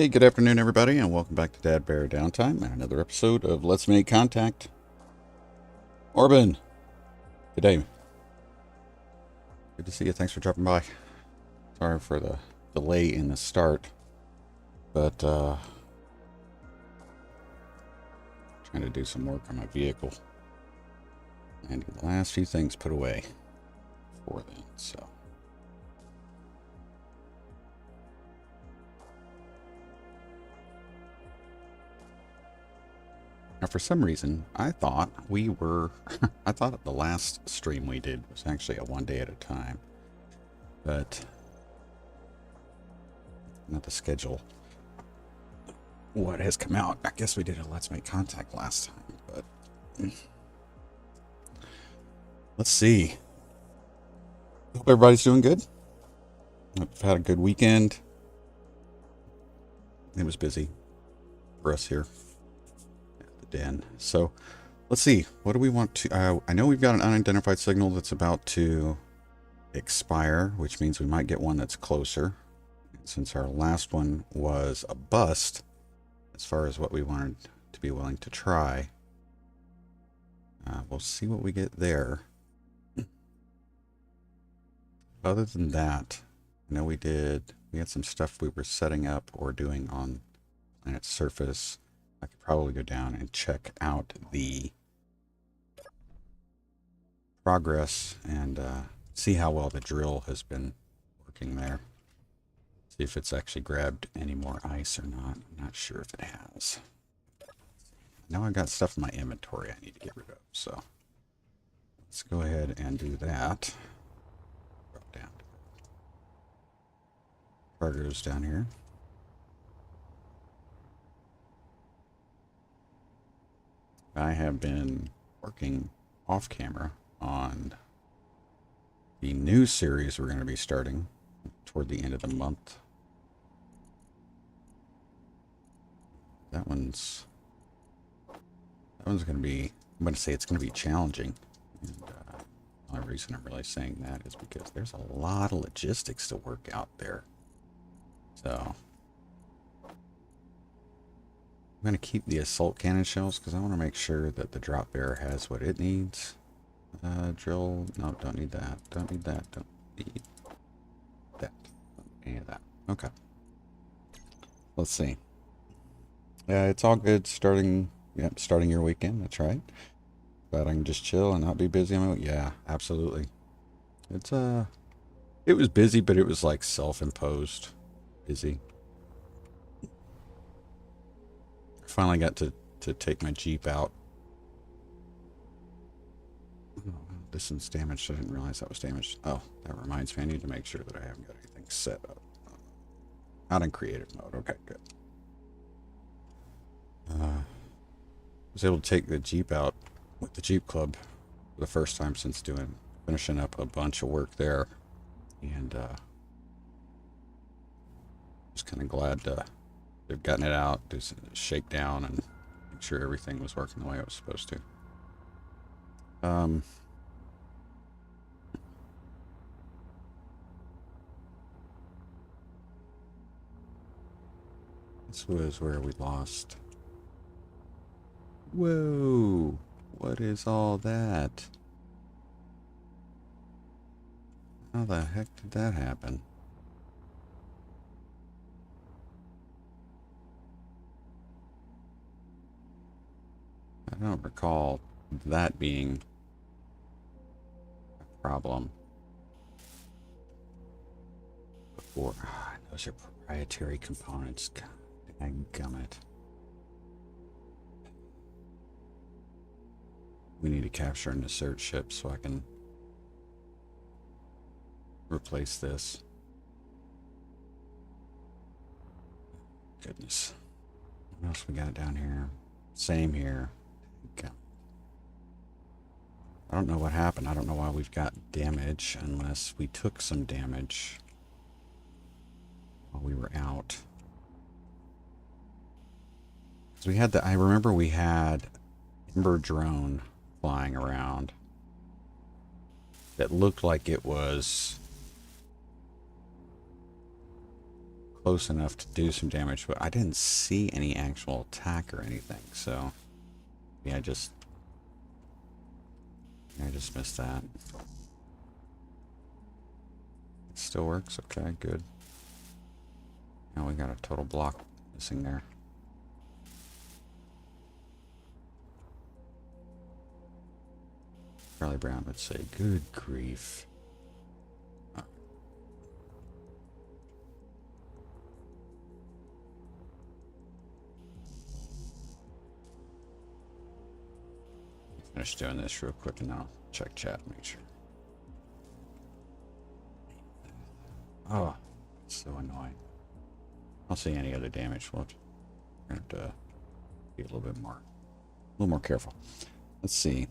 Hey, good afternoon, everybody, and welcome back to DADBEAR.Downtime and another episode of Let's Make Contact. Orban, good day. Good to see you. Thanks for dropping by. Sorry for the delay in the start, but trying to do some work on my vehicle and get the last few things put away before then, so. Now, for some reason, I thought we were, I thought the last stream we did was actually a one day at a time, but not the schedule. What has come out? I guess we did a Let's Make Contact last time, but let's see. Hope everybody's doing good. I've had a good weekend. It was busy for us here. Den. So let's see, what do we want to I know we've got an unidentified signal that's about to expire, which means we might get one that's closer. And since our last one was a bust as far as what we wanted to be willing to try, we'll see what we get there. Other than that, I know we had some stuff we were setting up or doing on planet's surface. I could probably go down and check out the progress and see how well the drill has been working there. See if it's actually grabbed any more ice or not. I'm not sure if it has. Now I've got stuff in my inventory I need to get rid of, so let's go ahead and do that. Drop down. Cargo's down here. I have been working off camera on the new series we're going to be starting toward the end of the month. That one's going to be, I'm going to say it's going to be challenging. And the only reason I'm really saying that is because there's a lot of logistics to work out there. So I'm going to keep the assault cannon shells because I want to make sure that the drop bearer has what it needs. Drill, no, don't need that. Don't need that. Don't need that. Any of that. Okay. Let's see. Yeah, it's all good starting, starting your weekend. That's right. But I can just chill and not be busy. Yeah, absolutely. It was busy, but it was like self-imposed busy. Finally got to take my Jeep out. Oh, this one's damaged. I didn't realize that was damaged. Oh, that reminds me. I need to make sure that I haven't got anything set up. Not in creative mode. Okay, good. Was able to take the Jeep out with the Jeep Club for the first time since finishing up a bunch of work there. And just kind of glad they've gotten it out, do some shakedown, and make sure everything was working the way it was supposed to. This was where we lost. Whoa! What is all that? How the heck did that happen? I don't recall that being a problem before. Those are proprietary components. God, dadgummit. We need to capture and assert ship so I can replace this. Goodness. What else we got down here? Same here. I don't know what happened. I don't know why we've got damage unless we took some damage while we were out. Because we had I remember we had Ember drone flying around that looked like it was close enough to do some damage, but I didn't see any actual attack or anything, so yeah, I just missed that. It still works? Okay, good. Now we got a total block missing there. Charlie Brown would say, good grief. Oh. Finish doing this real quick and then I'll check chat and make sure. Oh, it's so annoying. I don't see any other damage. We're going to have to be a little more careful. Let's see.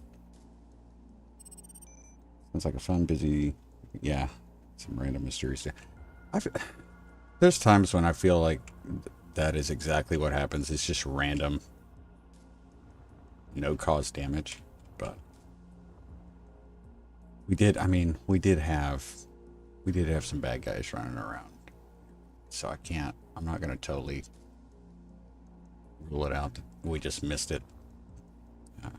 Sounds like a fun, busy, yeah, some random mysterious day. There's times when I feel like that is exactly what happens. It's just random, no cause damage. But we did have some bad guys running around. So I'm not going to totally rule it out. We just missed it. I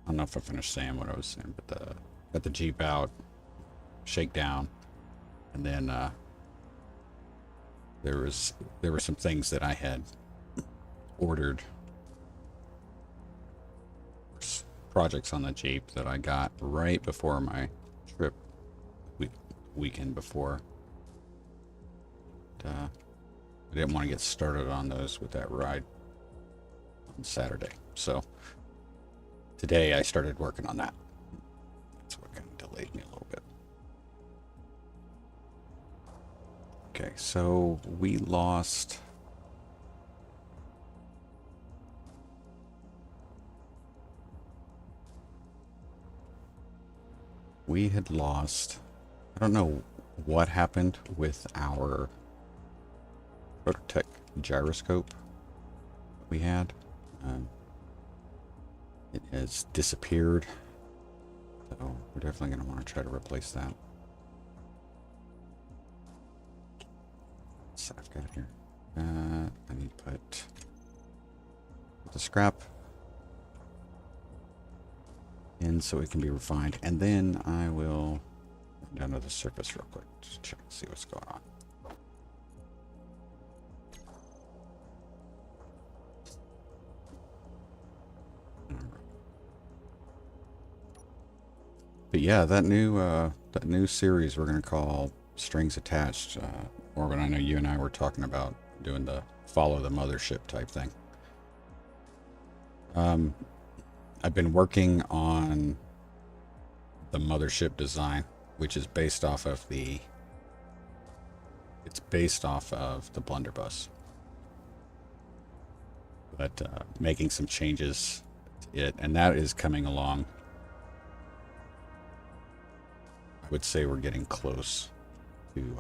don't know if I finished saying what I was saying, but got the Jeep out, shakedown, and then there were some things that I had ordered, projects on the Jeep that I got right before my trip, weekend before. I didn't want to get started on those with that ride on Saturday, so today I started working on that. That's what kind of delayed me a little bit. Okay, so we lost. We had lost. I don't know what happened with our Prototech gyroscope we had. It has disappeared. So we're definitely going to want to try to replace that. What's I've got here? I need to put the scrap in so it can be refined. And then I will go down to the surface real quick. Just check and see what's going on. But yeah, that new series we're gonna call Strings Attached. Morgan, I know you and I were talking about doing the follow the mothership type thing. I've been working on the mothership design, which is based off of the blunderbuss, but making some changes to it, and that is coming along. I would say we're getting close to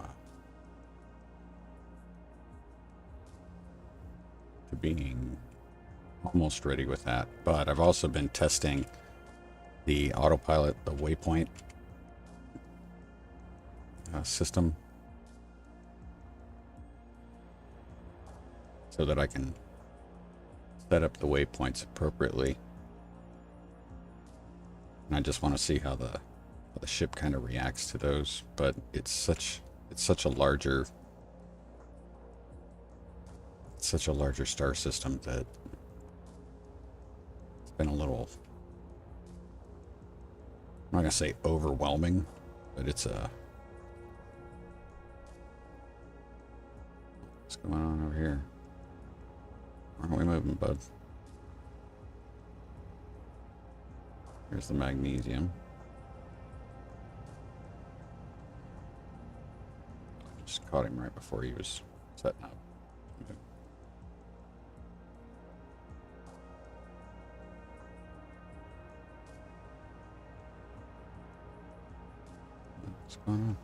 being almost ready with that. But I've also been testing the autopilot, the waypoint system, so that I can set up the waypoints appropriately. And I just want to see how the ship kind of reacts to those. But it's such a larger star system that it's been a little, I'm not gonna say overwhelming, but it's what's going on over here? Why aren't we moving, bud? Here's the magnesium. Just caught him right before he was setting up. What's going on?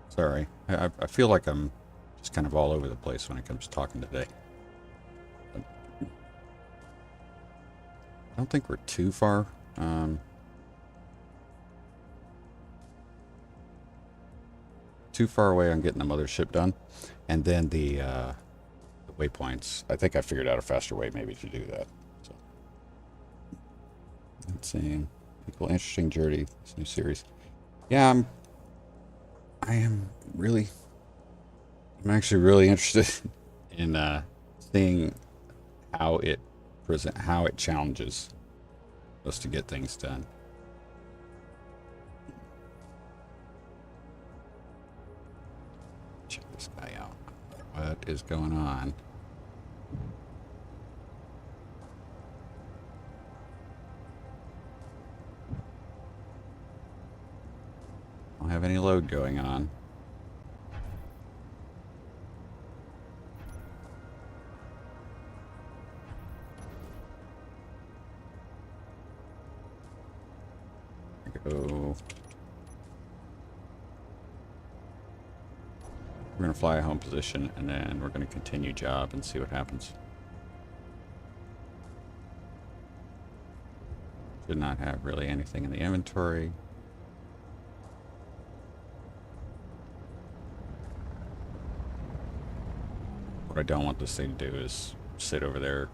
Sorry, I feel like I'm just kind of all over the place when it comes to talking today. But I don't think we're too far. too far away on getting the mothership done. And then the waypoints. I think I figured out a faster way maybe to do that. So let's see. Equal interesting journey, this new series. Yeah, I'm actually really interested in seeing how it challenges us to get things done. Check this guy out. What is going on? Don't have any load going on. Go. We're going to fly a home position, and then we're going to continue job and see what happens. Should not have really anything in the inventory. What I don't want this thing to do is sit over there,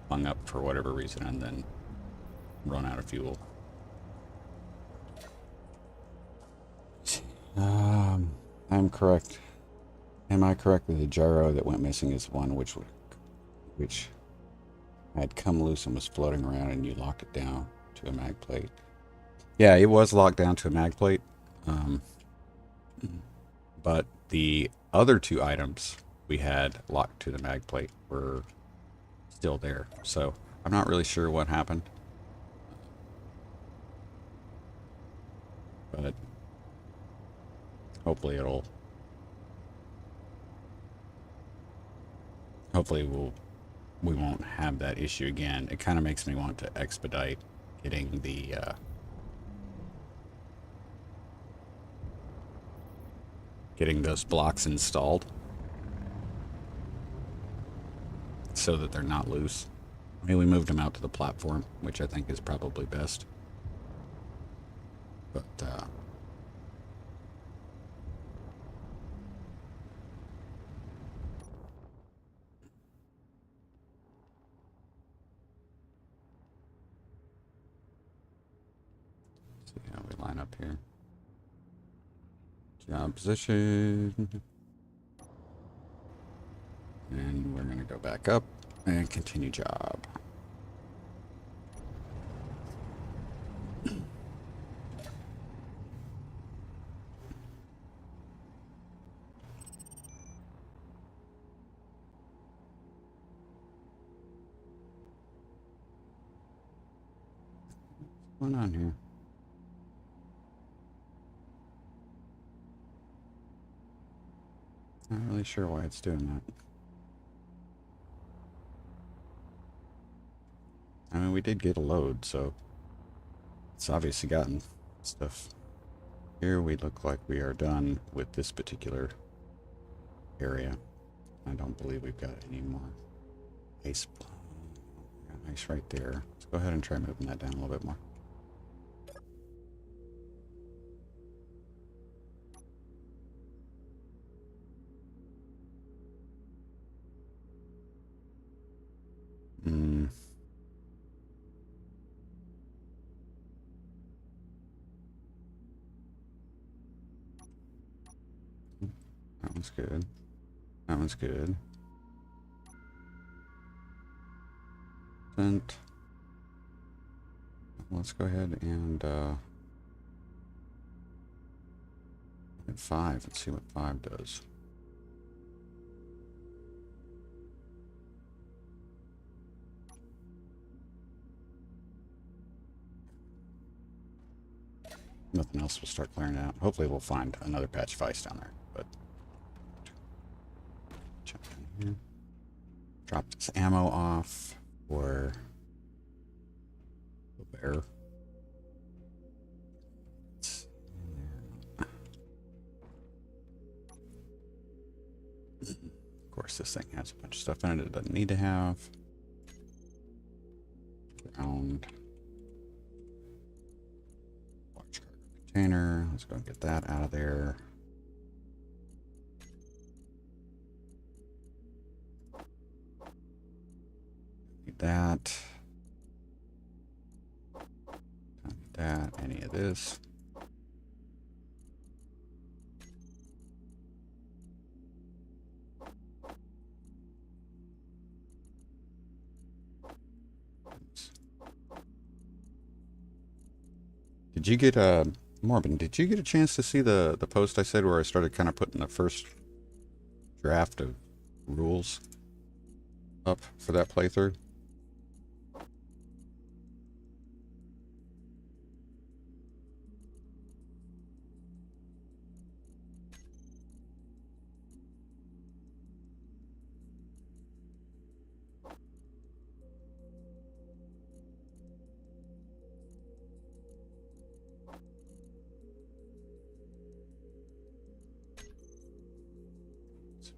hung up for whatever reason, and then run out of fuel. I'm correct. Am I correct that the gyro that went missing is one which had come loose and was floating around, and you locked it down to a mag plate? Yeah, it was locked down to a mag plate. But the other two items we had locked to the mag plate were still there. So I'm not really sure what happened. But hopefully we won't have that issue again. It kind of makes me want to expedite getting getting those blocks installed so that they're not loose. I mean, we moved them out to the platform, which I think is probably best. But see how we line up here. Job position. And we're going to go back up and continue job. What's going on here? Not really sure why it's doing that. I mean, we did get a load, so it's obviously gotten stuff. Here we look like we are done with this particular area. I don't believe we've got any more ice. Got ice right there. Let's go ahead and try moving that down a little bit more. That one's good. That one's good. And let's go ahead and hit 5. Let's see what 5 does. Nothing else will start clearing out. Hopefully we'll find another patch of ice down there. But jump in here. Drop this ammo off for the bear. Of course, this thing has a bunch of stuff in it it doesn't need to have. Ground. Large cargo container. Let's go and get that out of there. need that. Don't need that. Any of this. Did you get Morbin, did you get a chance to see the post I said where I started kind of putting the first draft of rules up for that playthrough?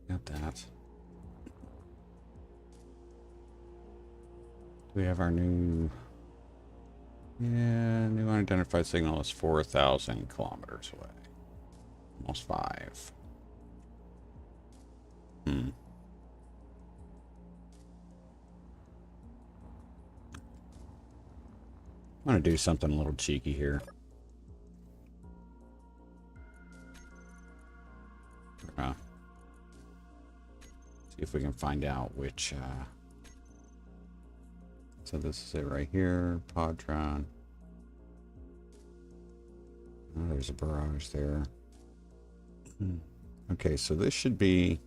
Got that. Do we have our new... Yeah, new unidentified signal is 4,000 kilometers away. Almost 5. I'm gonna do something a little cheeky here. See if we can find out which, so this is it right here, Podtron. Oh, there's a barrage there. Okay, so this should be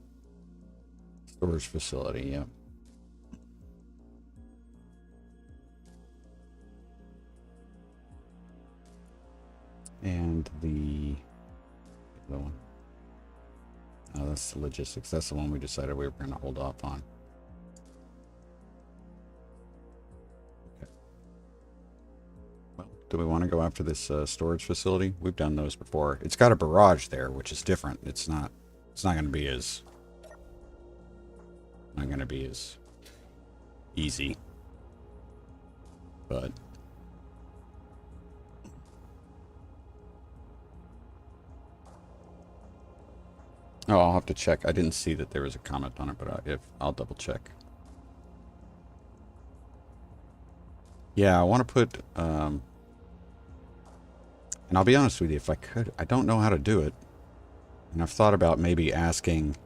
storage facility, yep. And the other one. Oh, that's the logistics. That's the one we decided we were going to hold off on. Okay. Well, do we want to go after this storage facility? We've done those before. It's got a barrage there, which is different. It's not going to be as easy. But oh, I'll have to check. I didn't see that there was a comment on it, but I'll double check. Yeah, I want to put, and I'll be honest with you, if I could, I don't know how to do it. And I've thought about maybe asking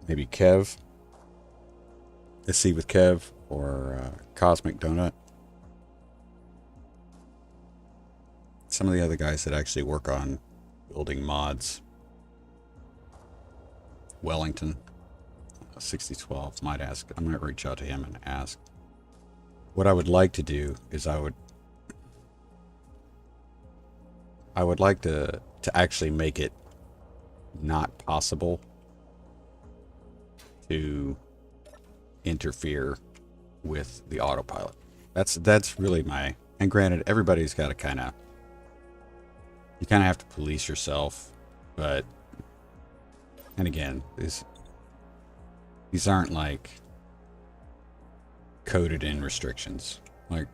maybe Kev, let's see with Kev or Cosmic Donut. Some of the other guys that actually work on building mods. Wellington 6012 might ask. I might reach out to him and ask. What I would like to do is I would like to actually make it not possible to interfere with the autopilot. That's really my, and granted everybody's got to kind of, you kind of have to police yourself, but, and again, these aren't like coded in restrictions. Like,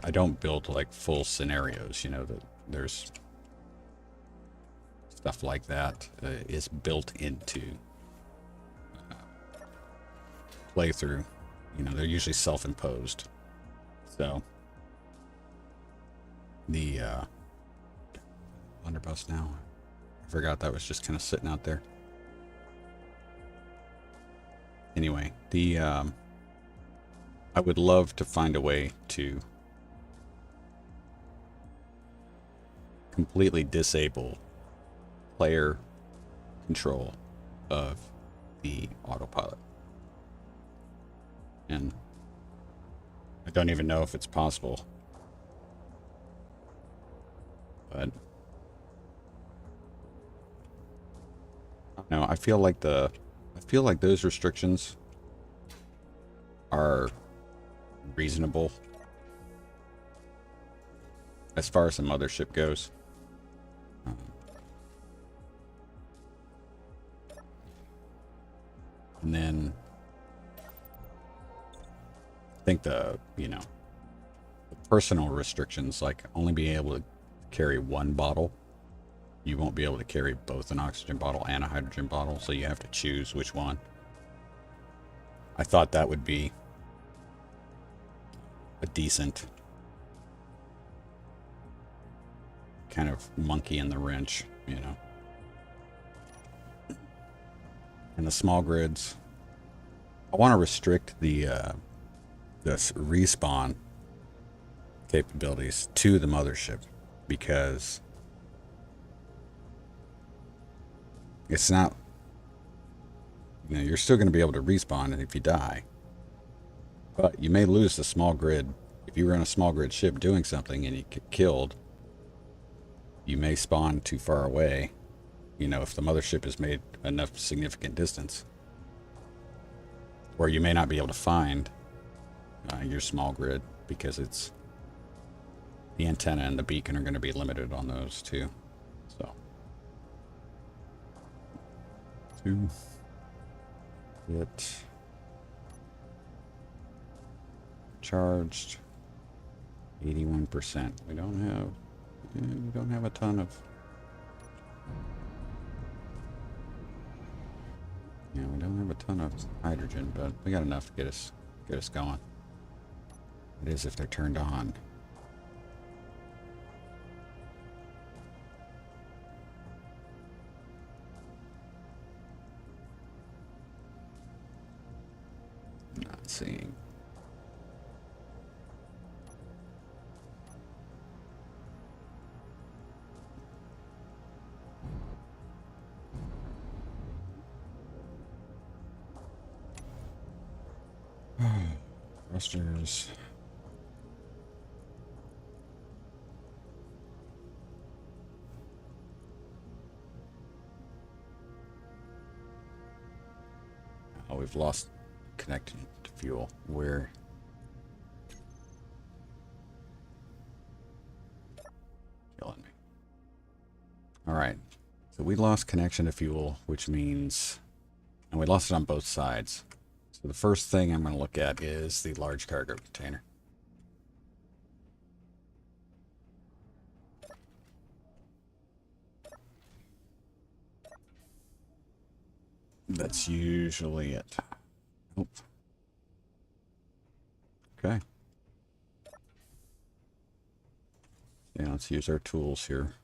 I don't build like full scenarios, you know, that there's stuff like that is built into playthrough. You know, they're usually self-imposed. So the underbus now. I forgot that was just kind of sitting out there. Anyway, I would love to find a way to completely disable player control of the autopilot. And I don't even know if it's possible. But no, I feel like those restrictions are reasonable as far as the mothership goes. And then I think the personal restrictions, like only being able to carry one bottle, you won't be able to carry both an oxygen bottle and a hydrogen bottle, so you have to choose which one. I thought that would be a decent kind of monkey in the wrench, you know. And the small grids, I want to restrict the respawn capabilities to the mothership, because it's not, you know, you're still going to be able to respawn if you die, but you may lose the small grid. If you were on a small grid ship doing something and you get killed, you may spawn too far away, you know, if the mothership has made enough significant distance, or you may not be able to find your small grid, because it's the antenna and the beacon are going to be limited on those too. So to get charged 81%. We don't have a ton of, yeah, we don't have a ton of hydrogen, but we got enough to get us going. It is if they're turned on. Not seeing. Thrusters. Oh, we've lost connection to fuel. We're killing me. All right. So we lost connection to fuel, which means, and we lost it on both sides. So the first thing I'm going to look at is the large cargo container. That's usually it. Nope. Okay. Yeah, let's use our tools here.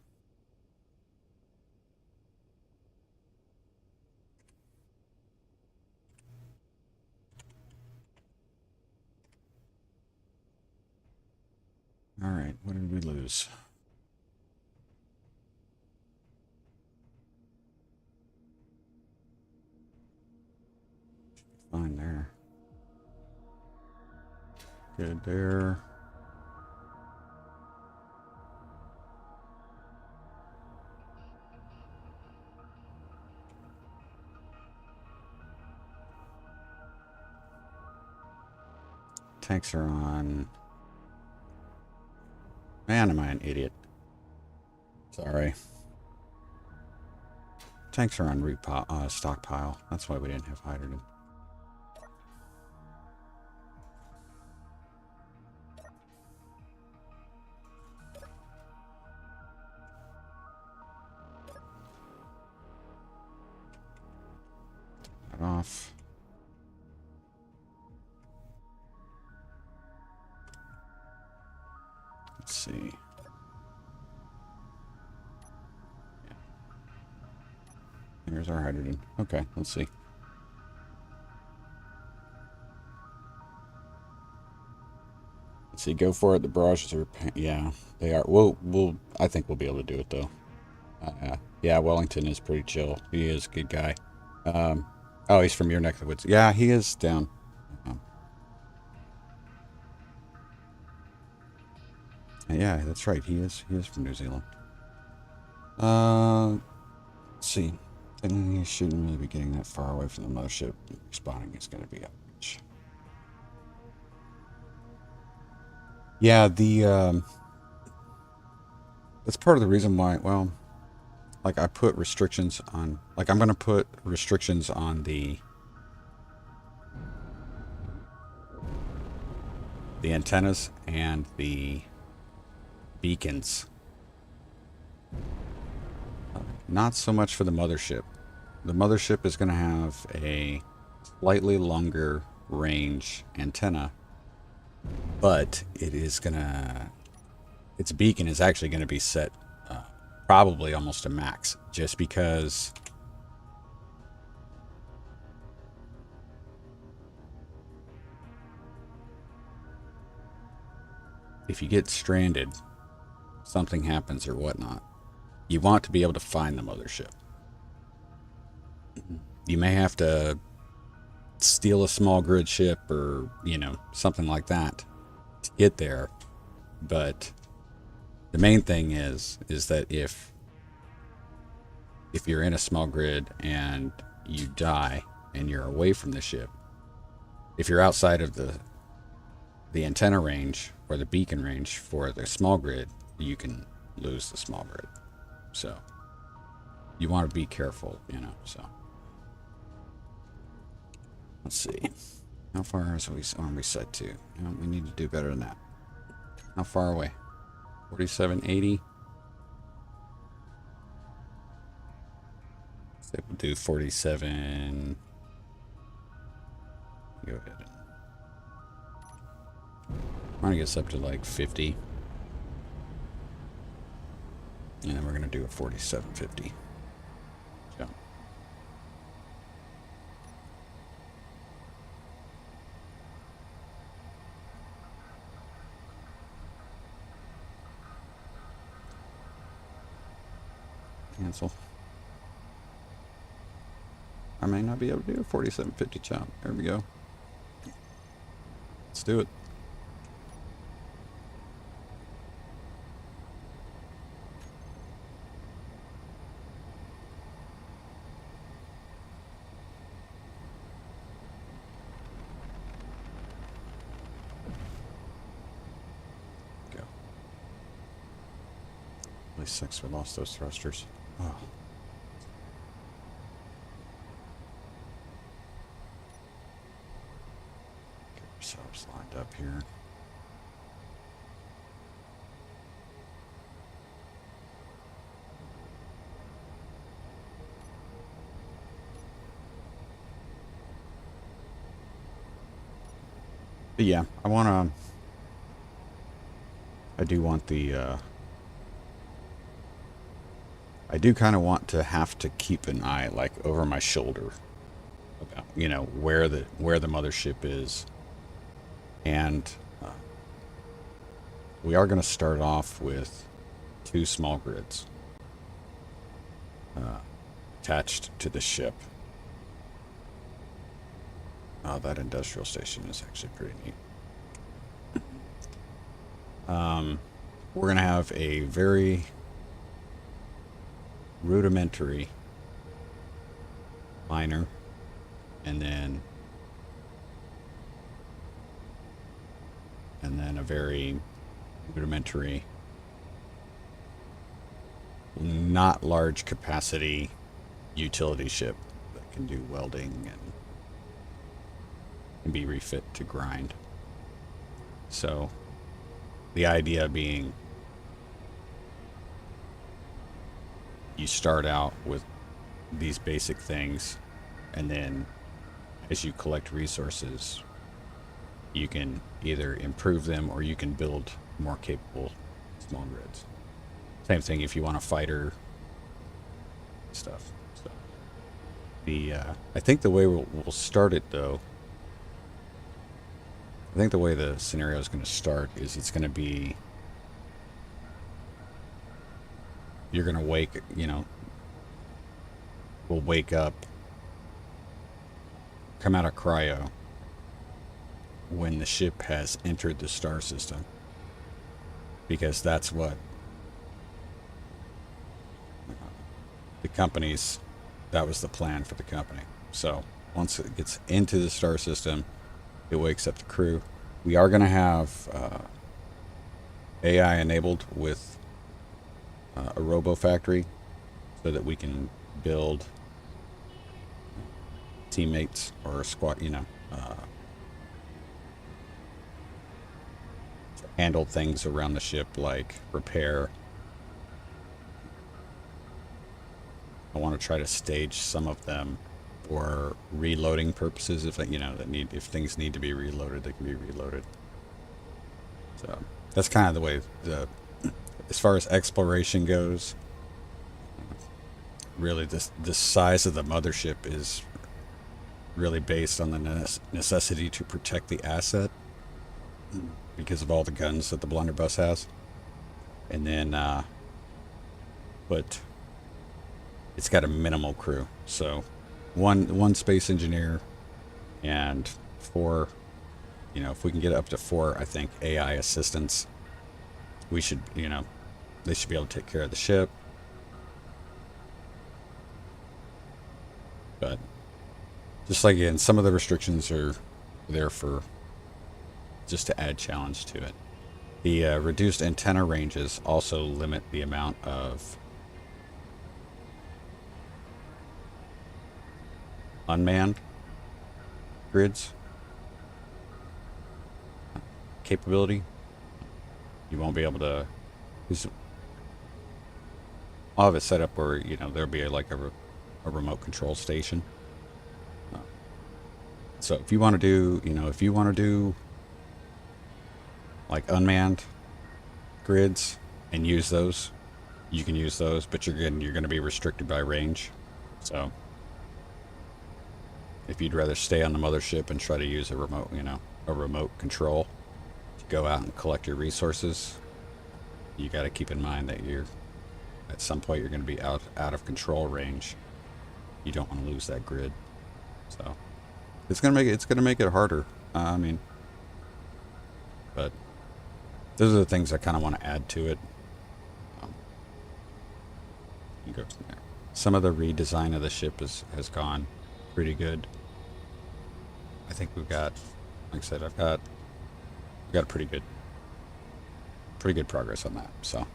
All right, what did we lose? Fine there. Good there. Tanks are on. Man, am I an idiot. Sorry. Tanks are on stockpile. That's why we didn't have hydrogen. That off. Let's see. Yeah. There's our hydrogen. Okay, let's see. Let's see, go for it. The barrages are, yeah, they are. I think we'll be able to do it though. Yeah, Wellington is pretty chill. He is a good guy. Oh, he's from your neck of the woods. Yeah, he is down. Yeah, that's right. He is from New Zealand. Let's see. And he shouldn't really be getting that far away from the mothership. Spawning is going to be a bitch. Yeah, that's part of the reason why, well, like I put restrictions on, like I'm going to put restrictions on the antennas and the beacons. Not so much for the mothership. The mothership is going to have a slightly longer range antenna, but it is going to, its beacon is actually going to be set probably almost to max, just because if you get stranded, something happens or whatnot, you want to be able to find the mothership. You may have to steal a small grid ship or, you know, something like that to get there. But the main thing is that if you're in a small grid and you die and you're away from the ship, if you're outside of the antenna range or the beacon range for the small grid, you can lose the small grid. So you want to be careful, you know. So let's see, how far are we set to? No, we need to do better than that. How far away? 4780. So we'll do 47. Go ahead. I'm gonna get us up to like 50. And then we're gonna do a 4750. So. Cancel. I may not be able to do a 4750 chop. There we go. Let's do it. Go. Really sucks we lost those thrusters. Oh. Get ourselves lined up here. But yeah, I do want the, I do kind of want to have to keep an eye, like, over my shoulder about, you know, where the mothership is. And we are going to start off with 2 small grids attached to the ship. Oh, that industrial station is actually pretty neat. We're going to have a very rudimentary miner, and then a very rudimentary, not large capacity utility ship that can do welding and be refit to grind. So the idea being, you start out with these basic things, and then as you collect resources, you can either improve them or you can build more capable small grids. Same thing if you want a fighter stuff. So I think the way we'll start it, though, I think the way the scenario is going to start is it's going to be, you're going to wake, you know, we'll wake up, come out of cryo when the ship has entered the star system, because that's what the company's, that was the plan for the company. So once it gets into the star system, it wakes up the crew. We are going to have AI enabled with a robo factory, so that we can build teammates or a squad, you know, handle things around the ship like repair, I want to try to stage some of them for reloading purposes. If if things need to be reloaded, they can be reloaded. So that's kind of the way as far as exploration goes. Really, the size of the mothership is really based on the necessity to protect the asset because of all the guns that the blunderbuss has, and then but it's got a minimal crew. So one space engineer and four, if we can get up to four, I think AI assistants, we should, they should be able to take care of the ship. But just like, again, some of the restrictions are there for just to add challenge to it. The reduced antenna ranges also limit the amount of unmanned grids capability. You won't be able to. I'll have it set up where there'll be like a remote control station. So if you want to do, like unmanned grids and use those, you can use those, but you're going to be restricted by range. So if you'd rather stay on the mothership and try to use a remote control to go out and collect your resources, you got to keep in mind that at some point you're going to be out of control range. You don't want to lose that grid. So it's going to make it harder. But those are the things I kind of want to add to it. You go from there. Some of the redesign of the ship has gone pretty good. I think we've got, like I said, we've got pretty good progress on that. So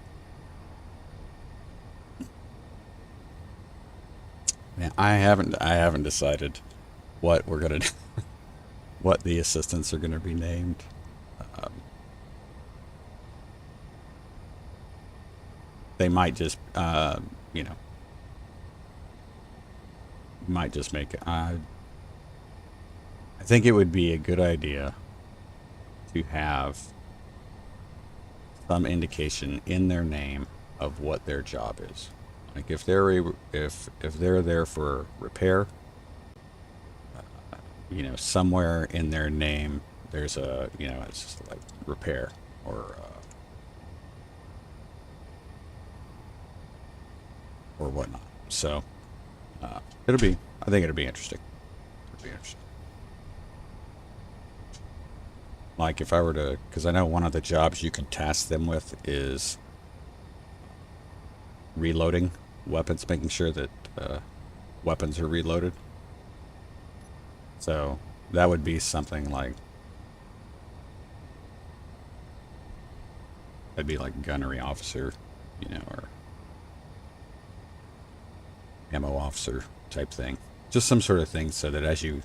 yeah, I haven't decided what we're gonna do, what the assistants are gonna be named. They might just, might just make. I think it would be a good idea to have some indication in their name of what their job is. Like if they're there for repair, somewhere in their name there's it's just like repair or whatnot. So I think it'll be interesting. Like if I were to, because I know one of the jobs you can task them with is reloading weapons, making sure that weapons are reloaded. So that would be something like, that'd be like gunnery officer, or ammo officer type thing. Just some sort of thing so that as you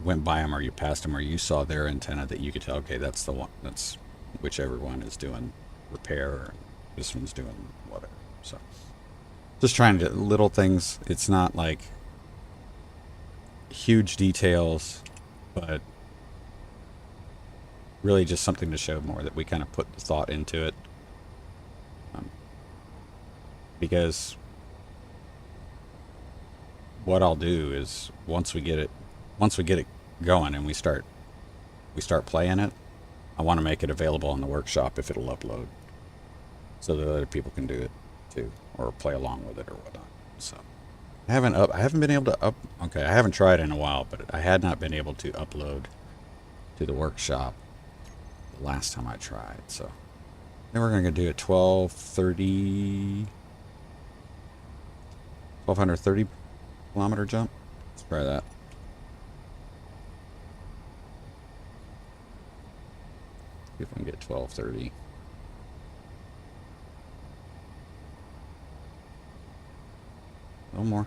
went by them or you passed them or you saw their antenna, that you could tell, okay, that's the one, that's whichever one is doing repair, or this one's doing whatever. So just trying to, little things. It's not like huge details, but really just something to show more that we kind of put the thought into it. Because what I'll do is once we get it going and we start playing it, I want to make it available in the workshop if it'll upload, so that other people can do it too, or play along with it or whatnot. So I haven't been able to okay, I haven't tried in a while, but I had not been able to upload to the workshop the last time I tried. So then we're going to do a 1230 kilometer jump. Let's try that. See if we can get 1230. A little more.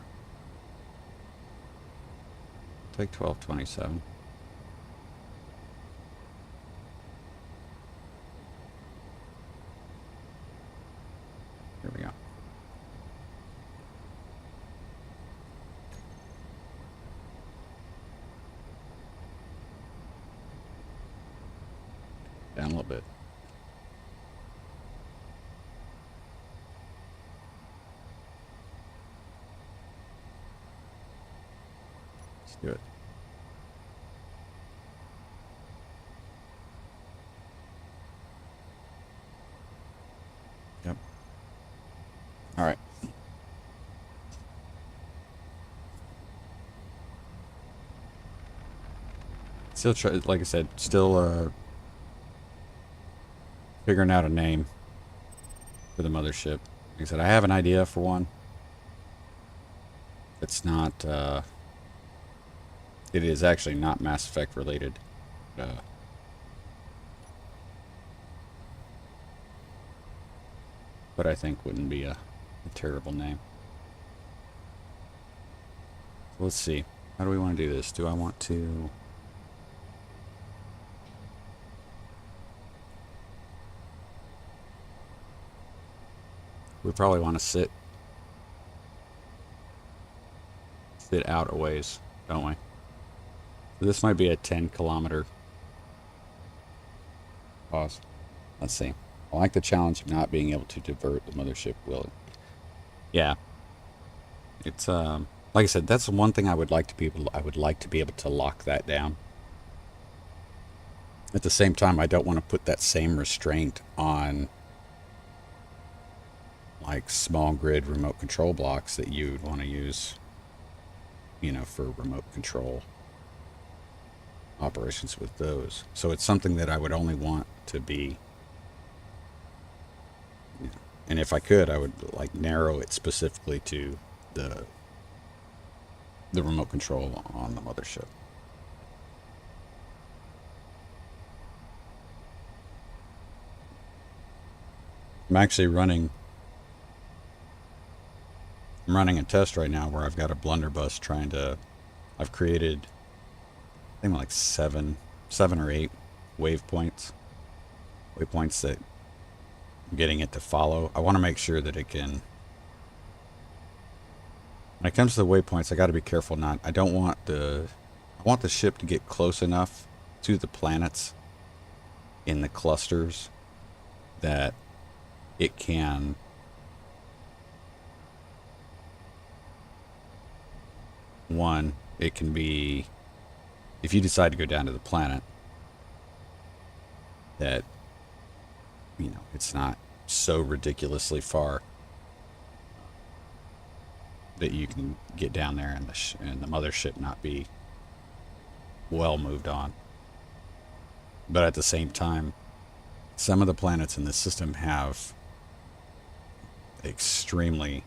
Take 1227. Here we go. Down a little bit. Let's do it. Yep. All right. Still try, like I said, still figuring out a name for the mothership. Like I said, I have an idea for one. It's not, it is actually not Mass Effect related. But I think wouldn't be a terrible name. So let's see. How do we want to do this? Do I want to... We probably want to sit out a ways, don't we? So this might be a 10-kilometer pause. Let's see. I like the challenge of not being able to divert the mothership, will it? Yeah. It's like I said, that's one thing I would like to be able to lock that down. At the same time, I don't want to put that same restraint on like small grid remote control blocks that you'd want to use, you know, for remote control operations with those. So it's something that I would only want to be, you know, and if I could, I would like narrow it specifically to the remote control on the mothership. I'm actually running a test right now where I've got a blunderbuss trying to, I've created, I think like seven or eight waypoints that I'm getting it to follow. I want to make sure that it can, when it comes to the waypoints, I got to be careful not, I want the ship to get close enough to the planets in the clusters that it can it can be, if you decide to go down to the planet, that, you know, it's not so ridiculously far that you can get down there and the mothership not be well moved on. But at the same time, some of the planets in the system have extremely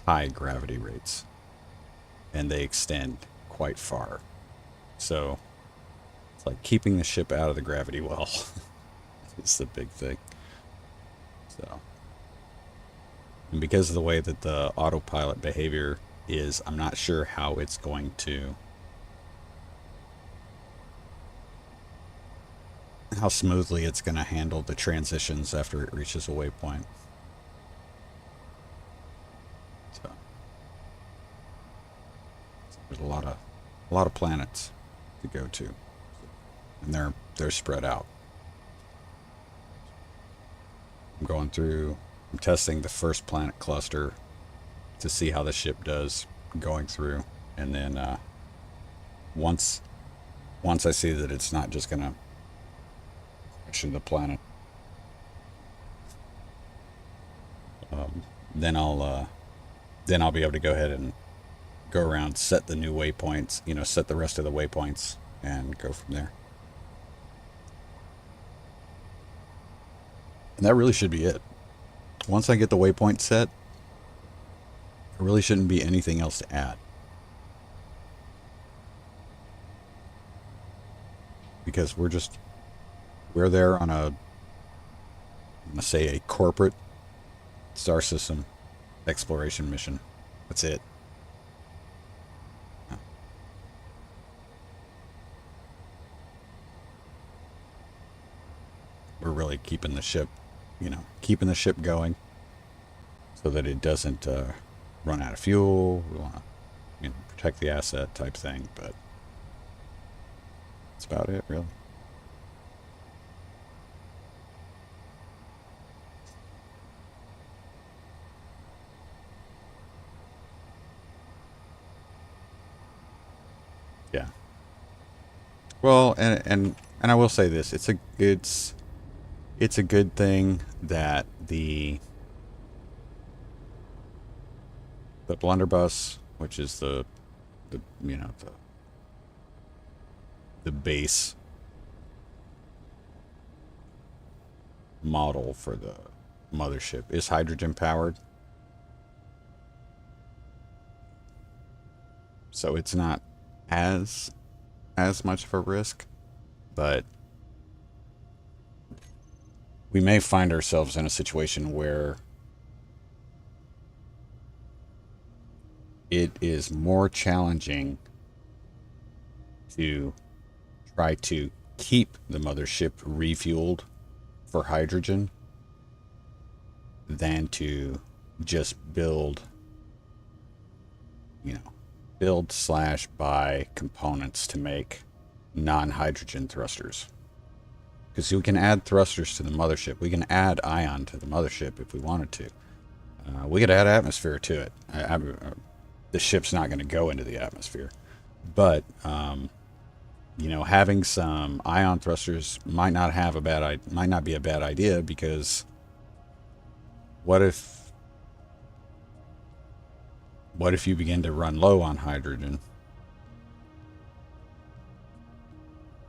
high gravity rates, and they extend quite far. So it's like keeping the ship out of the gravity well is the big thing. So, and because of the way that the autopilot behavior is, I'm not sure how it's going to, how smoothly it's going to handle the transitions after it reaches a waypoint. So there's a lot of planets to go to, and they're spread out. I'm testing the first planet cluster to see how the ship does going through, and then once I see that it's not just gonna crash into the planet, then I'll be able to go ahead and go around, set the new waypoints, you know, set the rest of the waypoints, and go from there. And that really should be it. Once I get the waypoint set, there really shouldn't be anything else to add. Because we're there on I'm gonna say a corporate star system exploration mission. That's it. We're really keeping the ship going so that it doesn't run out of fuel. We want to, you know, protect the asset type thing, but that's about it, really. Well, and I will say this: it's a good thing that the blunderbuss, which is the you know the base model for the mothership, is hydrogen powered, so it's not as much of a risk, but we may find ourselves in a situation where it is more challenging to try to keep the mothership refueled for hydrogen than to just you know, build slash buy components to make non-hydrogen thrusters. Because we can add thrusters to the mothership. We can add ion to the mothership if we wanted to. We could add atmosphere to it. The ship's not going to go into the atmosphere. But, having some ion thrusters might not be a bad idea, because what if you begin to run low on hydrogen?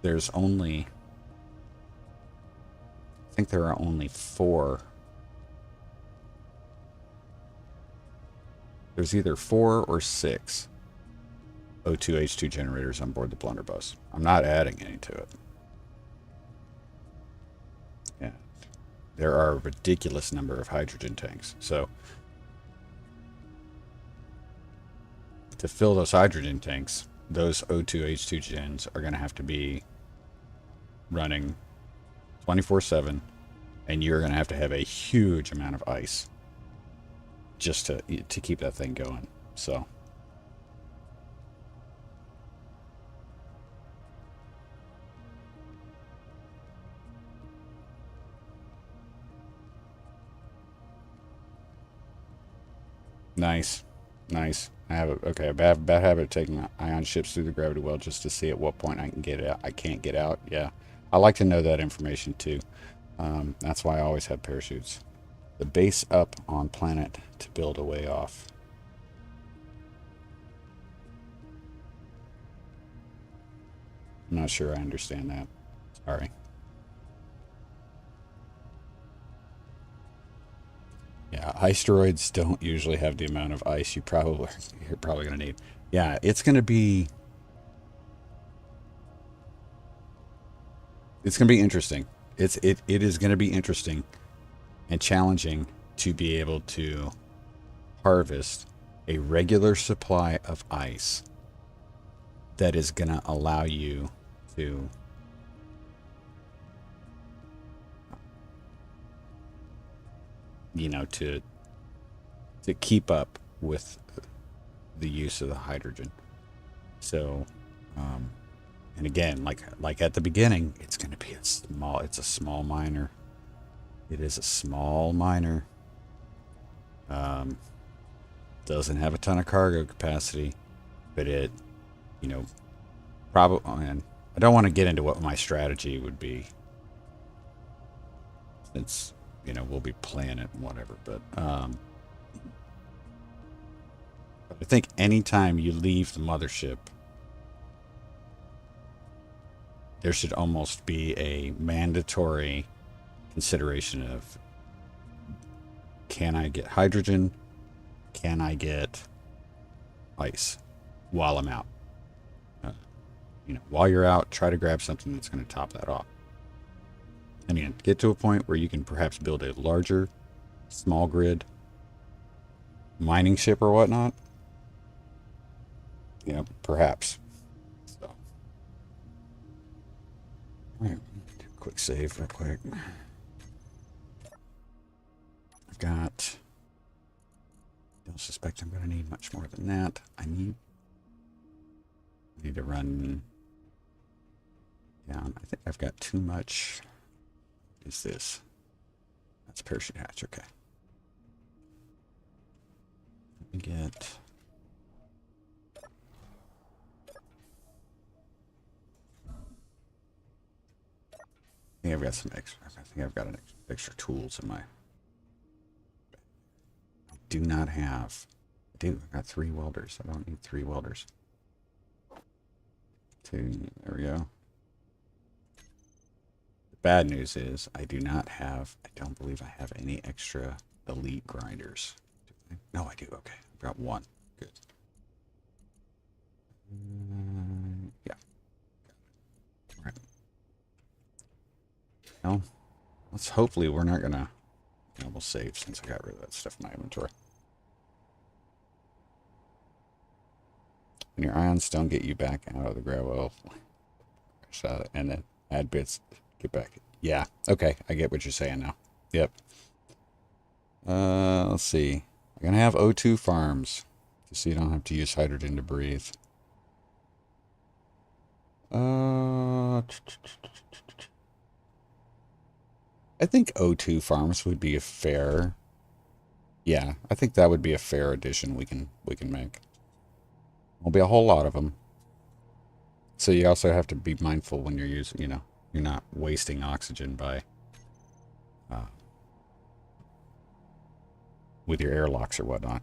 There's only, I think there are only 4. There's either 4 or 6 O2H2 generators on board the blunderbuss. I'm not adding any to it. Yeah. There are a ridiculous number of hydrogen tanks. So to fill those hydrogen tanks, those O2H2 gens are going to have to be running 24/7, and you're going to have a huge amount of ice just to keep that thing going. So nice. I have a bad habit of taking ion ships through the gravity well just to see at what point I can get out. I can't get out. Yeah, I like to know that information too. That's why I always have parachutes. The base up on planet to build a way off. I'm not sure I understand that. Sorry. Yeah, asteroids don't usually have the amount of ice you're probably going to need. Yeah, it's going to be interesting. It is going to be interesting and challenging to be able to harvest a regular supply of ice that is going to allow you to to keep up with the use of the hydrogen. So, and again, like at the beginning, it's going to be it's a small miner. It is a small miner. Doesn't have a ton of cargo capacity, but it, probably, and I don't want to get into what my strategy would be, since, we'll be playing it and whatever, but I think anytime you leave the mothership, there should almost be a mandatory consideration of, can I get hydrogen? Can I get ice while I'm out? While you're out, try to grab something that's going to top that off. And again, get to a point where you can perhaps build a larger, small grid mining ship or whatnot. Perhaps. So, all right, do a quick save real quick. I've got. Don't suspect I'm going to need much more than that. I need to run down. I think I've got too much. What is this? That's parachute hatch. Okay. Let me get. think I've got some extra. I think I've got an extra tools in my. I do not have. I do. I got 3 welders. I don't need 3 welders. 2. There we go. The bad news is I do not have. I don't believe I have any extra elite grinders. No, I do. Okay, I've got 1. Good. Yeah. All right. Well, let's hopefully we're not gonna. We'll save since I got rid of that stuff in my inventory. And your ions don't get you back out of the gravel. Shot it, and then add bits. Get back. Yeah. Okay. I get what you're saying now. Yep. Let's see. I'm gonna have O2 farms, just so you don't have to use hydrogen to breathe. I think O2 farms would be a fair. Yeah, I think that would be a fair addition we can make. There'll be a whole lot of them. So you also have to be mindful when you're using, you're not wasting oxygen by with your airlocks or whatnot.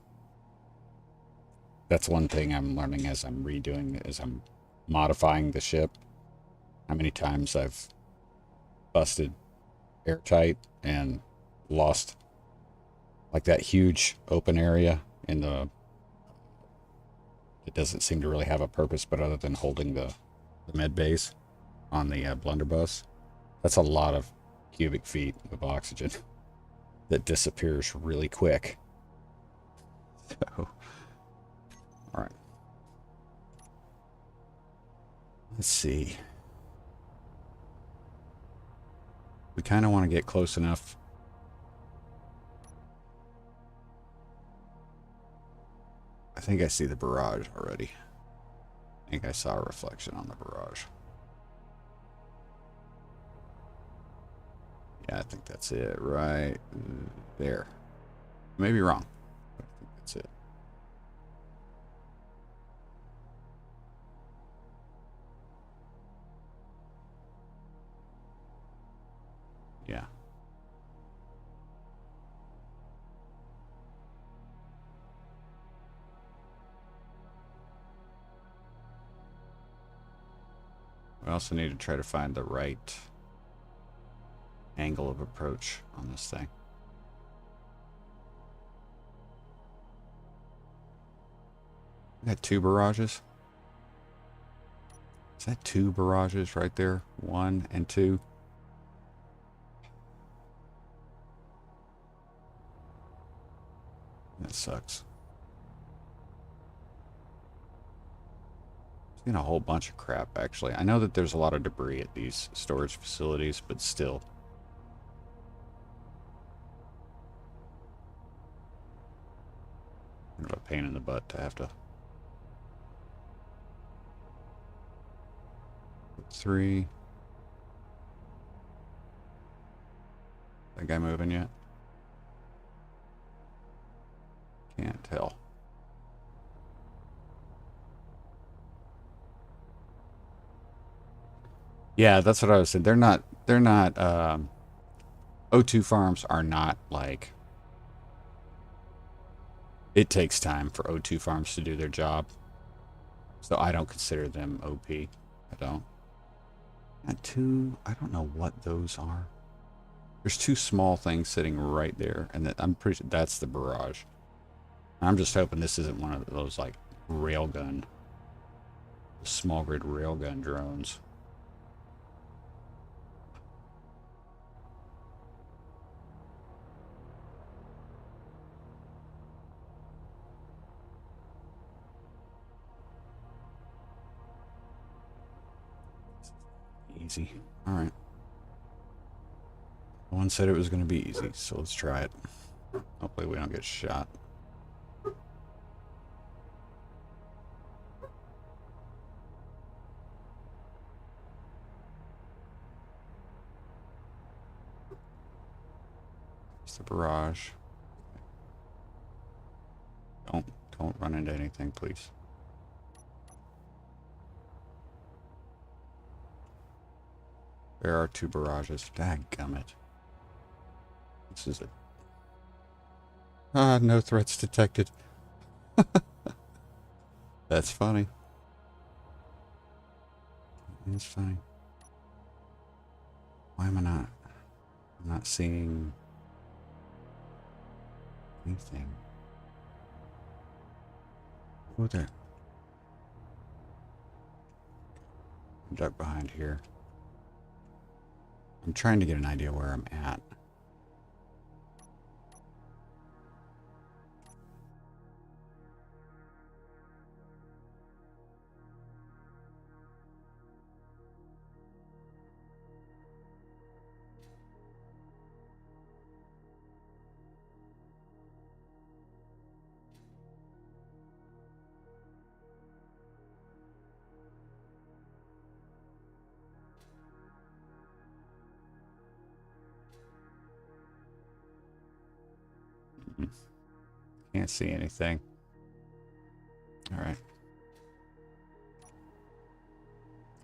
That's one thing I'm learning as I'm redoing, as I'm modifying the ship. How many times I've busted airtight and lost like that huge open area in the. It doesn't seem to really have a purpose, but other than holding the med base on the blunderbuss, that's a lot of cubic feet of oxygen that disappears really quick. So, all right. Let's see. We kind of want to get close enough. I think I see the barrage already. I think I saw a reflection on the barrage. Yeah, I think that's it right there. Maybe wrong, but I think that's it. Yeah. We also need to try to find the right angle of approach on this thing. We got 2 barrages. Is that 2 barrages right there? 1 and 2. That sucks. Seen a whole bunch of crap, actually. I know that there's a lot of debris at these storage facilities, but still. Kind of a pain in the butt to have to. 3. That guy moving yet? Can't tell. Yeah, that's what I was saying. They're not O2 farms are not like, it takes time for O2 farms to do their job. So I don't consider them OP. I don't. Got 2, I don't know what those are. There's 2 small things sitting right there, and I'm pretty sure that's the barrage. I'm just hoping this isn't one of those like railgun, small grid railgun drones. Easy. All right. One said it was going to be easy, so let's try it. Hopefully we don't get shot. It's the barrage. Don't run into anything, please. There are 2 barrages. Dadgummit. This is a... Ah, no threats detected. That's funny. It's funny. Why am I not? I'm not seeing anything. Oh, there. I'm ducked behind here. I'm trying to get an idea where I'm at. Can't see anything. All right.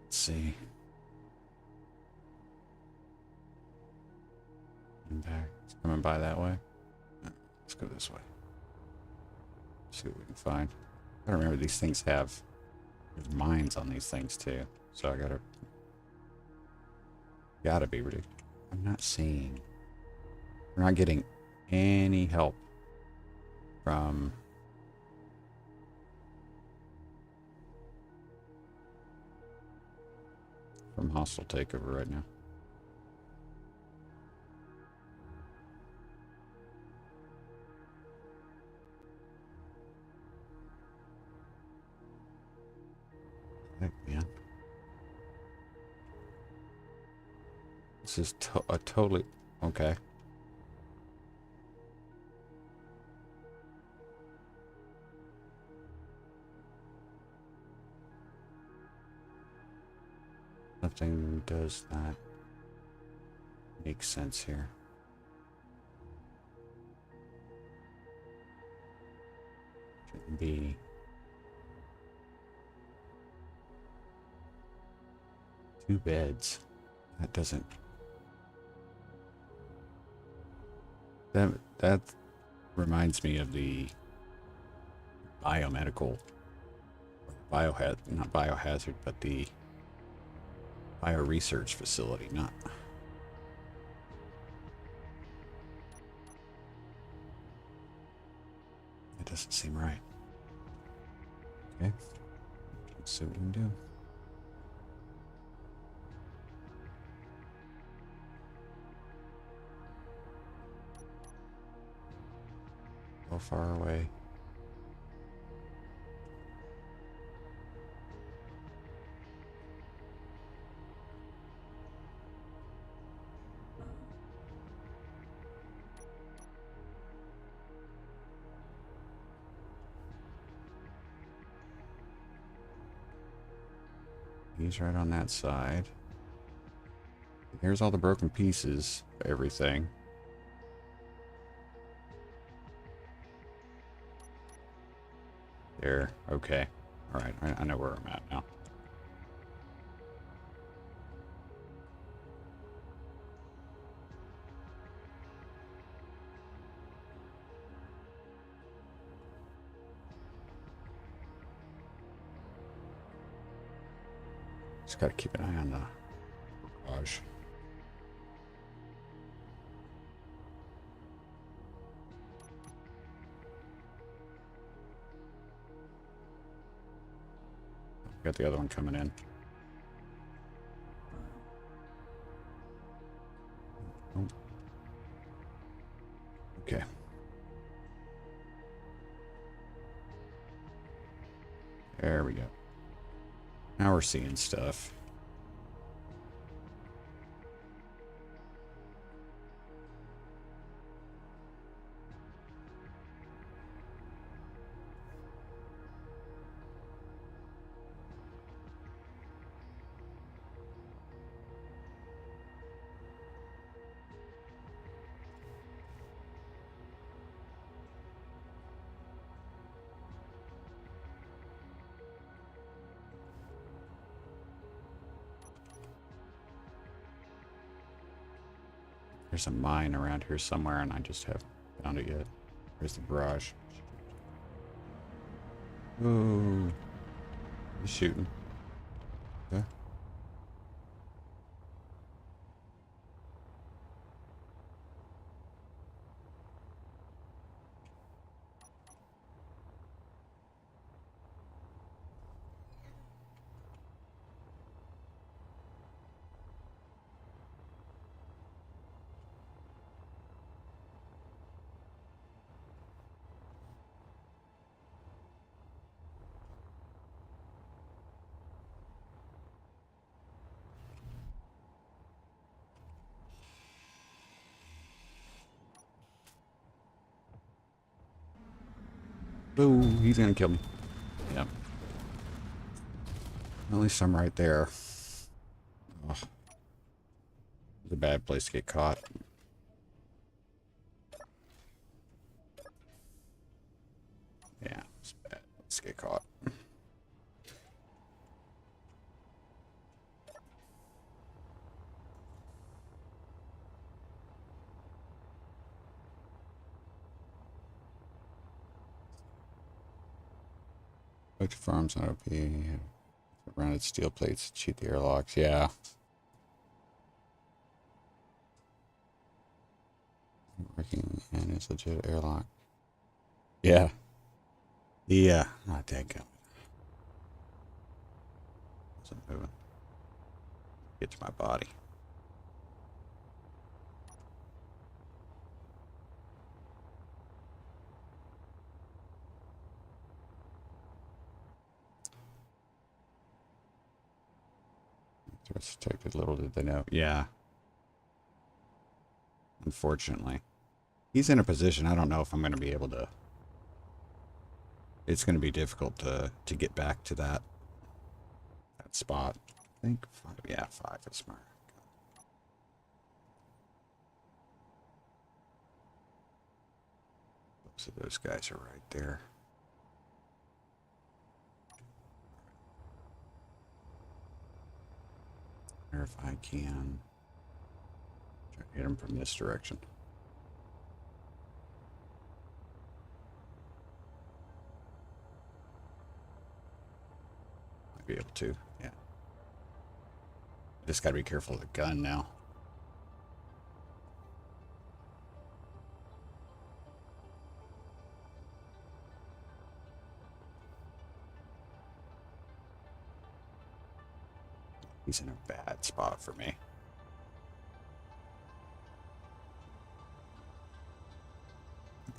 Let's see. I'm back. It's coming by that way. Let's go this way. See what we can find. I remember these things have... There's mines on these things too. So I gotta be ready. I'm not seeing... We're not getting any help from hostile takeover right now. Heck, man. This is a totally... Okay. Nothing does not make sense here. Shouldn't be. 2 beds. That doesn't. That reminds me of the biomedical, not biohazard, but the bioresearch facility, not. It doesn't seem right. Okay. Let's see what we can do. How far away? He's right on that side. Here's all the broken pieces, everything. There. Okay. All right. I know where I'm at now. Just gotta keep an eye on the garage. Got the other one coming in. Oh. Okay. There we go. Now we're seeing stuff. There's a mine around here somewhere, and I just haven't found it yet. Where's the barrage? Oh, he's shooting. Okay. Boo, he's gonna kill me. Yep. At least I'm right there. Oh, it's a bad place to get caught. Yeah, it's bad. Let's get caught. Electric farms on OP. Rounded steel plates cheat the airlocks. Yeah. Working and it's legit airlock. Yeah. Yeah. Oh, dang it. Wasn't moving. Get to my body. It's detected. Little did they know. Yeah. Unfortunately. He's in a position I don't know if I'm going to be able to. It's going to be difficult to get back to that spot. I think 5. Yeah, 5 is smart. So those guys are right there. Or if I can try to hit them from this direction. Might be able to, yeah. Just gotta be careful of the gun now. He's in a bad spot for me.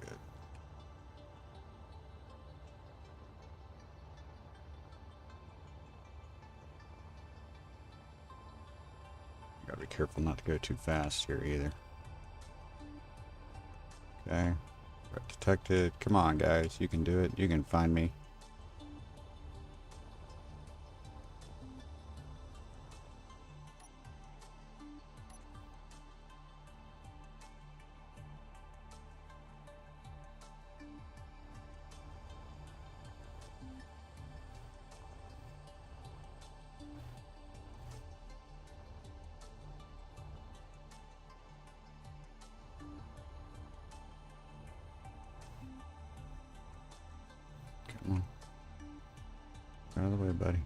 Good. Gotta be careful not to go too fast here either. Okay. Threat detected. Come on, guys. You can do it. You can find me. Come on. Out of the way, buddy.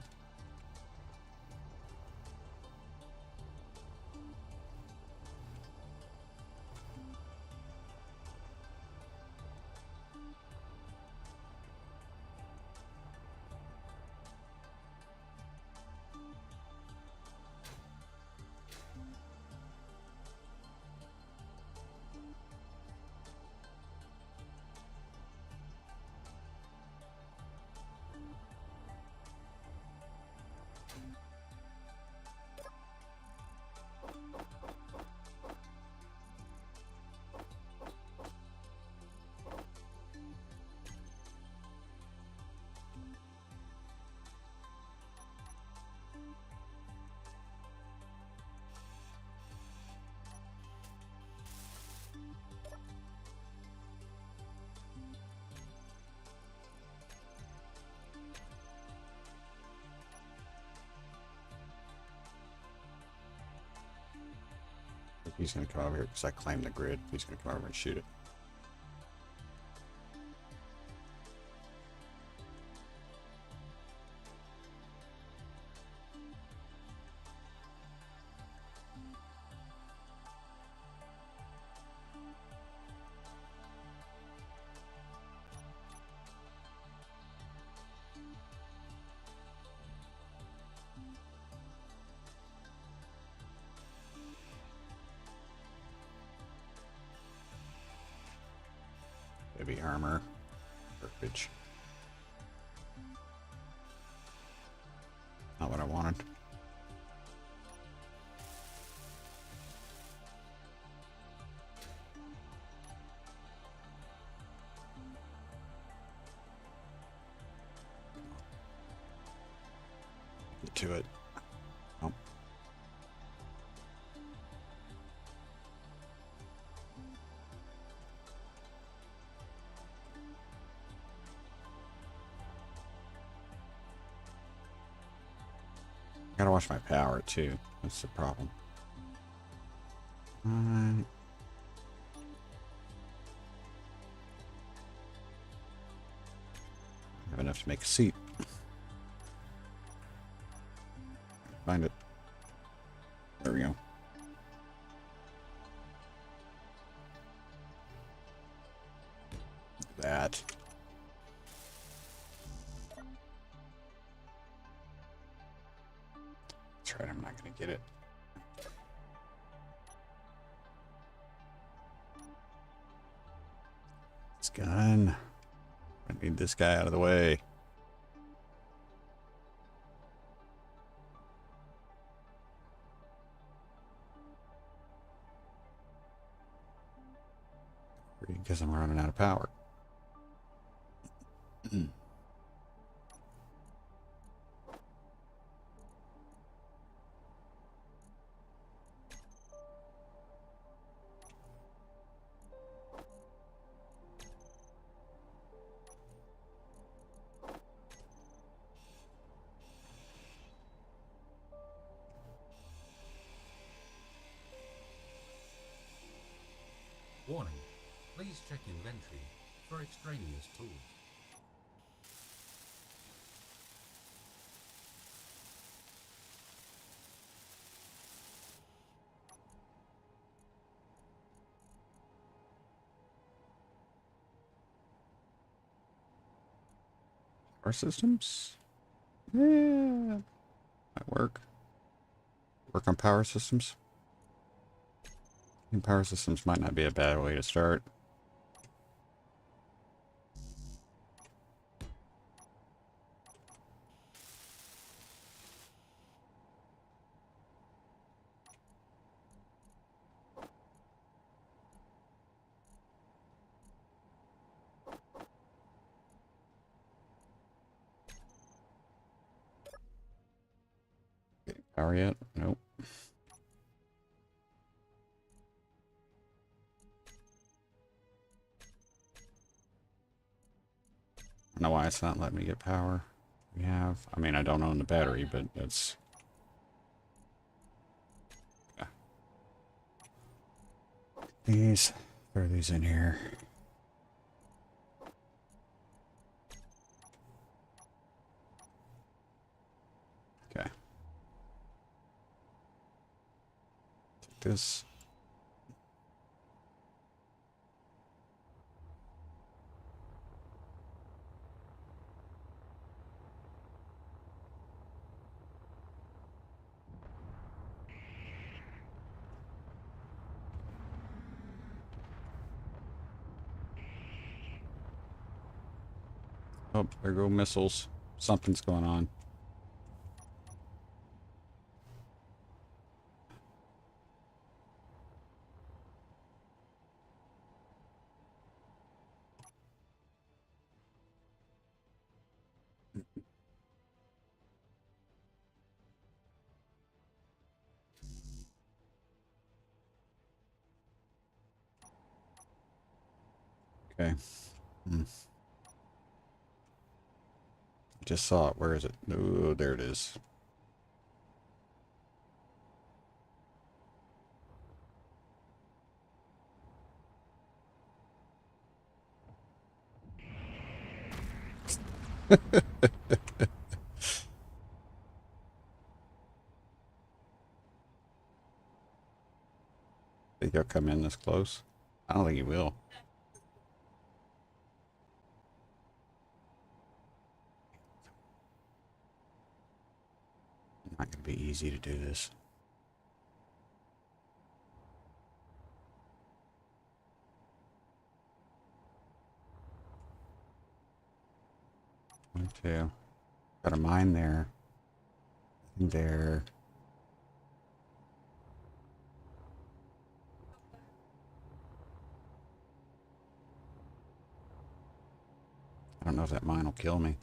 He's going to come over here because I claimed the grid. He's going to come over and shoot it. Heavy armor. Garbage. Not what I wanted. Get to it. Oh. Gotta watch my power too. That's the problem. Alright. Have enough to make a seat. Find it. There we go. That. That's right, I'm not going to get it. This gun. I need this guy out of the way. Because I'm running out of power. Warning. Please check inventory for extraneous tools. Power systems? Yeah. Might work. Work on power systems. And power systems might not be a bad way to start. Getting power yet? Nope. I don't know why it's not letting me get power. We have, I mean, I don't own the battery, but that's... Yeah. These, throw these in here. Okay. Take this. Oh, there go missiles. Something's going on. Okay. Just saw it. Where is it? Oh, there it is. Think he'll come in this close? I don't think he will. Not going to be easy to do this. One, two. Got a mine there. There. I don't know if that mine will kill me.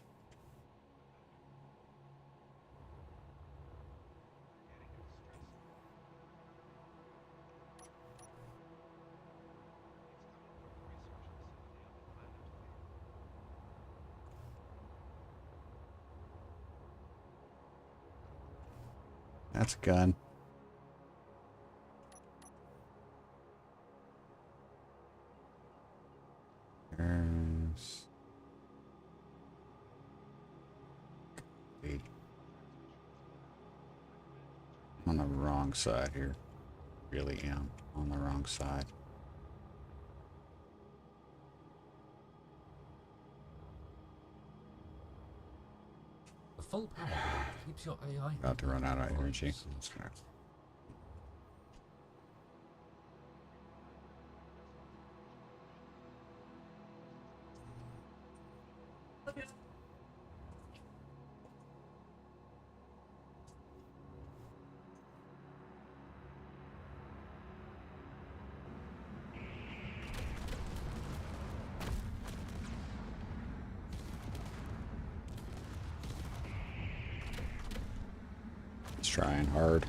That's a gun. There's... I'm on the wrong side here. Really am on the wrong side. The full power grid keeps your AI About to run out of energy. It's trying hard.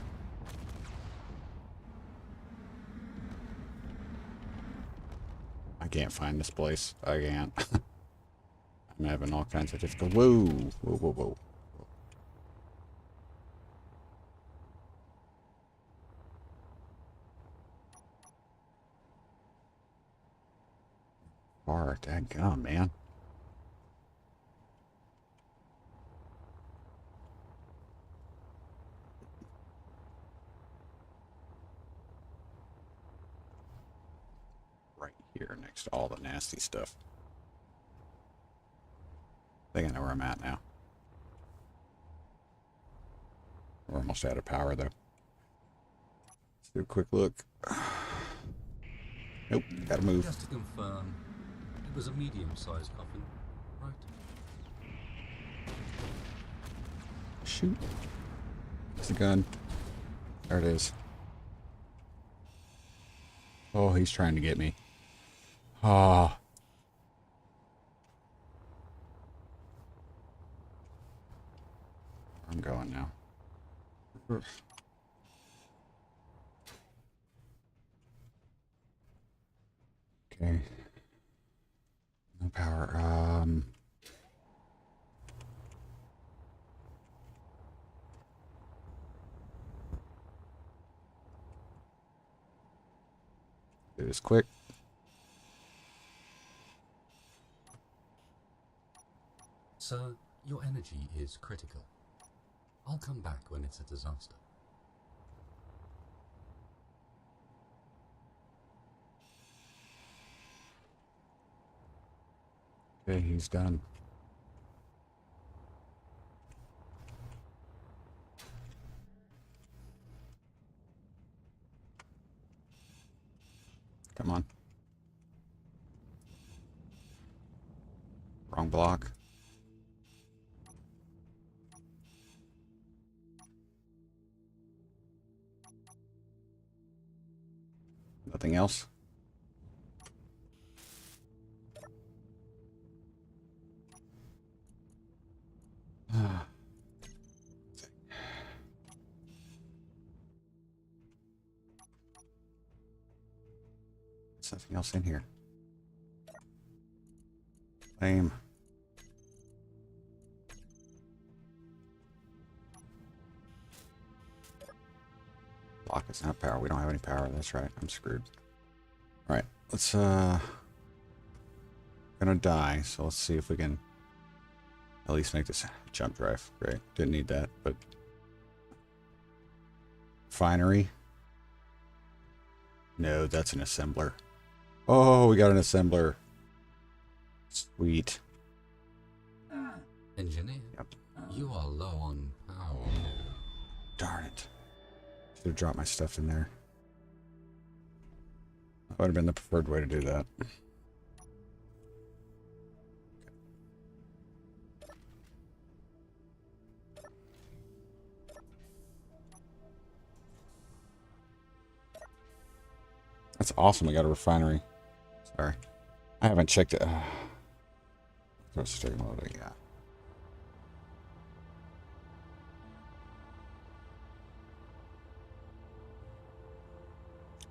I can't find this place. I can't. I'm having all kinds of difficulty. Whoa! Whoa, whoa, whoa. Far, dadgum, man. Right here next to all the nasty stuff. I think I know where I'm at now. We're almost out of power, though. Let's do a quick look. Nope, gotta move. Just to confirm, it was a medium-sized coffin, right? Shoot. It's a gun. There it is. Oh, he's trying to get me. Ah. I'm going now. Okay. No power. Do this quick. So, your energy is critical. I'll come back when it's a disaster. Okay, he's done. Come on. Wrong block. Nothing else? There's nothing else in here. Lame. Block is not power. We don't have any power. That's right. I'm screwed. Alright, let's gonna die, so let's see if we can At least make this jump drive. Great. Didn't need that, but refinery. No, that's an assembler. Oh, we got an assembler. Sweet. Engineer, Yep. you are low on power. Darn it. Should have dropped my stuff in there. That would have been the preferred way to do that. That's awesome. We got a refinery. Sorry. I haven't checked it. What's the loading? Yeah.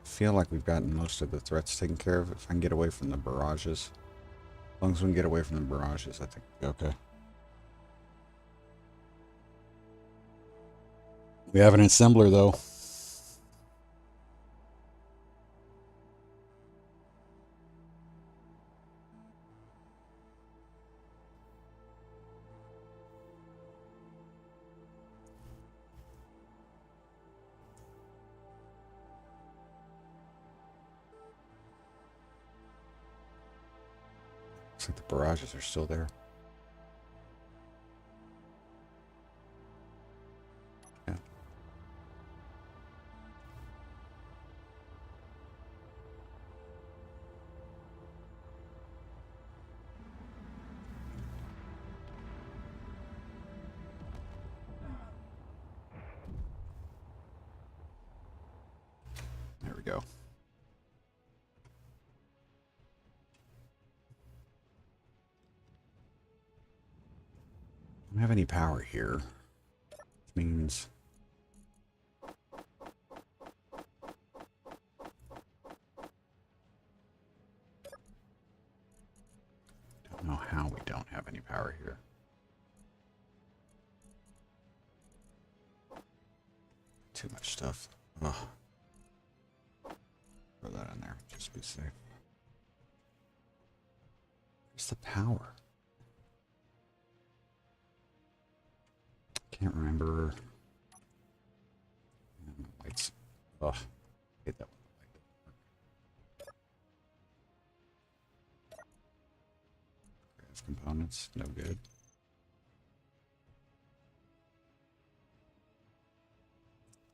I feel like we've gotten most of the threats taken care of. If I can get away from the barrages. As long as we can get away from the barrages, I think we'll be okay. We have an assembler, though. Looks like the barrages are still there. Yeah. There we go. I don't have any power here, which means don't know how we don't have any power here. Too much stuff. Ugh. Throw that in there, just to be safe. Where's the power? Can't remember. Lights. Ugh. Hate that one. Components, no good.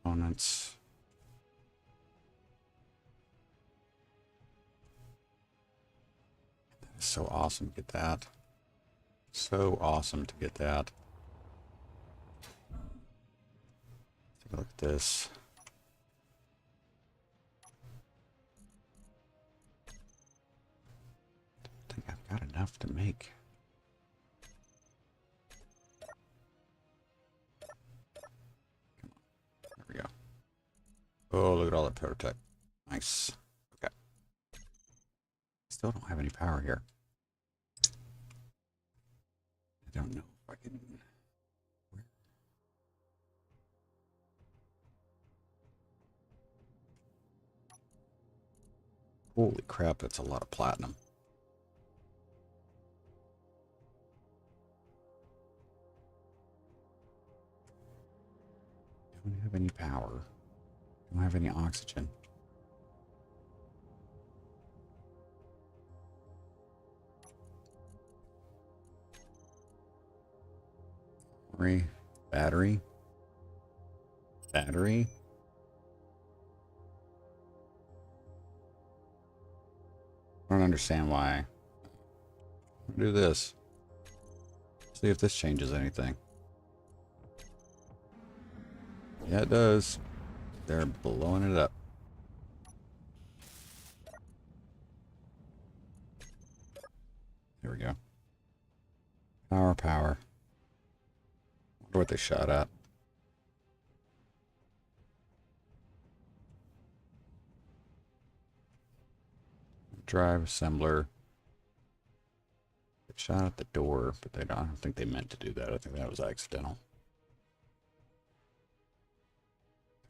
Components. That is so awesome to get that. So awesome to get that. Take a look at this. I think I've got enough to make. Come on. There we go. Oh, look at all that prototype. Nice. Okay. Still don't have any power here. I don't know if I can... Holy crap, that's a lot of platinum. Don't have any power. Don't have any oxygen. Battery. Battery. I don't understand why. I'll do this. See if this changes anything. Yeah, it does. They're blowing it up. There we go. Power. Wonder what they shot at. Drive assembler. They shot at the door, but I don't think they meant to do that. I think that was accidental.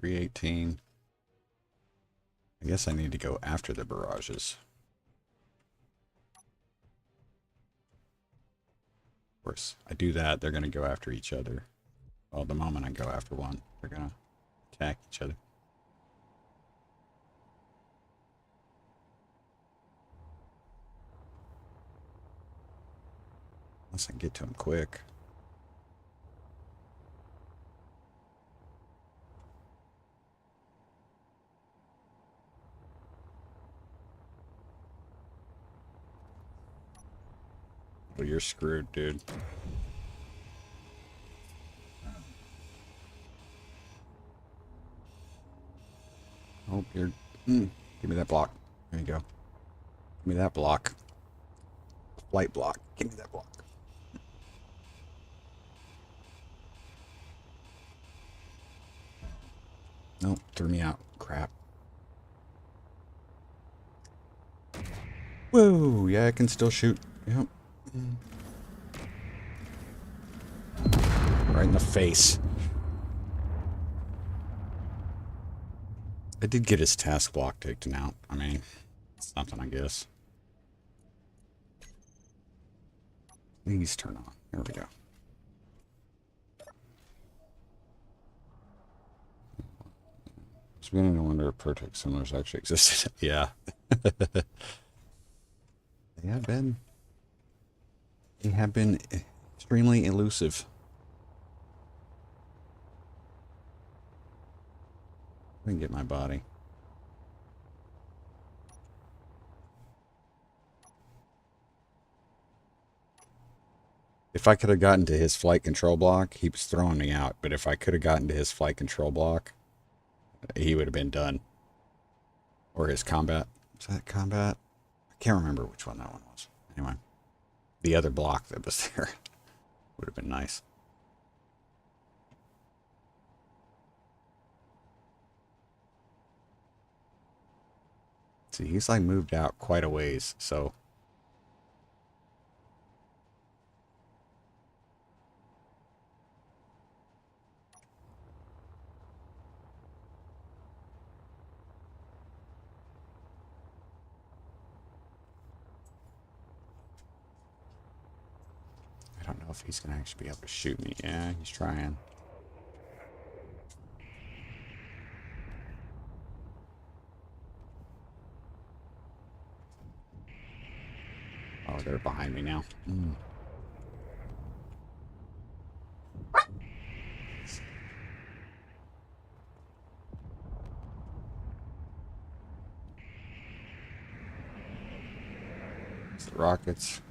318. I guess I need to go after the barrages. course, I do that, they're going to go after each other. Well, the moment I go after one, they're going to attack each other. Unless I can get to him quick. Well, you're screwed, dude. Oh, you're... give me that block. There you go. Give me that block. Flight block. Give me that block. Nope, threw me out. Crap. Whoa, yeah, I can still shoot. Yep. Right in the face. I did get his task block taken out. I mean, it's something, I guess. Please turn on. There we go. I was beginning to wonder if Pertex similars actually existed. Yeah. They have been extremely elusive. I can get my body. If I could have gotten to his flight control block, he was throwing me out. But if I could have gotten to his flight control block, he would have been done. Or his combat. Was that combat? I can't remember which one that one was. Anyway, the other block that was there would have been nice. See, he's like moved out quite a ways, so... I don't know if he's going to actually be able to shoot me. Yeah, he's trying. Oh, they're behind me now. It's the rockets.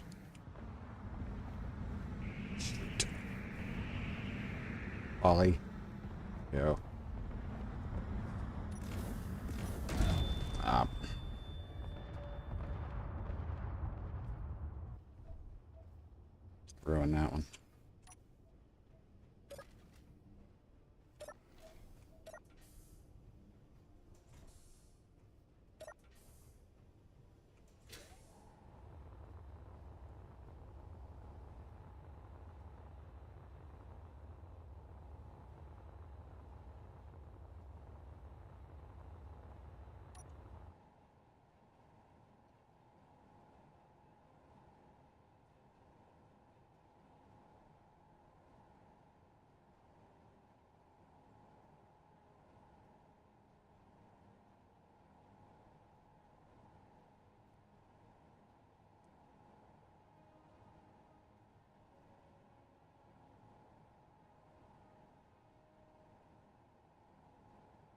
Shoot. Ollie. Go. Up. Ruin that one.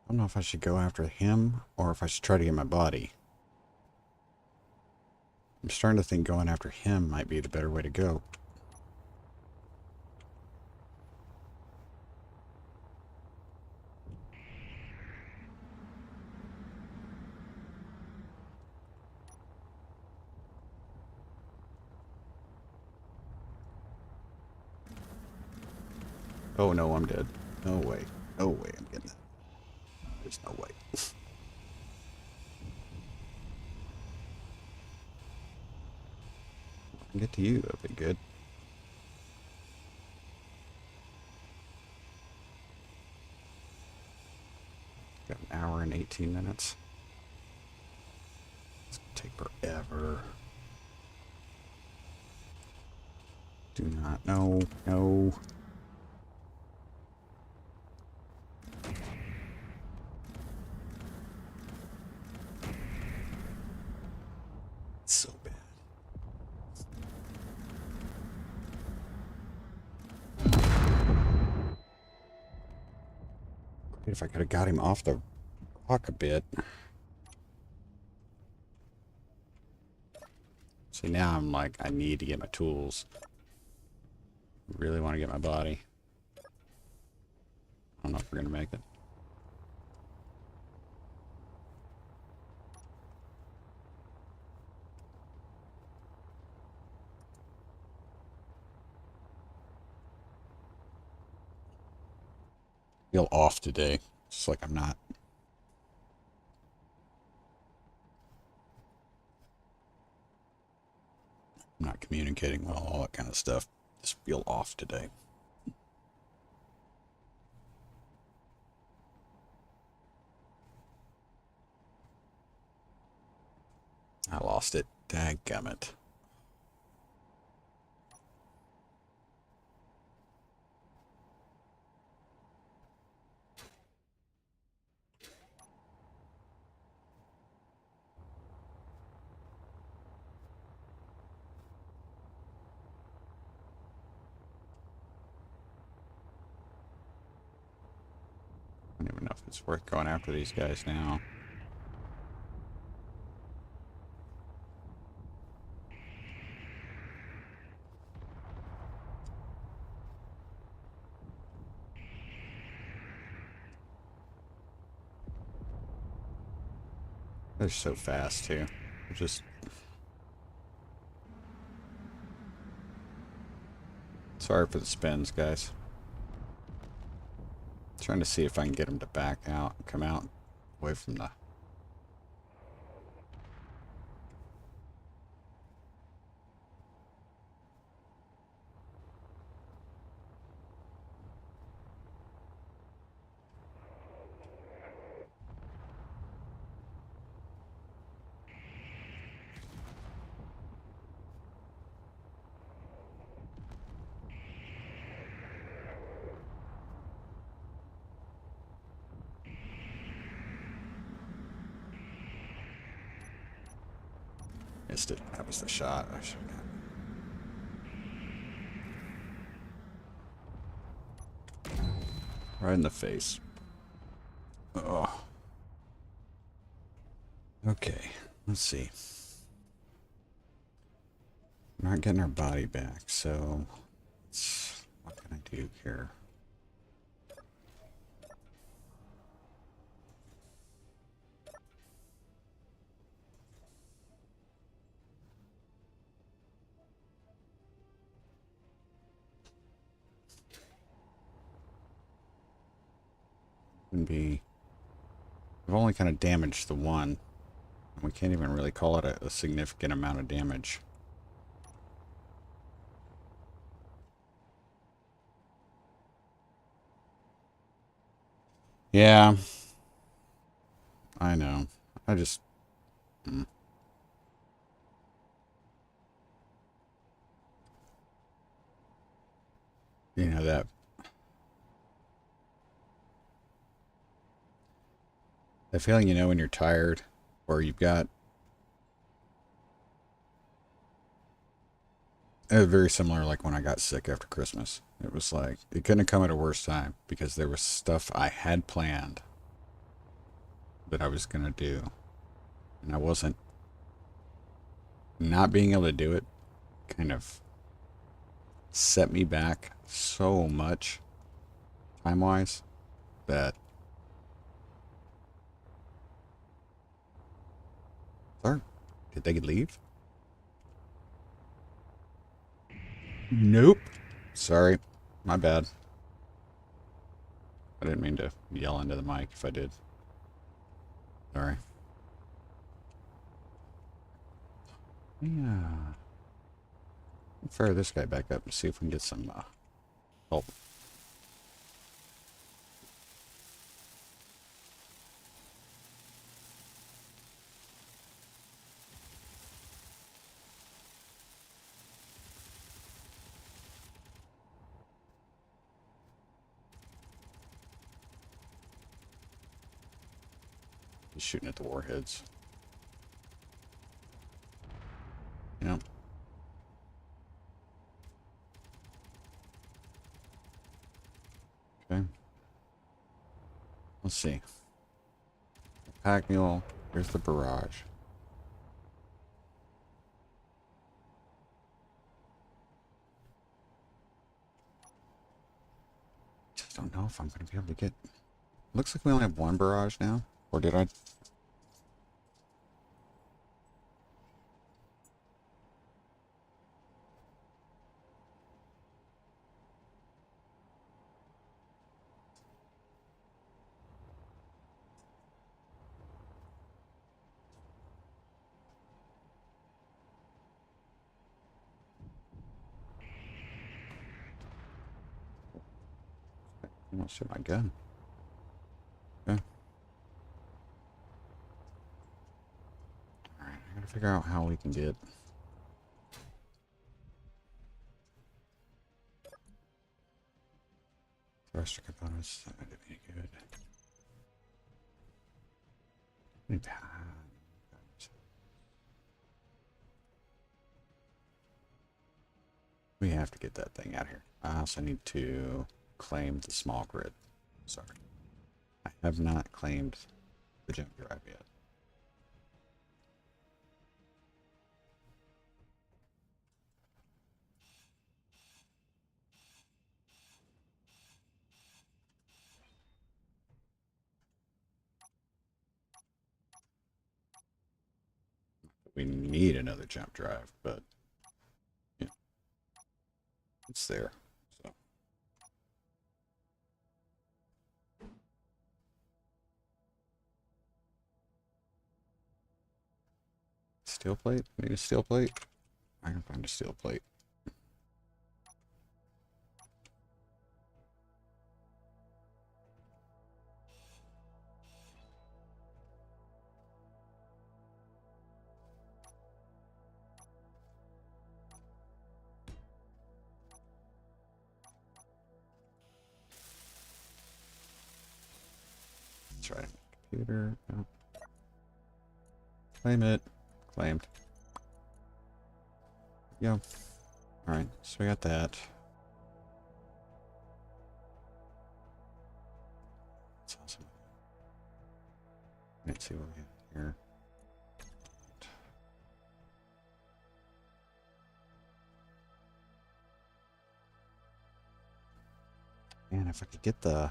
I don't know if I should go after him or if I should try to get my body. I'm starting to think going after him might be the better way to go. Oh no, I'm dead. No way. No way I'm getting that. There's no way. I can get to you, that'd be good. Got an hour and 18 minutes. It's gonna take forever. Do not. No. No. It's so bad. Great if I could have got him off the rock a bit. See, now I'm like, I need to get my tools. Really want to get my body. I don't know if we're going to make it. Feel off today. It's like I'm not. I'm not communicating well, all that kind of stuff. Just feel off today. I lost it. Dadgummit. I don't even know if it's worth going after these guys now. They're so fast, too. They're just... Sorry for the spins, guys. Trying to see if I can get them to back out, come out away from the... Missed it. That was the shot. I should have. Right in the face. Oh. Okay. Let's see. We're not getting our body back, so what can I do here? Can be. We've only kind of damaged the one. And we can't even really call it a significant amount of damage. Yeah. I know. I just... You know, that... That feeling, you know, when you're tired, or you've got... It was very similar like when I got sick after Christmas. It was like, it couldn't have come at a worse time, because there was stuff I had planned that I was going to do. And I wasn't... Not being able to do it kind of set me back so much time-wise that... Sir, did they leave? Nope. Sorry. My bad. I didn't mean to yell into the mic if I did. Sorry. Yeah. I'll fire this guy back up and see if we can get some help. He's shooting at the warheads. Yep. Okay. Let's see. Pack mule. Here's the barrage. Just don't know if I'm going to be able to get... Looks like we only have one barrage now. Or did I... I don't shoot my gun. Okay. Alright, I gotta figure out how we can get... Thruster components. That would be good. We have to get that thing out of here. I also need to claim the small grid. Sorry. I have not claimed the jump drive yet. We need another jump drive, but yeah, it's there. So steel plate? Need a steel plate? I can find a steel plate. That's right. Computer. Oh. Claim it. Claimed. Yeah. Alright, so we got that. That's awesome. Let's see what we got here. Man, if I could get the...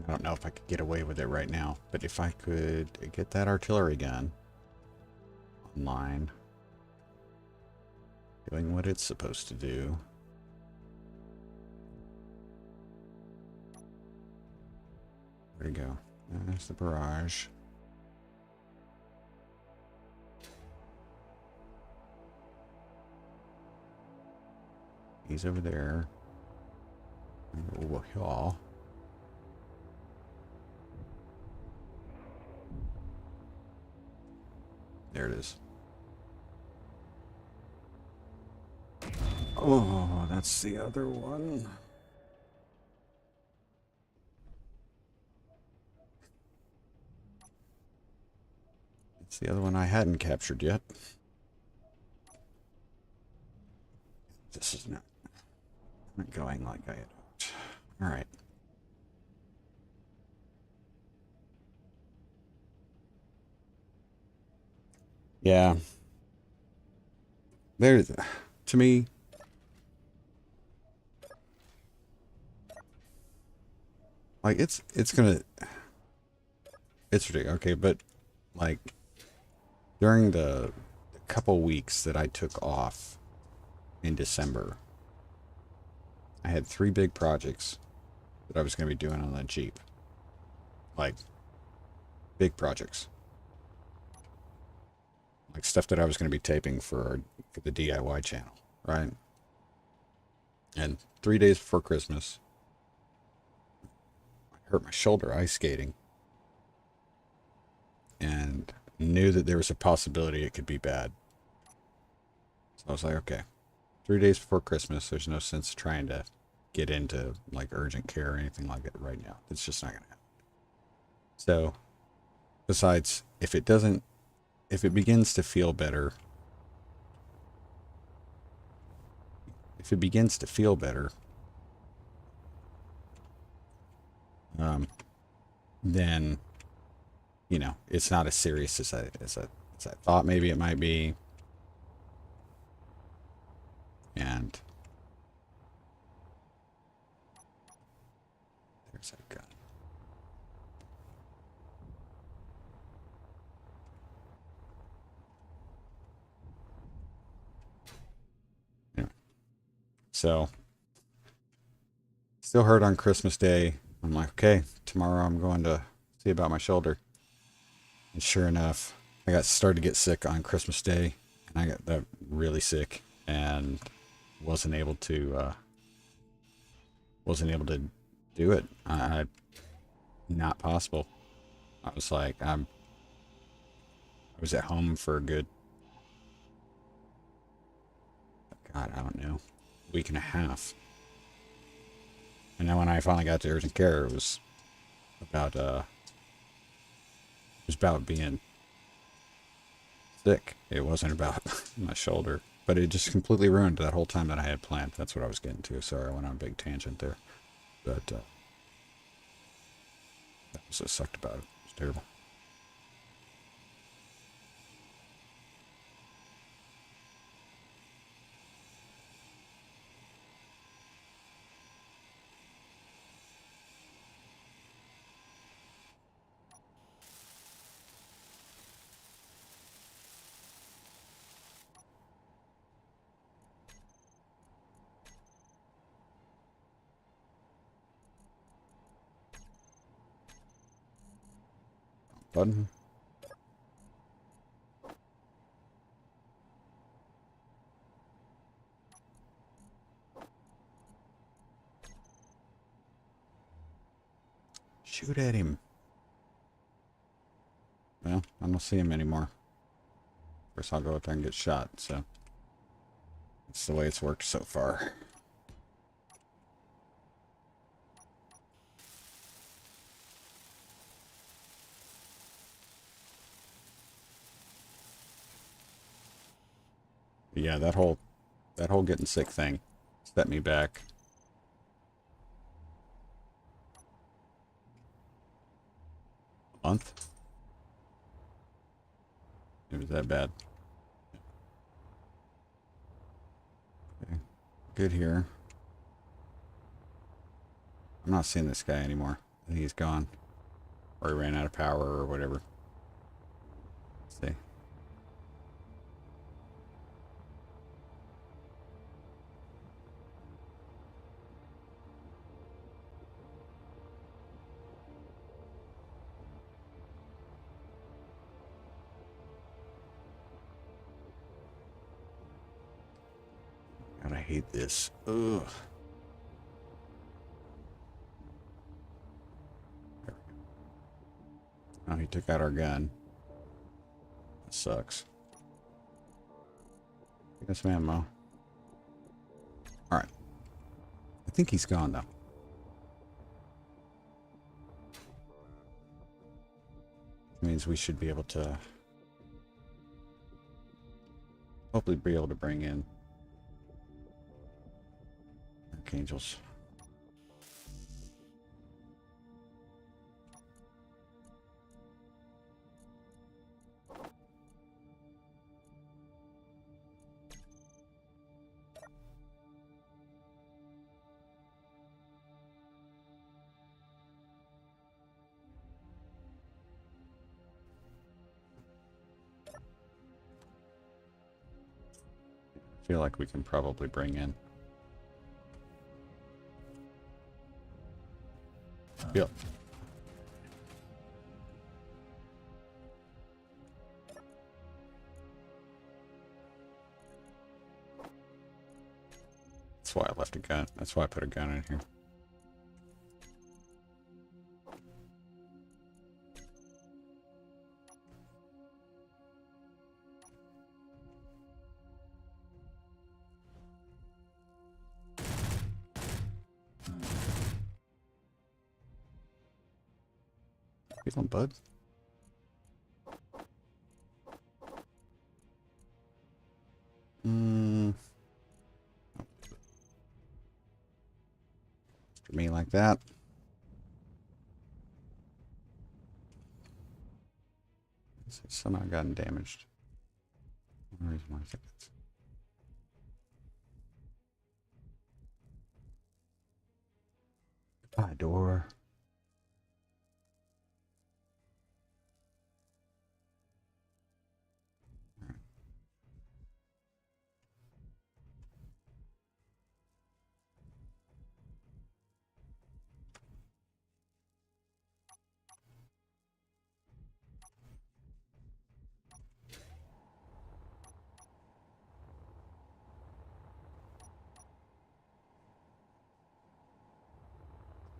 I don't know if I could get away with it right now, but if I could get that artillery gun online, doing what it's supposed to do. Where'd it go? There's the barrage. He's over there. Y'all. There it is. Oh, that's the other one. It's the other one I hadn't captured yet. This is not going like I had hoped. All right. Yeah. There's, to me, like it's ridiculous. Okay, but like during the couple weeks that I took off in December, I had 3 big projects that I was going to be doing on that Jeep. Like big projects. Like stuff that I was going to be taping for the DIY channel, right? And 3 days before Christmas, I hurt my shoulder ice skating. And knew that there was a possibility it could be bad. So I was like, okay, 3 days before Christmas, there's no sense trying to get into like urgent care or anything like that right now. It's just not going to happen. So, besides, if it begins to feel better, then, you know, it's not as serious as I thought maybe it might be. And there's that gun. Yeah. So, still hurt on Christmas Day. I'm like, okay, tomorrow I'm going to see about my shoulder. And sure enough, I started to get sick on Christmas Day, and I got that really sick, and wasn't able to do it. Not possible. I was like, I was at home for a good, God, I don't know, week and a half. And then when I finally got to urgent care, it was about being sick. It wasn't about my shoulder, but it just completely ruined that whole time that I had planned. That's what I was getting to. Sorry, I went on a big tangent there, but that was what sucked about it. It was terrible. Button. Shoot at him. Well, I don't see him anymore. First I'll go out there and get shot, so that's the way it's worked so far. But yeah, that whole getting sick thing set me back. A month? It was that bad. Okay. Good here. I'm not seeing this guy anymore. I think he's gone. Or he ran out of power or whatever. Let's see. God, I hate this. Ugh. Oh, he took out our gun. That sucks. Get some ammo. Alright. I think he's gone, though. Means we should be able to hopefully be able to bring in Archangels. I feel like we can probably bring in. Yep. That's why I left a gun. That's why I put a gun in here. Feeling, bud? For me like that. It's somehow gotten damaged. One reason why I think it's... Goodbye, door.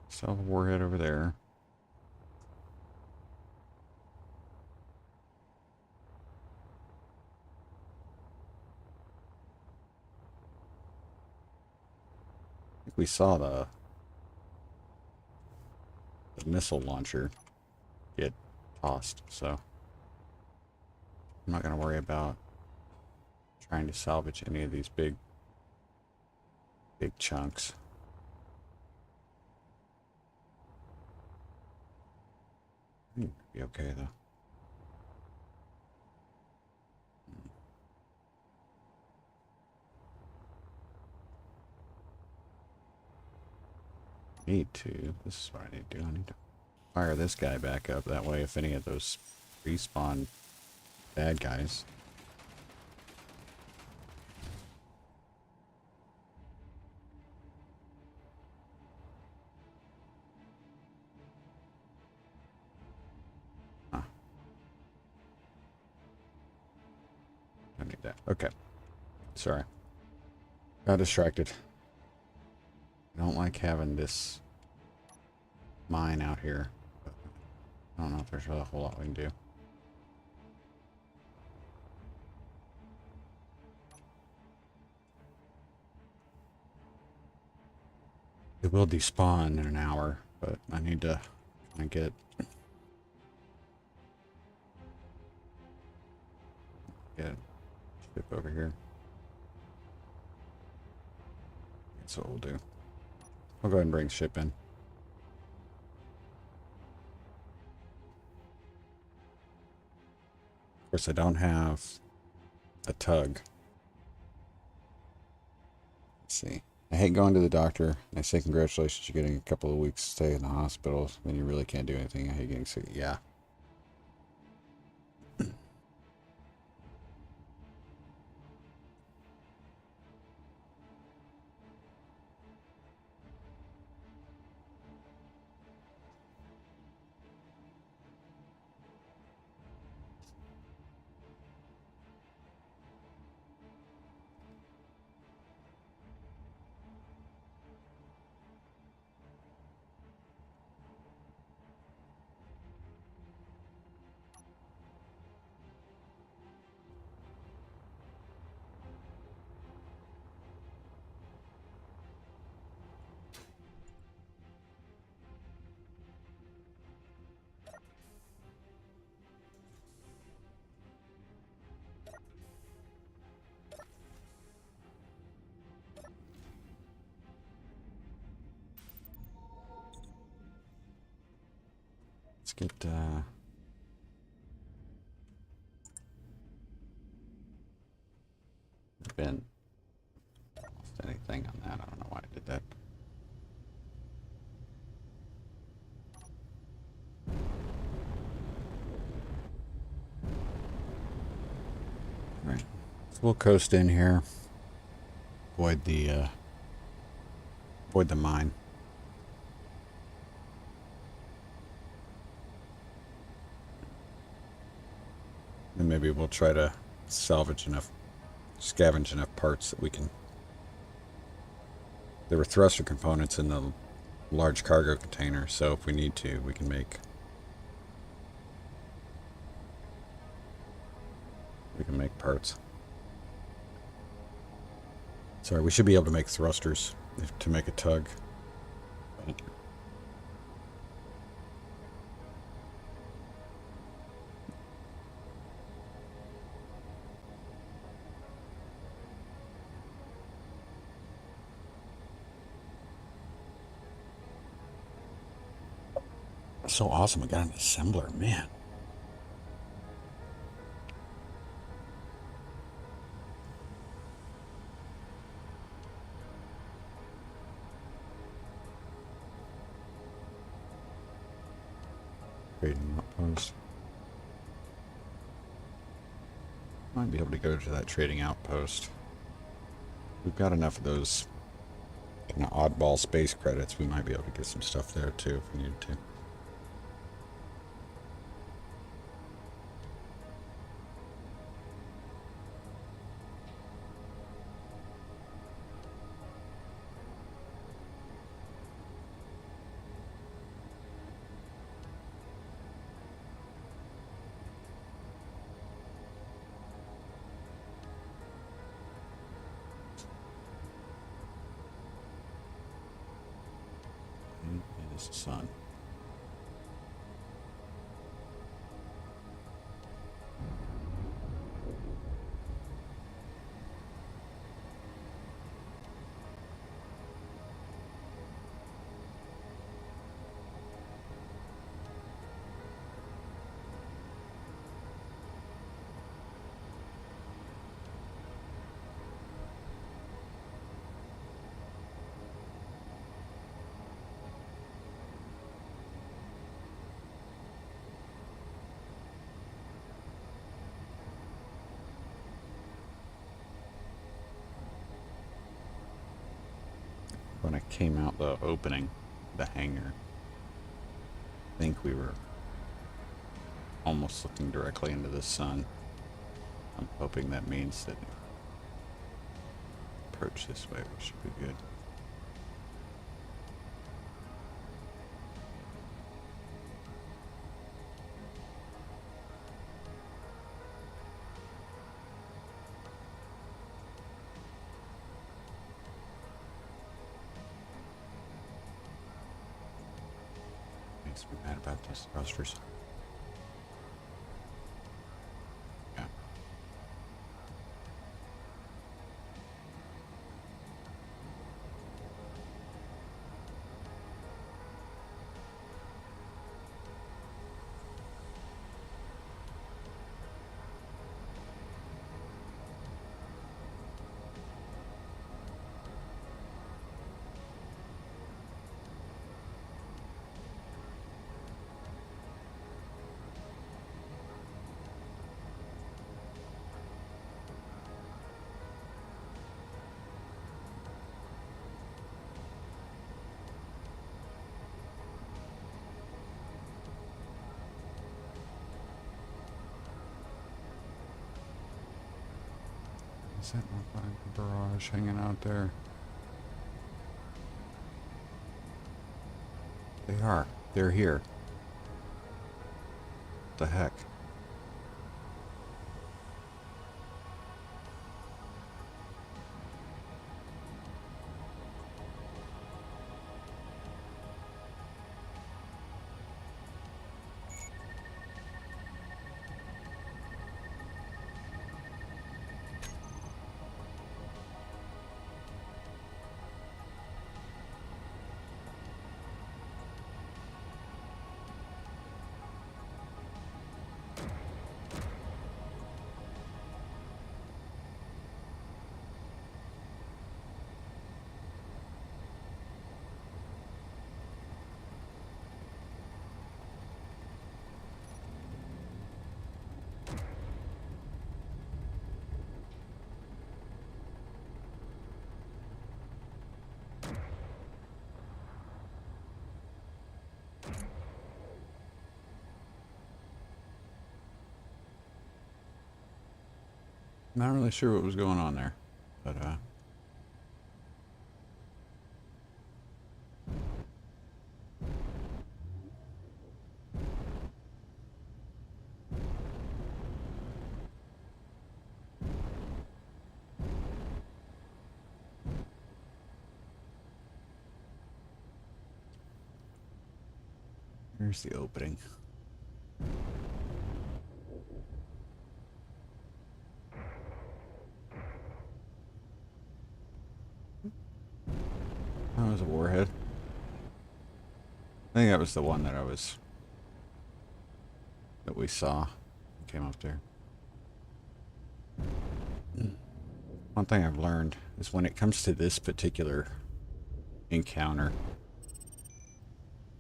Still have a warhead over there. I think we saw the missile launcher get tossed, so I'm not going to worry about trying to salvage any of these big chunks. Be okay though. Need to. This is what I need to do. I need to fire this guy back up. That way, if any of those respawn bad guys. I need that. Okay. Sorry. Got distracted. I don't like having this mine out here. But I don't know if there's really a whole lot we can do. It will despawn in an hour, but I need to kind of get ship over here. That's what we'll do. I'll go ahead and bring ship in. Of course, I don't have a tug. Let's see. I hate going to the doctor. They say congratulations, you're getting a couple of weeks stay in the hospital. Then you really can't do anything. I hate getting sick. Yeah. Let's get been lost anything on that. I don't know why I did that. All right, so we'll coast in here. Avoid the mine. And maybe we'll try to scavenge enough parts that we can... There were thruster components in the large cargo container, so if we need to, we can make parts. Sorry, we should be able to make thrusters to make a tug. So awesome, we got an assembler, man. Trading outpost. Might be able to go to that trading outpost. We've got enough of those kind of oddball space credits. We might be able to get some stuff there too if we need to. Is the sun. When I came out the opening, the hangar, I think we were almost looking directly into the sun. I'm hoping that means that approach this way, we should be good. Makes me mad about those thrusters. Yeah. Is that not like a barrage hanging out there? They are. They're here. What the heck? Not really sure what was going on there, but here's the opening. That was a warhead. I think that was the one that I was we saw. Came up there. One thing I've learned is when it comes to this particular encounter,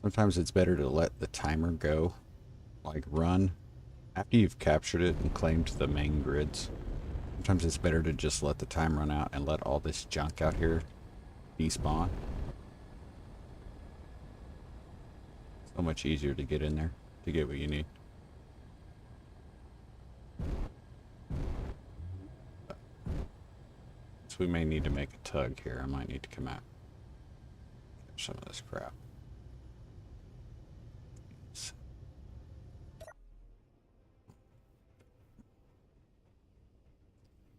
sometimes it's better to let the timer go, like run, after you've captured it and claimed the main grids. Sometimes it's better to just let the time run out and let all this junk out here despawn. So much easier to get in there to get what you need. So we may need to make a tug here. I might need to come out. Catch some of this crap.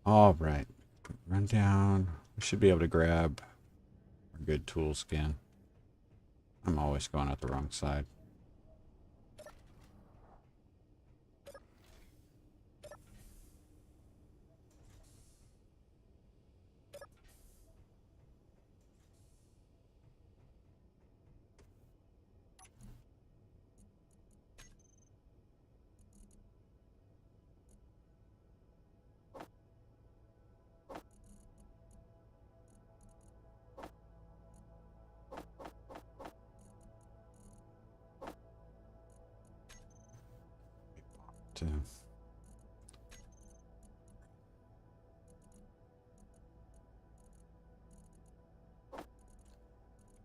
All right. Run down. We should be able to grab our good tools again. I'm always going out the wrong side.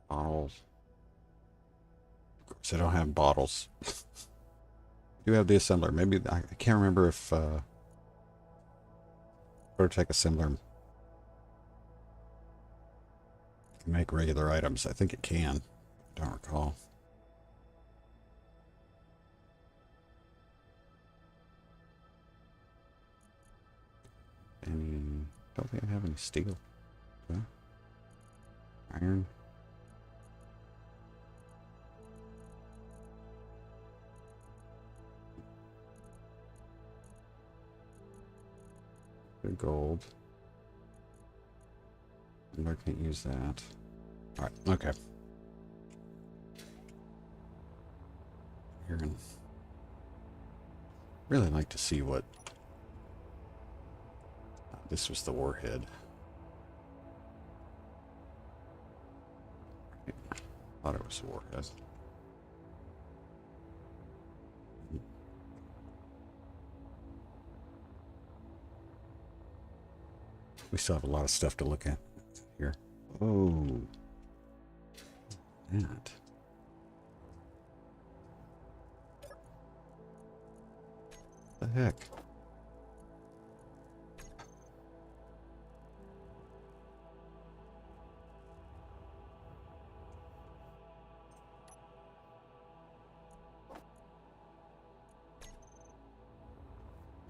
Bottles. Of course, I don't have bottles. I do have the assembler. Maybe I can't remember if Prototech assembler can make regular items. I think it can. I don't recall. Don't think I have any steel. Do I? Iron. Good gold. I can't use that. Alright, okay. Here and really like to see what this was the warhead. Thought it was the warhead. We still have a lot of stuff to look at here. Oh, that. The heck?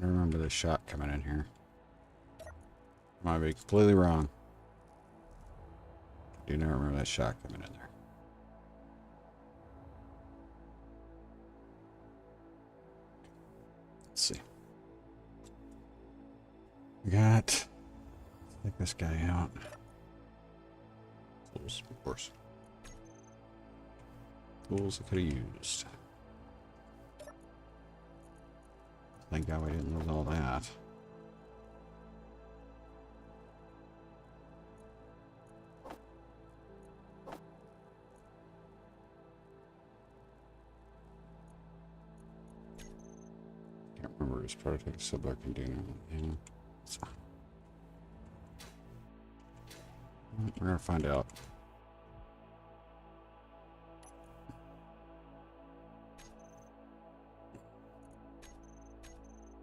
I remember this shot coming in here. Might be completely wrong. I do not remember that shot coming in there. Let's see. We got. Take this guy out. Tools, of course. Tools I could have used. Thank God we didn't lose all that. Can't remember his prototype assembler can do now. Yeah. So. We're gonna find out.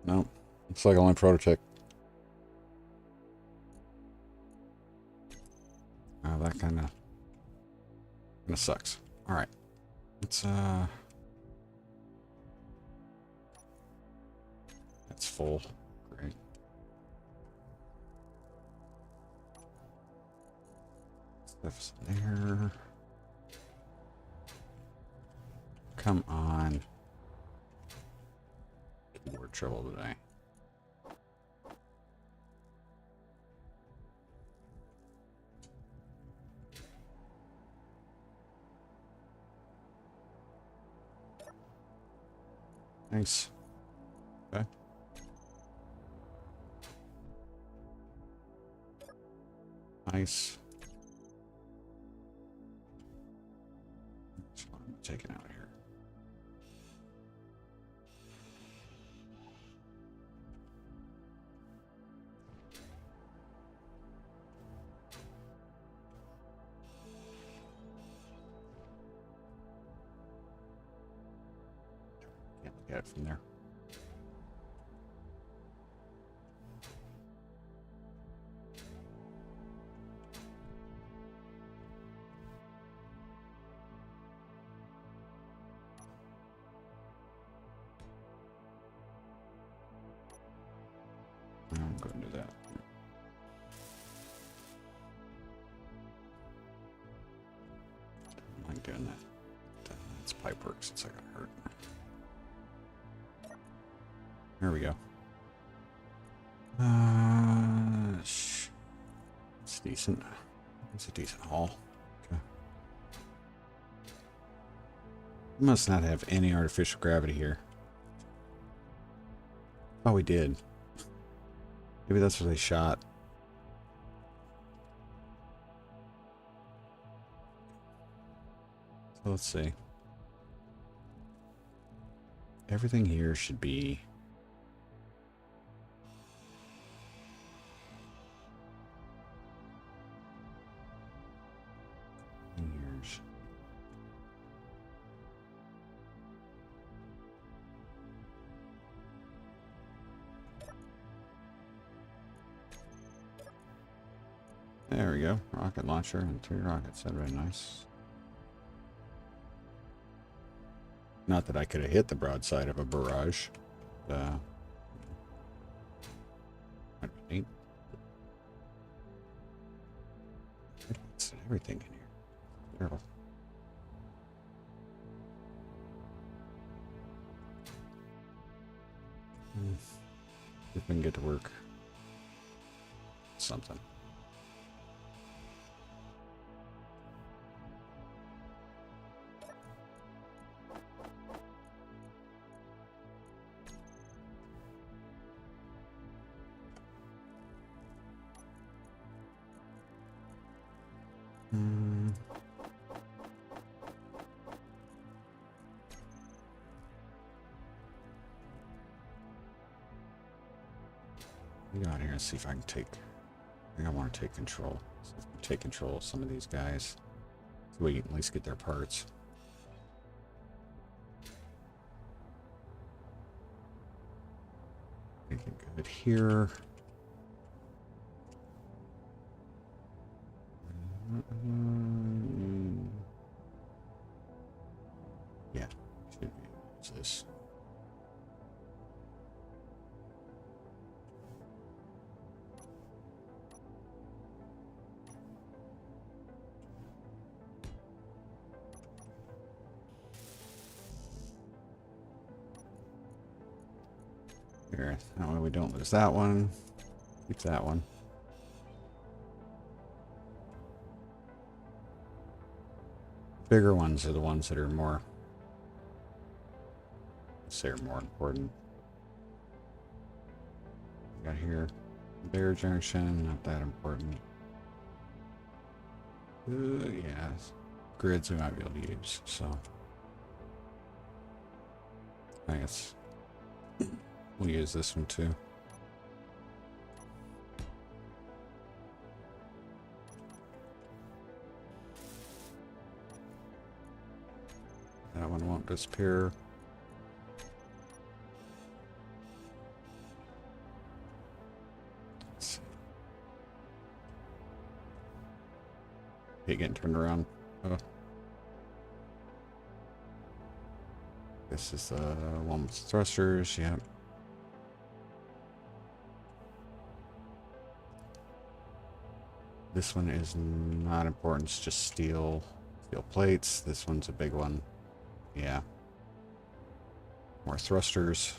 Nope. Looks like only prototype. That kind of sucks. All right. Let's that's full. Great. Stuff's there. Come on. Keyboard trouble today. Thanks. nice. That's what I'm taking out here. Can't look at it from there. I'm going to do that. I like doing that. It's pipe work, it's not gonna hurt. There we go. It's decent. It's a decent haul. Okay. We must not have any artificial gravity here. Oh, we did. Maybe that's where they shot. So let's see. Everything here should be years. There we go. Rocket launcher and 3 rockets. That'd be nice. Not that I could have hit the broadside of a barrage. Might be neat. It's everything in here. Terrible. See if we can get to work. Something. Go out here and see if I can take. I think I want to take control. See if I can take control of some of these guys, so we can at least get their parts. Making good here. Yeah, should be able to use this. Here, that way we don't lose that one. Keep that one. Bigger ones are the ones that are more, let's say, are more important. We got here, Bear Junction, not that important. Yeah, grids we might be able to use, so I guess we'll use this one too. That one won't disappear. Let's see. Hey, getting turned around. Oh. This is the one with thrusters, yep. This one is not important, it's just steel plates. This one's a big one. Yeah. More thrusters.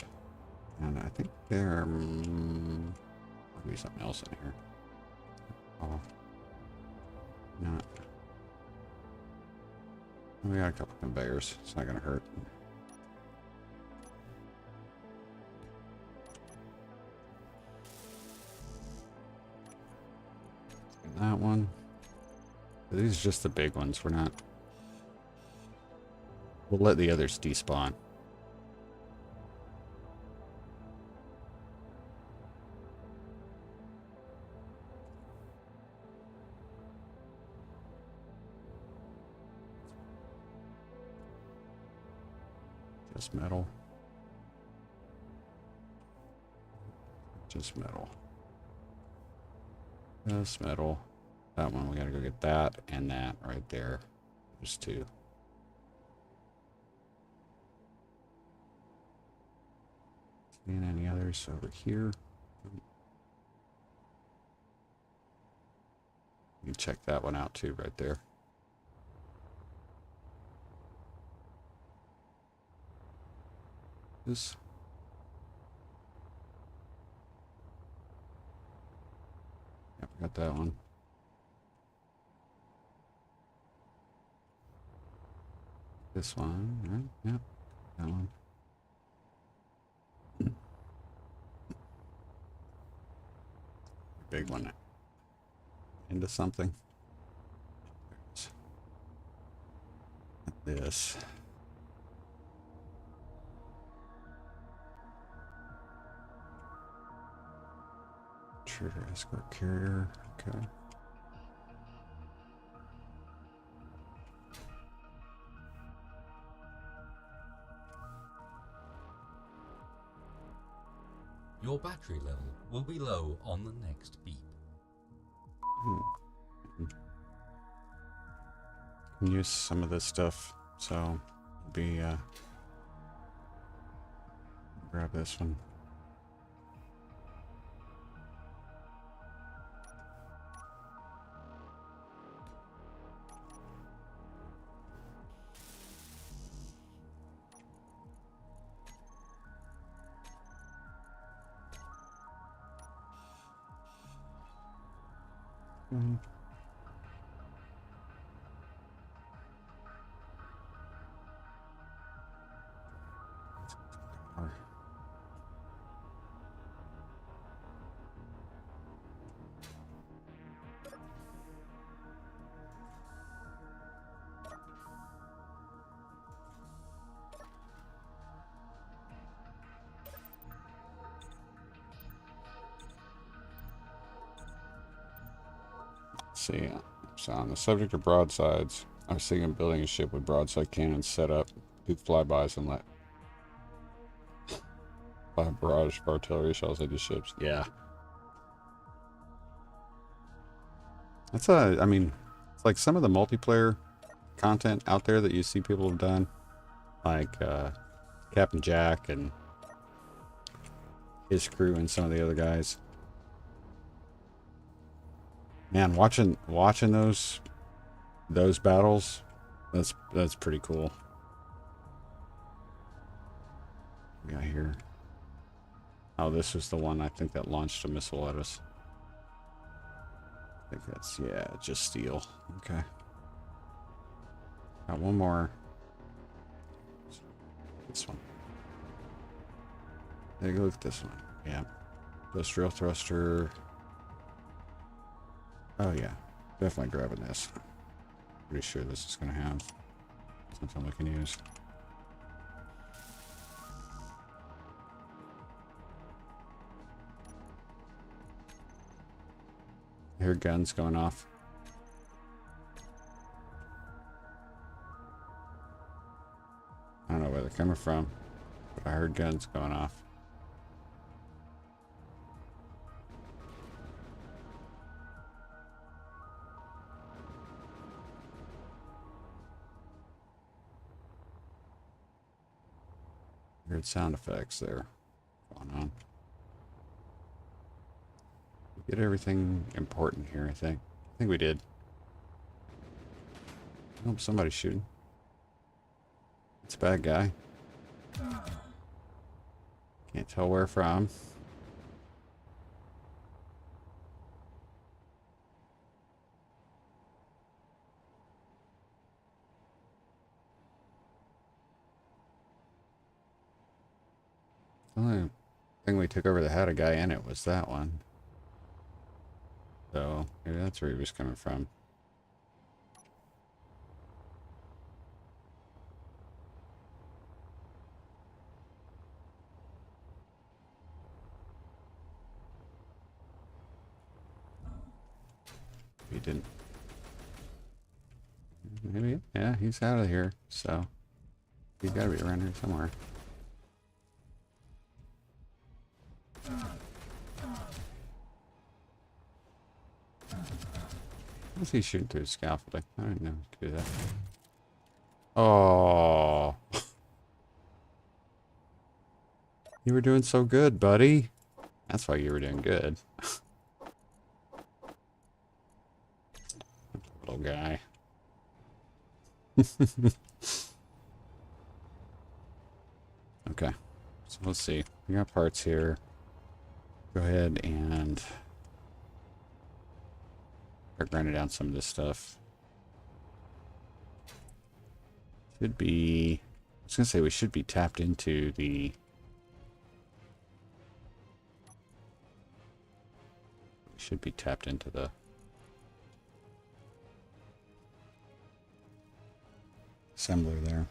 And I think there might be something else in here. Oh. Not. We got a couple conveyors. It's not gonna hurt. that one. These are just the big ones. We're not... We'll let the others despawn. Just metal. Just metal. Just metal. That one, we gotta go get that and that right there. There's two. And any others over here? You can check that one out too, right there. This. Yep, got that one. This one, right? Yep, that one. Big one. Into something. This. Trigger escort carrier. Okay. Your battery level will be low on the next beep. Can use some of this stuff, so be grab this one. See, so on the subject of broadsides, I was thinking of building a ship with broadside cannons set up, do flybys, and let fire barrage of artillery shells into ships. Yeah. That's I mean, it's like some of the multiplayer content out there that you see people have done, like Captain Jack and his crew and some of the other guys. Man, watching those battles, that's pretty cool. We got here. Oh, this was the one I think that launched a missile at us. I think that's, yeah, just steel. Okay. Got one more. This one. Take a look at this one. Yeah. Industrial thruster. Oh yeah, definitely grabbing this. Pretty sure this is gonna have something we can use. I hear guns going off. I don't know where they're coming from, but I heard guns going off. Weird sound effects there going on. We get everything important here, I think. I think we did. Oh, somebody's shooting. It's a bad guy. Can't tell where from. The only thing we took over that had a guy in it was that one. So maybe that's where he was coming from. He didn't. Maybe, yeah, he's out of here. So he's got to be around here somewhere. What's he shooting through the scaffolding? I didn't know he could do that. Oh, you were doing so good, buddy. That's why you were doing good. Little guy. Okay, so let's see. We got parts here. Go ahead and start grinding down some of this stuff. Should be. I was gonna say we should be tapped into the. We should be tapped into the. Assembler there.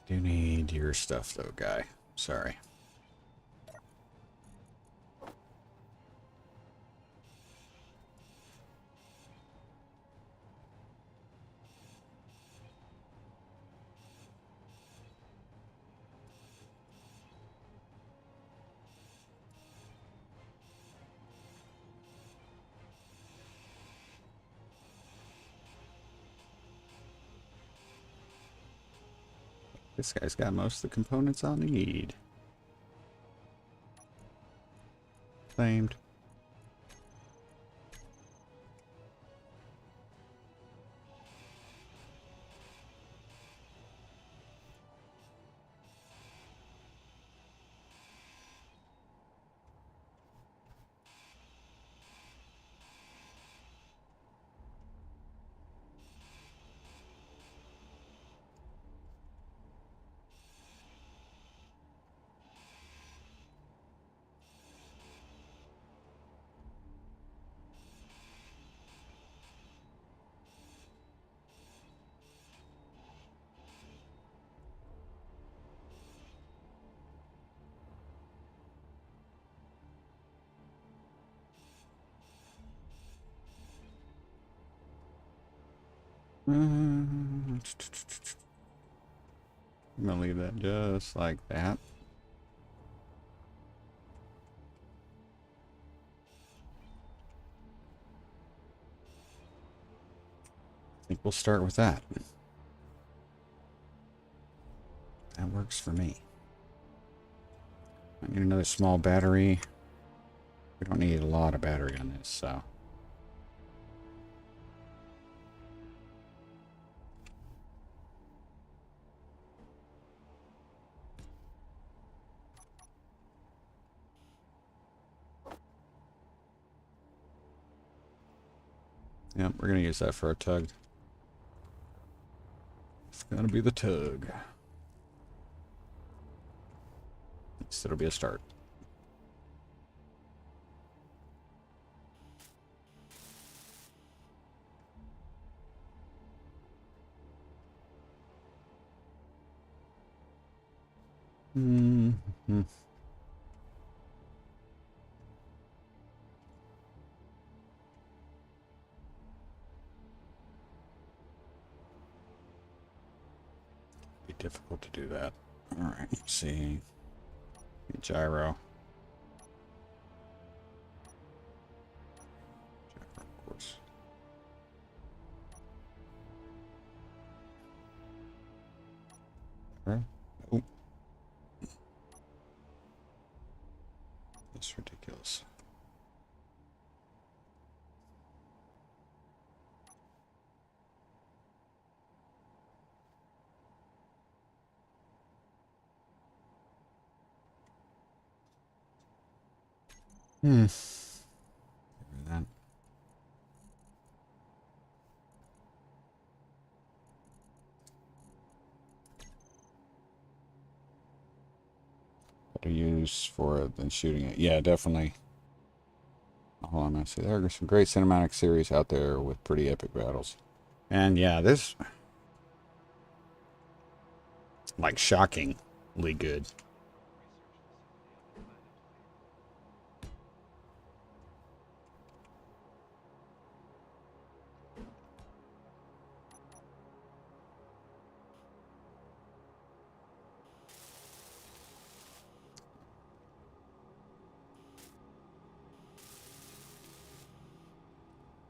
Do need your stuff though, guy. Sorry. This guy's got most of the components I'll need. Claimed. I'm gonna leave that just like that. I think we'll start with that. That works for me. I need another small battery. We don't need a lot of battery on this, so. Yep, we're gonna use that for a tug. It's gonna be the tug. At least it'll be a start. Mm-hmm. Be difficult to do that. All right, let's see. Gyro. Gyro, of course. Gyro. Oh, that's ridiculous. Hmm. That. better use for it than shooting it. Yeah, definitely. Hold on, I see there are some great cinematic series out there with pretty epic battles. And yeah, this like shockingly good.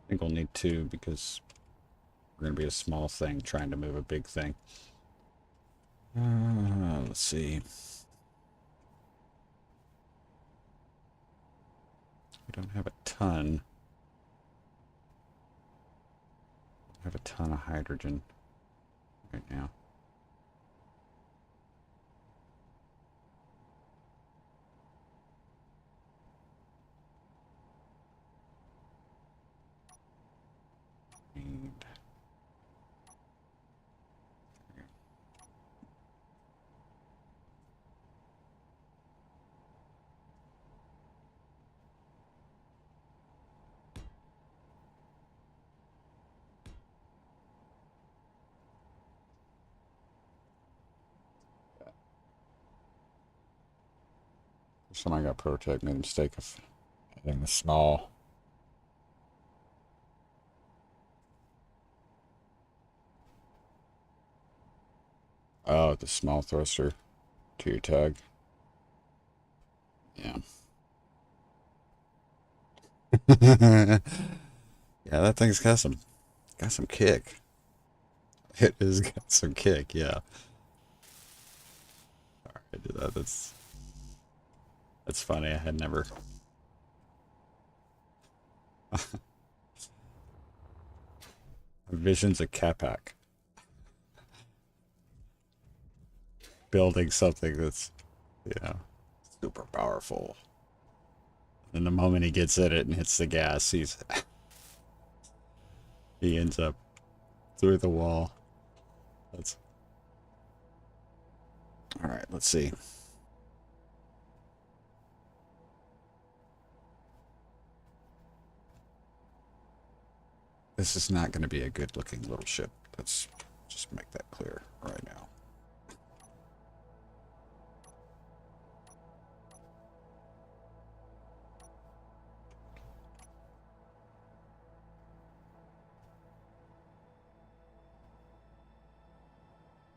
I think we'll need two because we're going to be a small thing trying to move a big thing. Let's see. We don't have a ton. I have a ton of hydrogen right now. Need. Somebody got prototype made a mistake of adding the small. Oh, the small thruster to your tag. Yeah. Yeah, that thing's got some kick. It has got some kick, yeah. Alright, that's funny. I had never visions of CapCut building something that's, you know, super powerful. And the moment he gets in it and hits the gas, he ends up through the wall. That's all right. Let's see. This is not going to be a good-looking little ship. Let's just make that clear right now.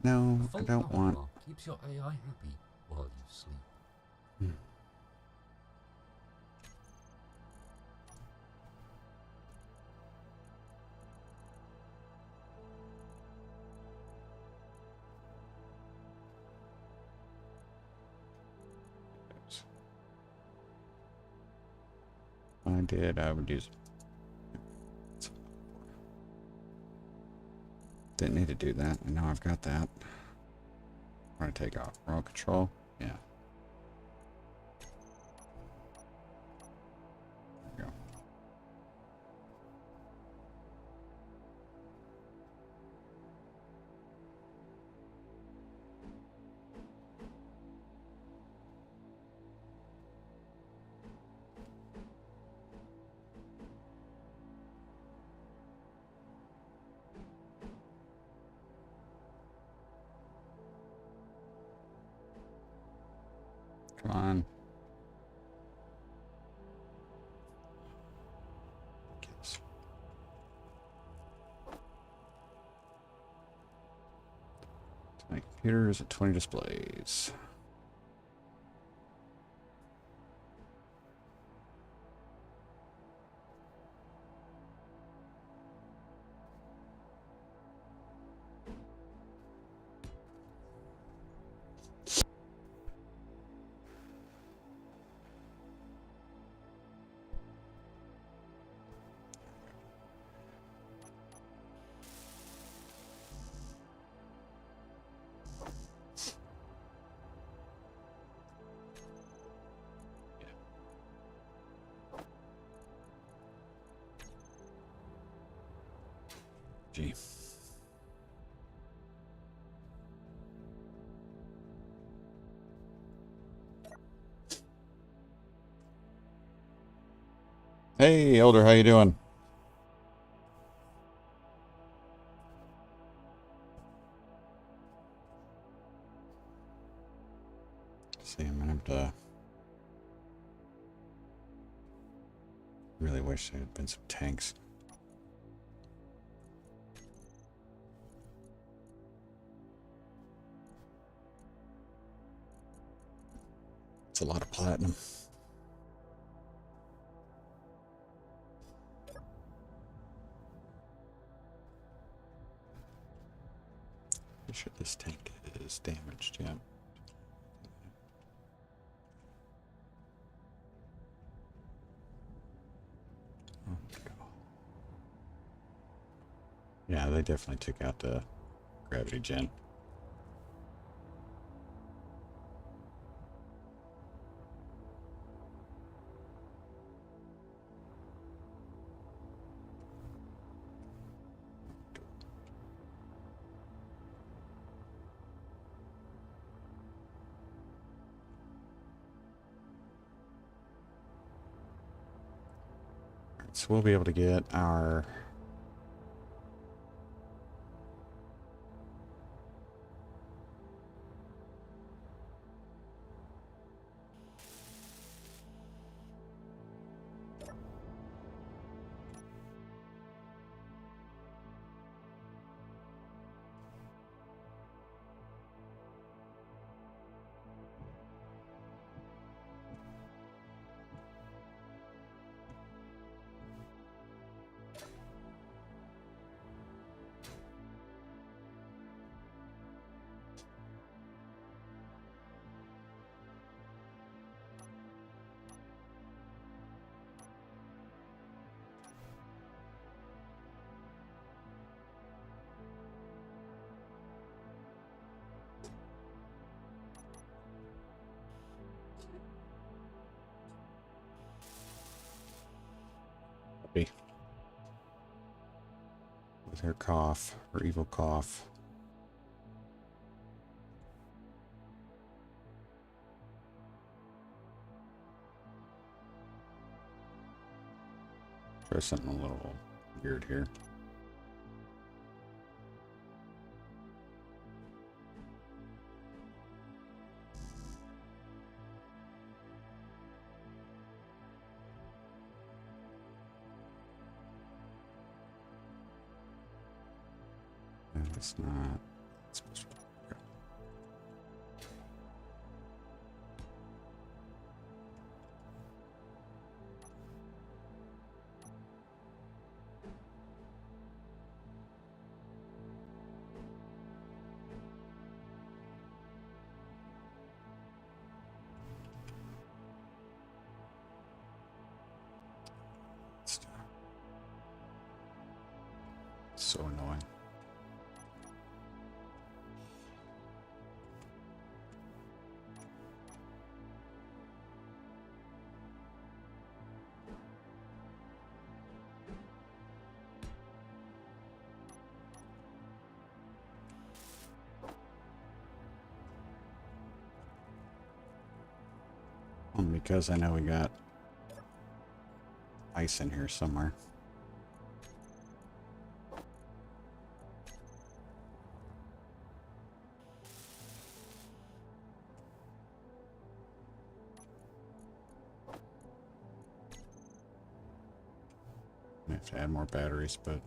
No, I don't want. Keeps your AI happy while you sleep. I would use it. Didn't need to do that. I know I've got that. I'm going to take out roll control. Yeah. There we go. Come on. Yes. 20 computers and 20 displays. Gee. Hey, Elder, how you doing? See, I'm gonna have to... Really wish there had been some tanks. It's a lot of platinum. Pretty sure this tank is damaged, yeah. Oh, God. Yeah, they definitely took out the gravity gen. So we'll be able to get our... With her cough, her evil cough. Try something a little weird here. It's not supposed to be. So annoying. Because I know we got ice in here somewhere. I have to add more batteries, but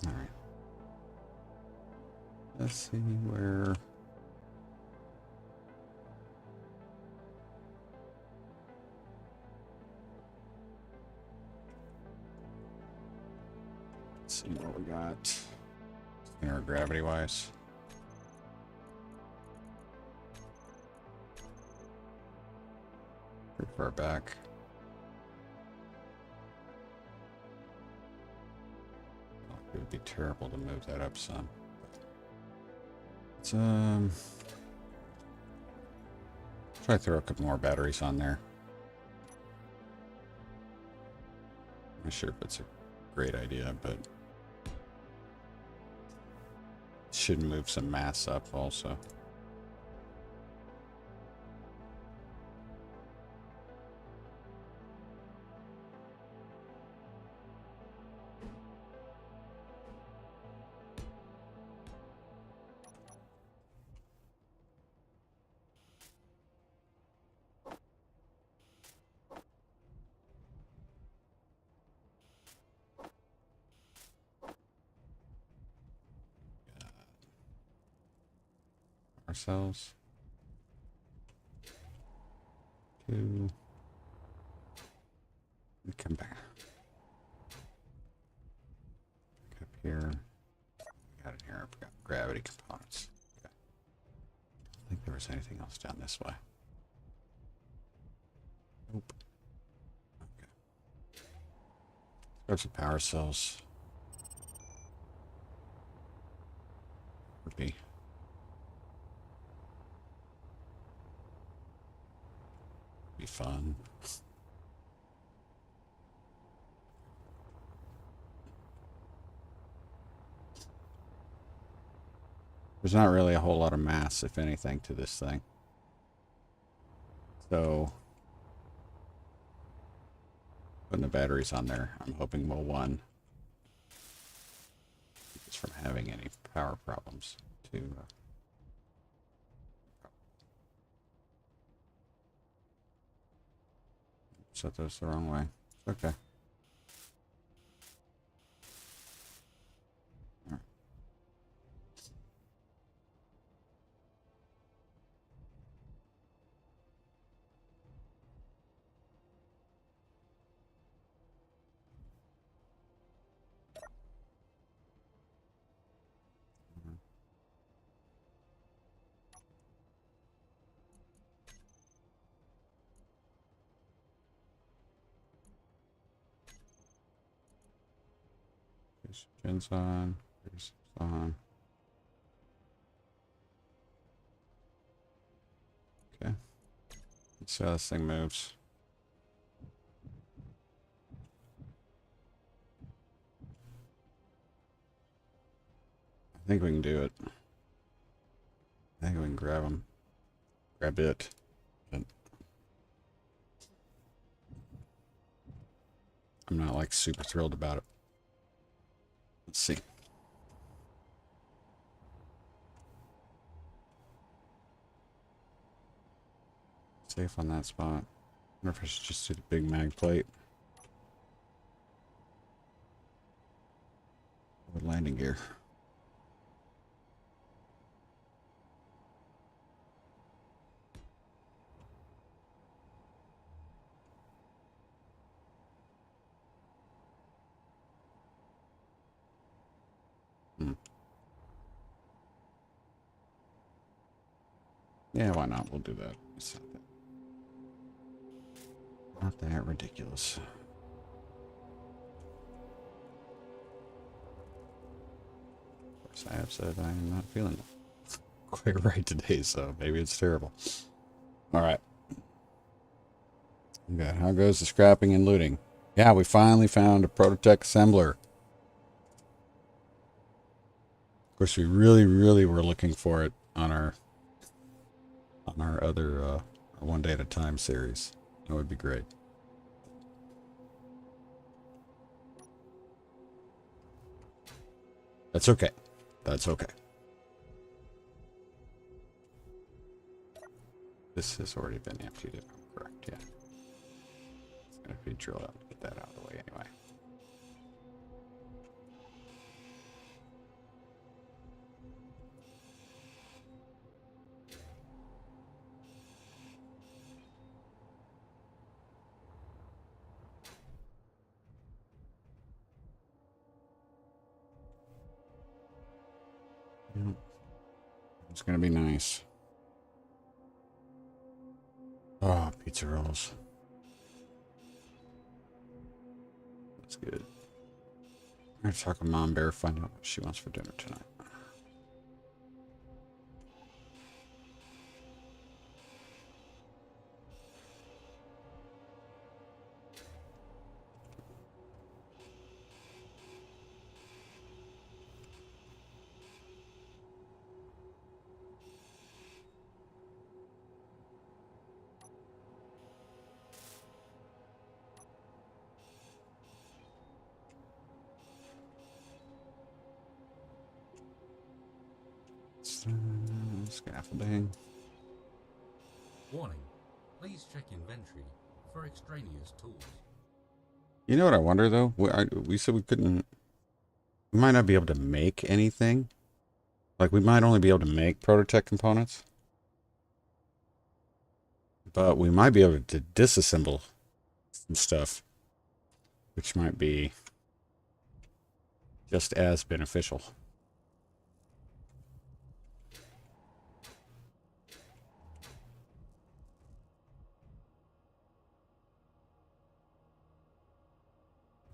all right. Let's see where. Let's see what we got in our gravity wise. Pretty far back. It would be terrible to move that up some. Let's try to throw a couple more batteries on there. I'm not sure if it's a great idea, but should move some mass up also. Ourselves. 2. And come back. Back up here. Got it here. I forgot gravity components. Okay. I don't think there was anything else down this way. Nope. Okay. Grab some power cells. Would be fun. There's not really a whole lot of mass, if anything, to this thing. So, putting the batteries on there, I'm hoping will, one, keep us from having any power problems. Two, set those the wrong way. Okay. Gens on. On. Okay. Let's see how this thing moves. I think we can do it. I think we can grab them. Grab it. But I'm not like super thrilled about it. Let's see. Safe on that spot. I wonder if I should just do the big mag plate. With landing gear. Yeah, why not? We'll do that. It's not that ridiculous. Of course, I have said I am not feeling quite right today, so maybe it's terrible. All right. Okay, how goes the scrapping and looting? Yeah, we finally found a Prototech assembler. Of course, we really were looking for it on our other One Day at a Time series. That would be great. That's okay. That's okay. This has already been emptied, if I'm correct, yeah. It's going to be drilled out to get that out of the way anyway. Yep. It's going to be nice. Oh, pizza rolls. That's good. I'm going to talk to Mom Bear, find out what she wants for dinner tonight. Scaffolding. Warning. Please check inventory for extraneous tools. You know what I wonder though? We said we couldn't. We might not be able to make anything. Like we might only be able to make Prototech components. But we might be able to disassemble some stuff, which might be just as beneficial.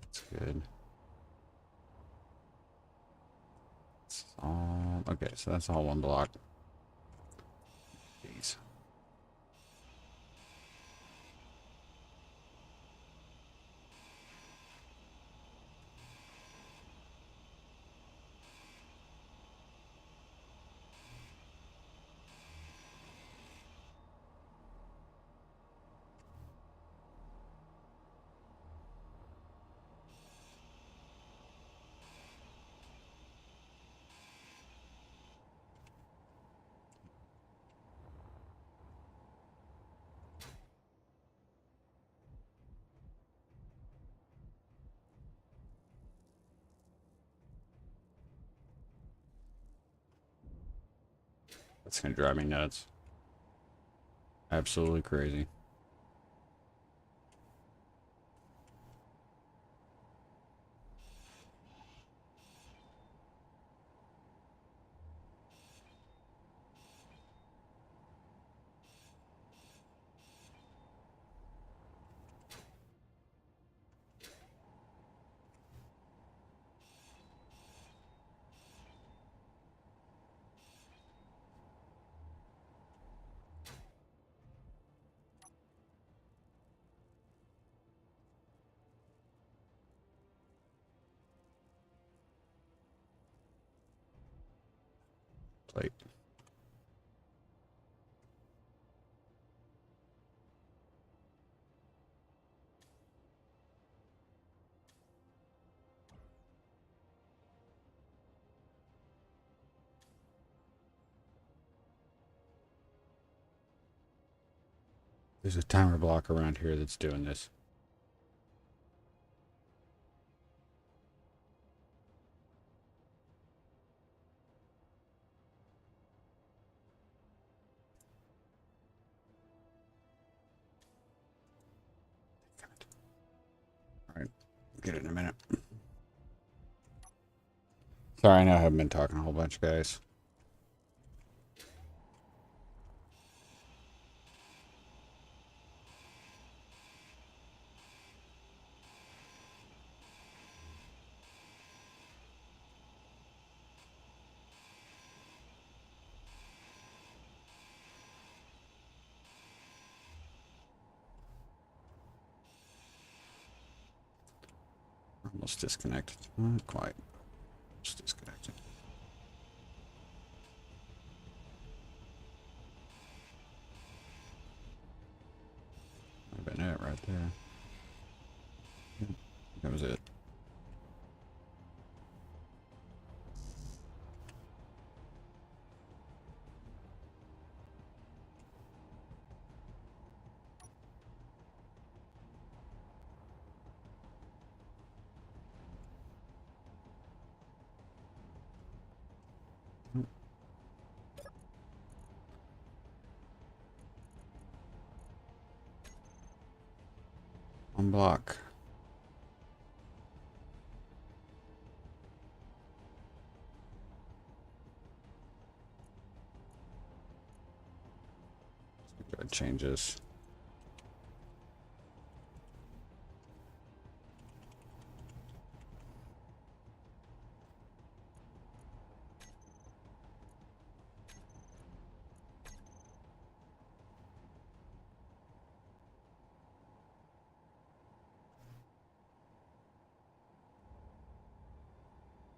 That's good. Okay, so that's all one block. Jeez. That's gonna drive me nuts. Absolutely crazy. Plate. There's a timer block around here that's doing this. Alright, get it in a minute. Sorry, I know I haven't been talking a whole bunch, guys. Almost disconnected. Not quite. Just disconnected. Might have been it right there. That was it. One block. Gotta change this.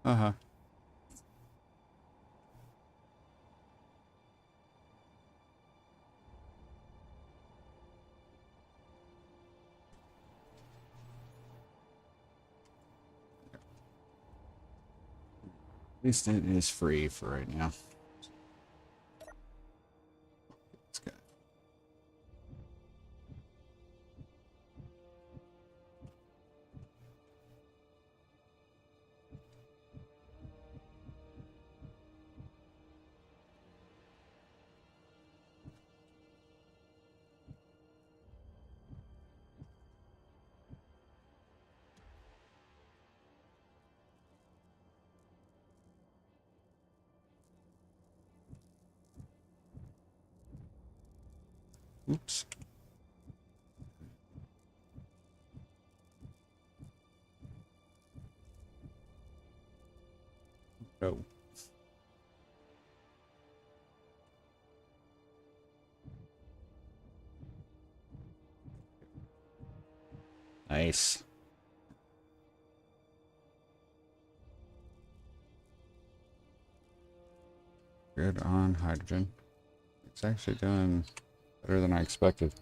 Uh-huh. At least it is free for right now. Oops. Oh. Nice. Good on hydrogen. It's actually doing better than I expected.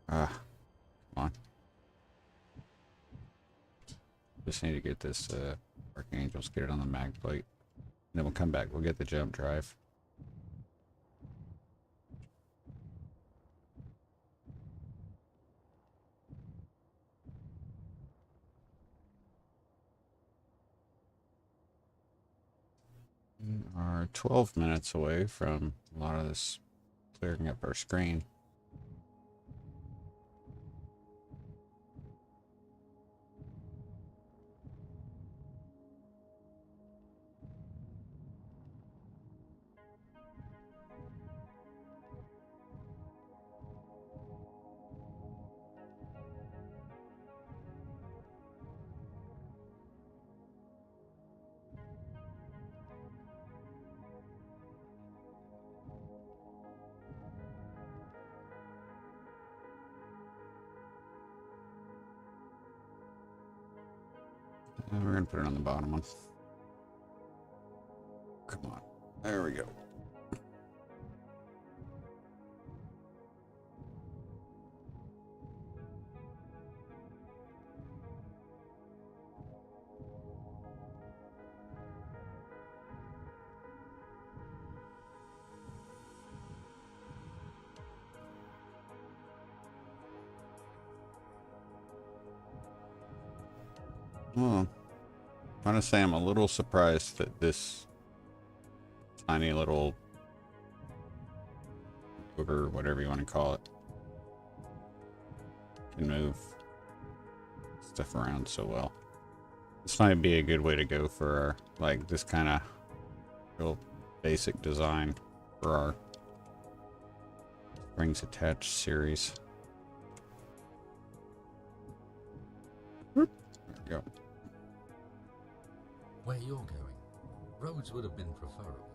Ah, come on. Just need to get this Archangels, get it on the mag plate. And then we'll come back. We'll get the jump drive. We are 12 minutes away from a lot of this clearing up our screen. And we're going to put it on the bottom one. Come on. There we go. Oh, I want to say I'm a little surprised that this tiny little motor, whatever you want to call it, can move stuff around so well. This might be a good way to go for our, like, this kind of real basic design for our springs attached series. There we go. Where you're going, roads would have been preferable.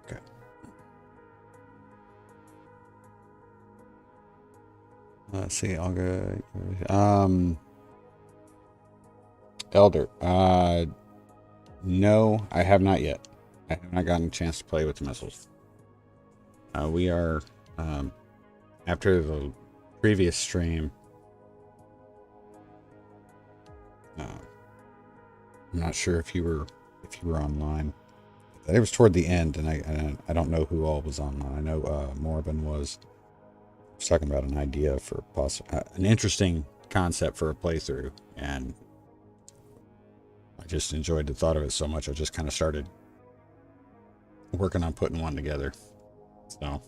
Okay. Let's see, I'll go. Elder. No, I have not yet. I have not gotten a chance to play with the missiles. We are, after the previous stream, I'm not sure if you were online. It was toward the end, and I don't know who all was online. I know Morbin was talking about an idea for an interesting concept for a playthrough, and I just enjoyed the thought of it so much. I just kind of started working on putting one together. So.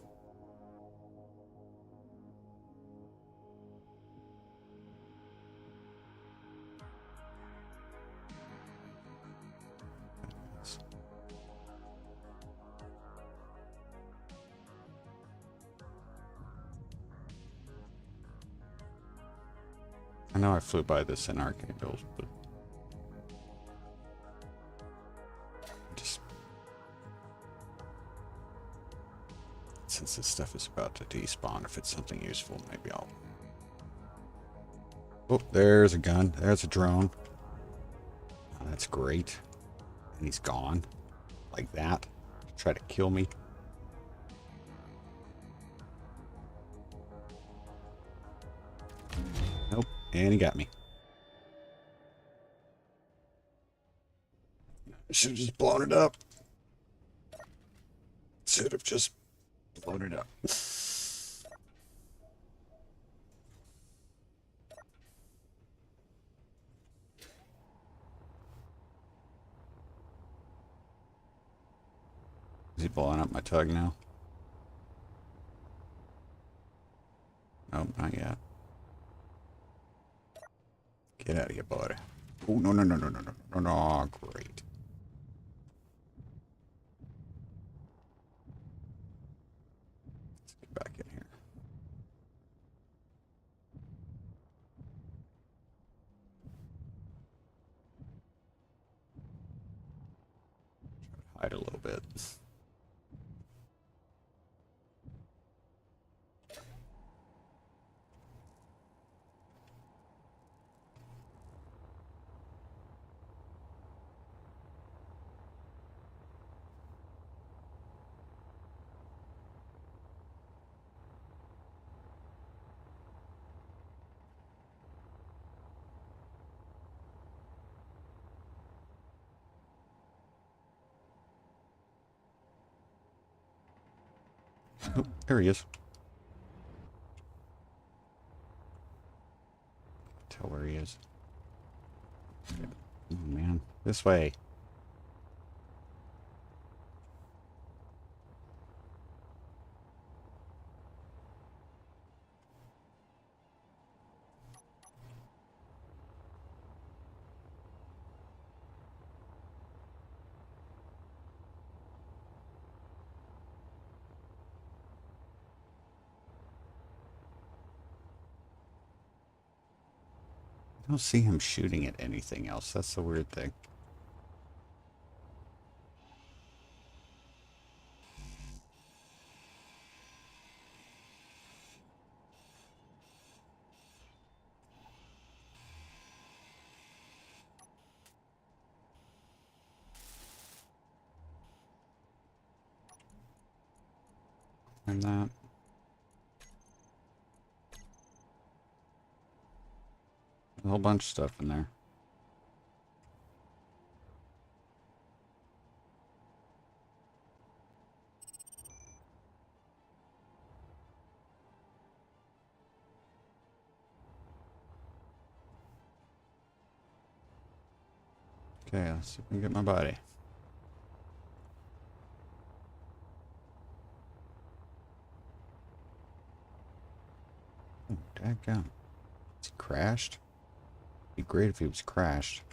I know I flew by this in Archangels, but just since this stuff is about to despawn, if it's something useful, maybe I'll... Oh, there's a gun. There's a drone. Oh, that's great. And he's gone. Like that. Try to kill me. Nope. And he got me. Should have just blown it up. Should have just blown it up. Is he blowing up my tug now? Nope, not yet. Get out of here, buddy. Oh, no, no, no, no, no, no, no, no, great. Let's get back in here. Hide a little bit. Oh, there he is. Tell where he is. Oh, man. This way. I don't see him shooting at anything else. That's the weird thing. And that. A whole bunch of stuff in there. Okay, let's see if we can get my body. Oh, dadgum. Is he crashed? It'd be great if he was crashed.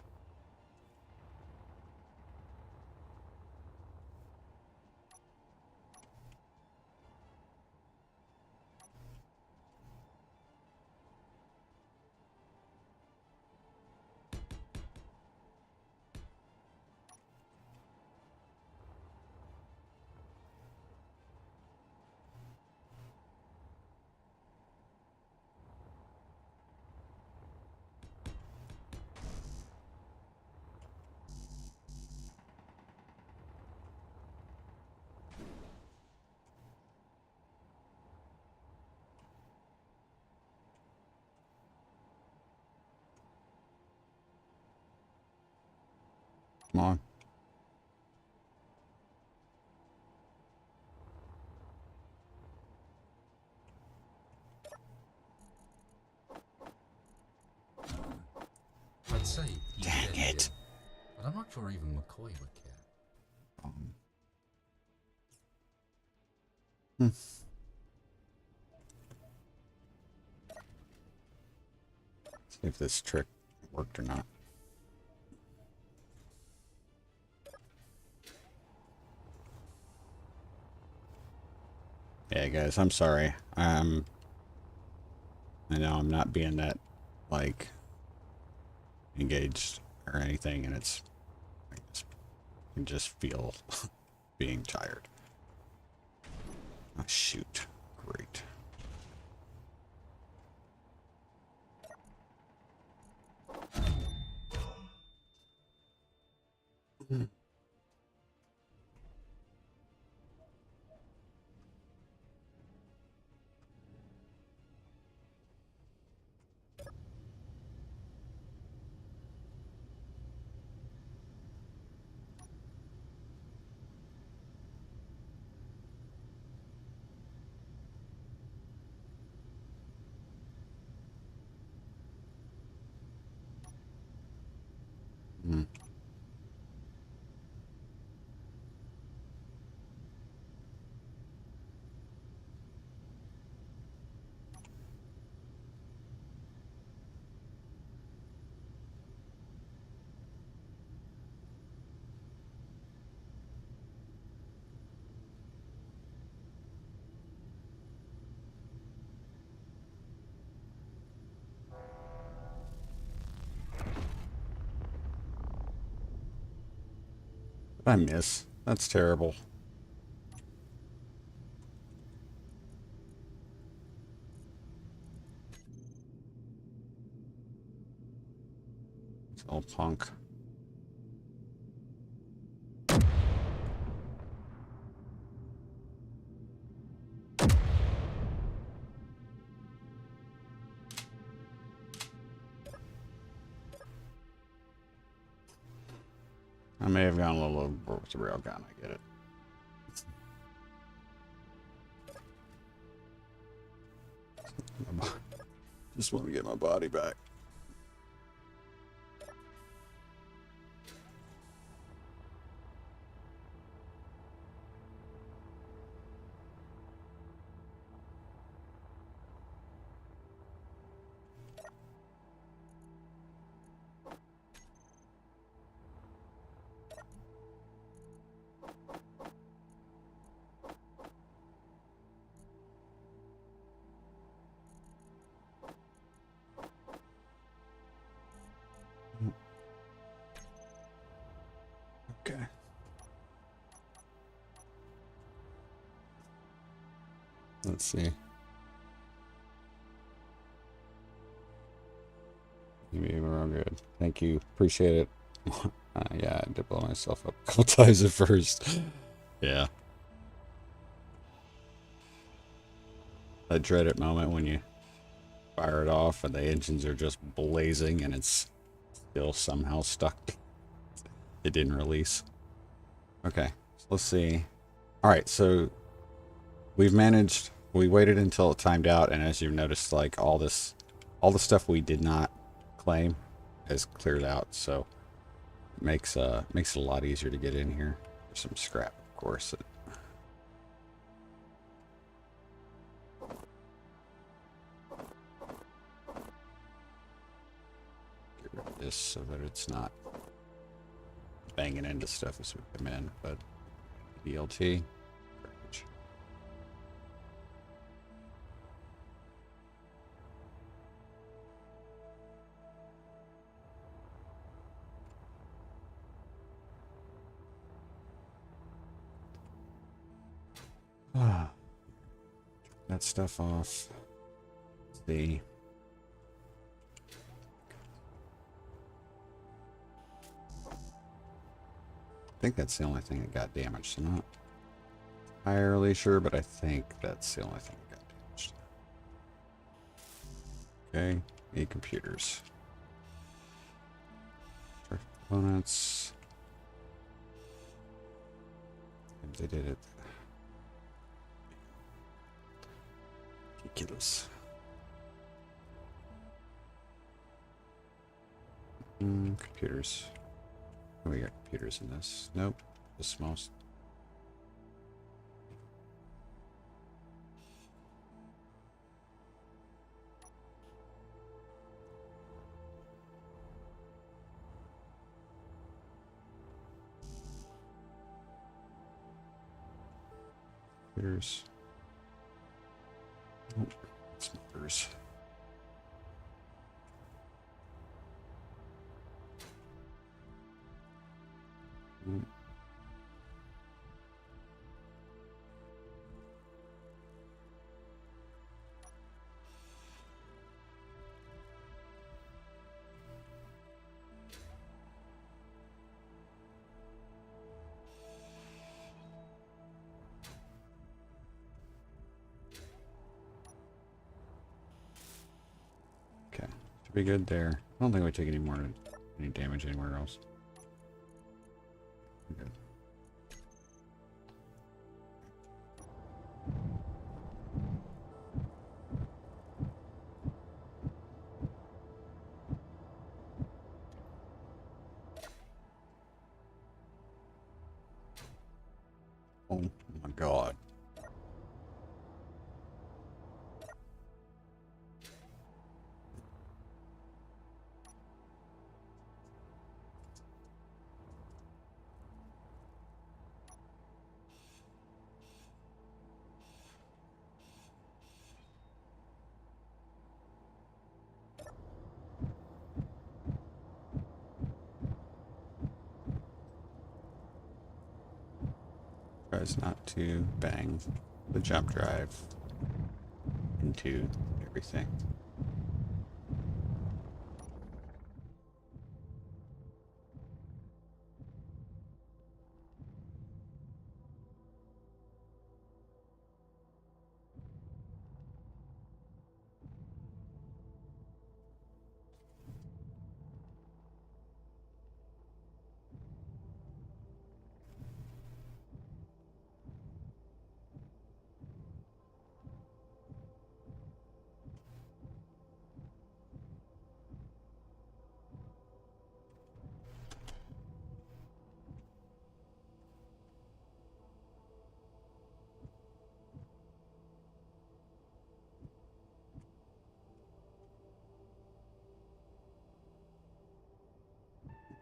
Come on. I'd say he Dang did, it. but I'm not sure even McCoy would care. Hmm. See if this trick worked or not. Yeah, guys, I'm sorry. I know I'm not being that, like, engaged or anything, and it's, I can just feel being tired. Oh, shoot. Great. Hmm. I miss. That's terrible. It's all punk. I may have gone a little overboard with the railgun, I get it. Just want to get my body back. Okay. Let's see. Maybe we're all good. Thank you. Appreciate it. Yeah, I did blow myself up a couple times at first. Yeah. That dreaded moment when you fire it off and the engines are just blazing and it's still somehow stuck. It didn't release. Okay, so let's see. Alright, so we waited until it timed out, and as you've noticed, like all the stuff we did not claim has cleared out, so it makes it a lot easier to get in here. There's some scrap, of course. Get rid of this so that it's not banging into stuff as we come in, but BLT. That stuff off. Let's see. I think that's the only thing that got damaged. I'm not entirely sure, but I think that's the only thing that got damaged. Okay, need computers. Components. They did it. Ridiculous. Computers. Oh, we got computers in this. Nope. Just most. Computers. Oh, smokers. Okay, should be good there. I don't think we take any damage anywhere else. We're good. Oh my god. as not to bang the jump drive into everything.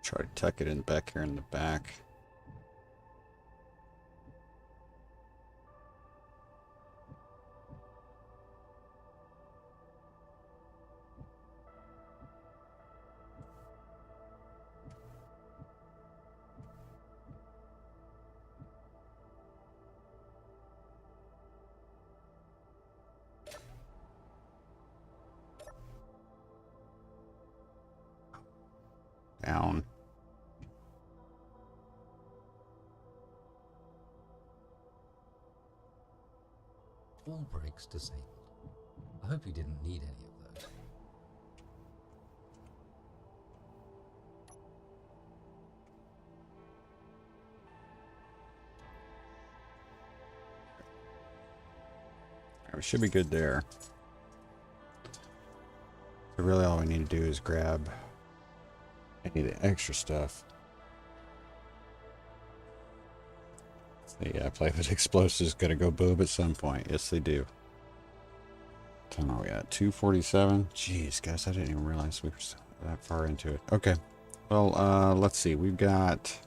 Try to tuck it in back here in the back. Down. All brakes disabled. I hope you didn't need any of those. We should be good there. So really all we need to do is grab any of the extra stuff. The playfish explosives is gonna go boom at some point. Yes, they do. What time are we at? 2:47. Jeez, guys, I didn't even realize we were that far into it. Okay. Well, let's see. We've got.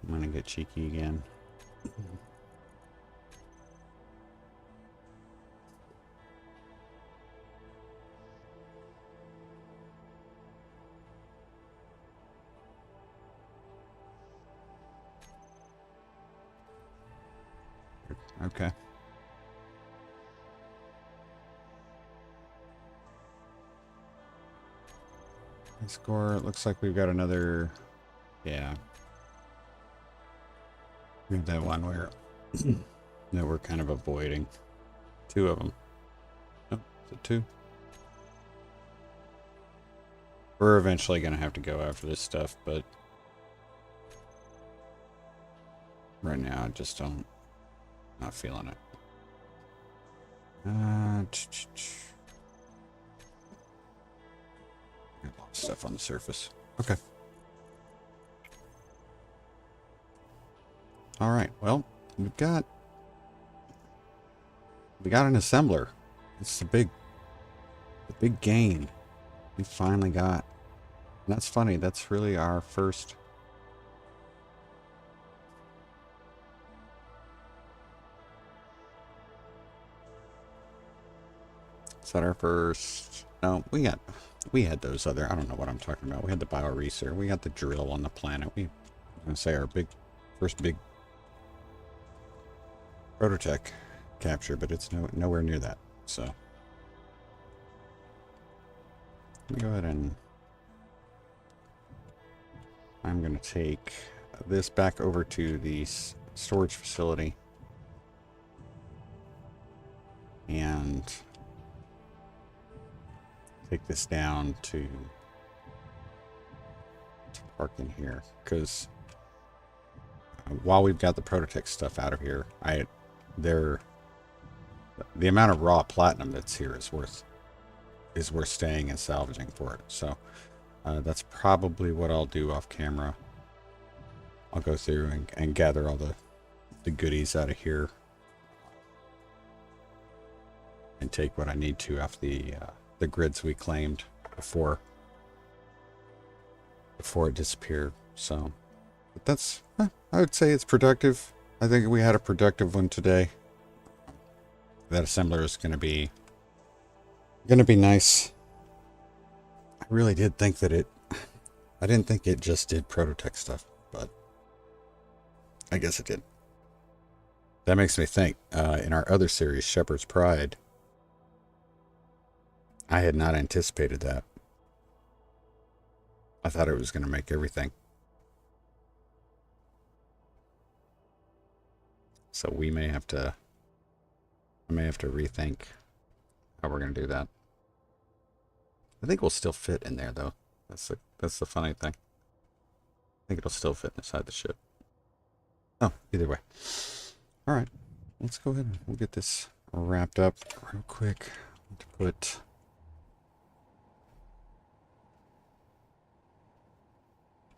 I'm gonna get cheeky again. Okay. Score. It looks like we've got another. Yeah. We have that one where that we're kind of avoiding. Two of them. Oh, is it two? We're eventually going to have to go after this stuff, but right now I just don't. Not feeling it. Got a lot of stuff on the surface. Okay. All right. Well, we got an assembler. It's the big gain we finally got. And that's funny. That's really our first. Is that our first? No, we had those other. I don't know what I'm talking about. We had the bioreacer. We got the drill on the planet. I'm gonna say our first big prototech capture, but it's nowhere near that. So let me go ahead and I'm gonna take this back over to the storage facility and take this down to park in here, because while we've got the prototech stuff out of here, the amount of raw platinum that's here is worth staying and salvaging for it. So that's probably what I'll do off camera. I'll go through and gather all the goodies out of here and take what I need to off the grids we claimed before it disappeared. So, but that's, I would say it's productive. I think we had a productive one today. That assembler is going to be nice. I really did think that I didn't think it just did prototech stuff, but I guess it did. That makes me think, in our other series, Shepherd's Pride, I had not anticipated that. I thought it was going to make everything. So I may have to rethink how we're going to do that. I think we'll still fit in there, though. That's the funny thing. I think it'll still fit inside the ship. Oh, either way. All right, let's go ahead and we'll get this wrapped up real quick. To put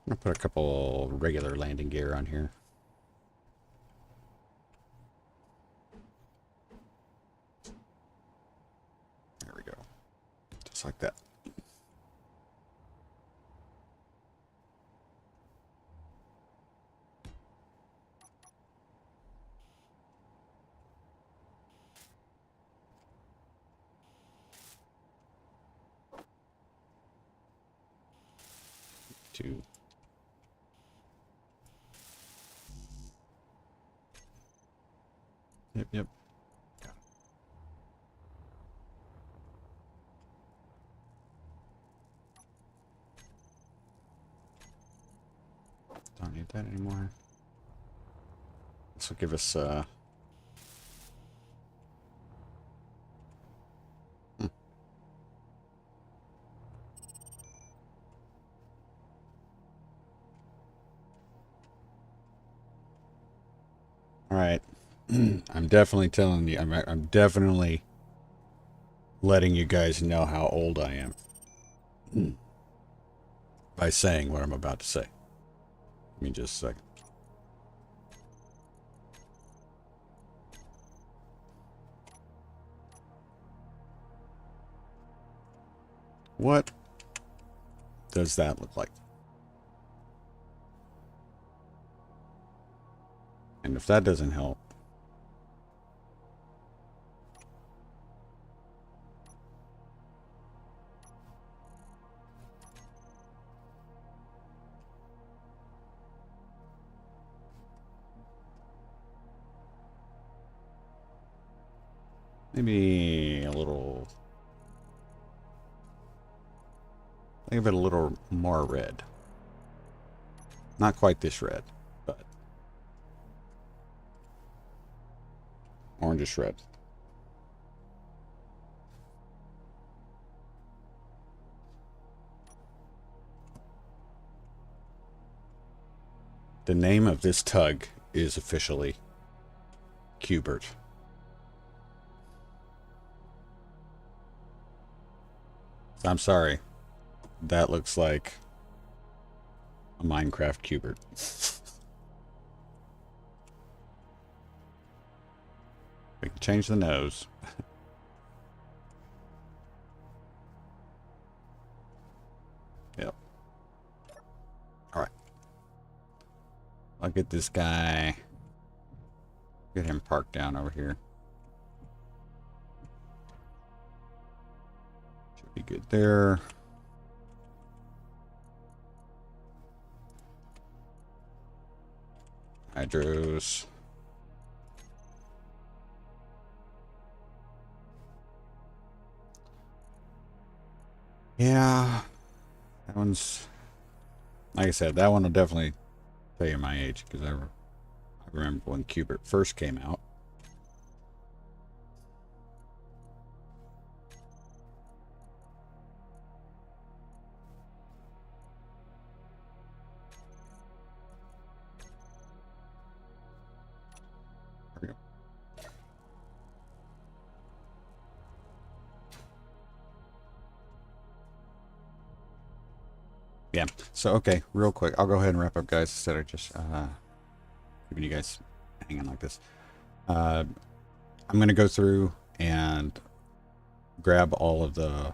I'm gonna put a couple regular landing gear on here. There we go. Just like that. Two. Yep. Don't need that anymore. This will give us All right. I'm definitely telling you, I'm definitely letting you guys know how old I am by saying what I'm about to say. Give me just a second. What does that look like? And if that doesn't help, maybe a little, think of it a little more red. Not quite this red, but orangish red. The name of this tug is officially Cubert. I'm sorry. That looks like a Minecraft Cubert. We can change the nose. Yep. Alright. I'll get this guy. Get him parked down over here. Should be good there. Hydros. Yeah. That one's, like I said, that one will definitely tell you my age, because I remember when Cubert first came out. There we go. Yeah, so okay, real quick, I'll go ahead and wrap up, guys, instead of just keeping you guys hanging like this. I'm going to go through and grab all of the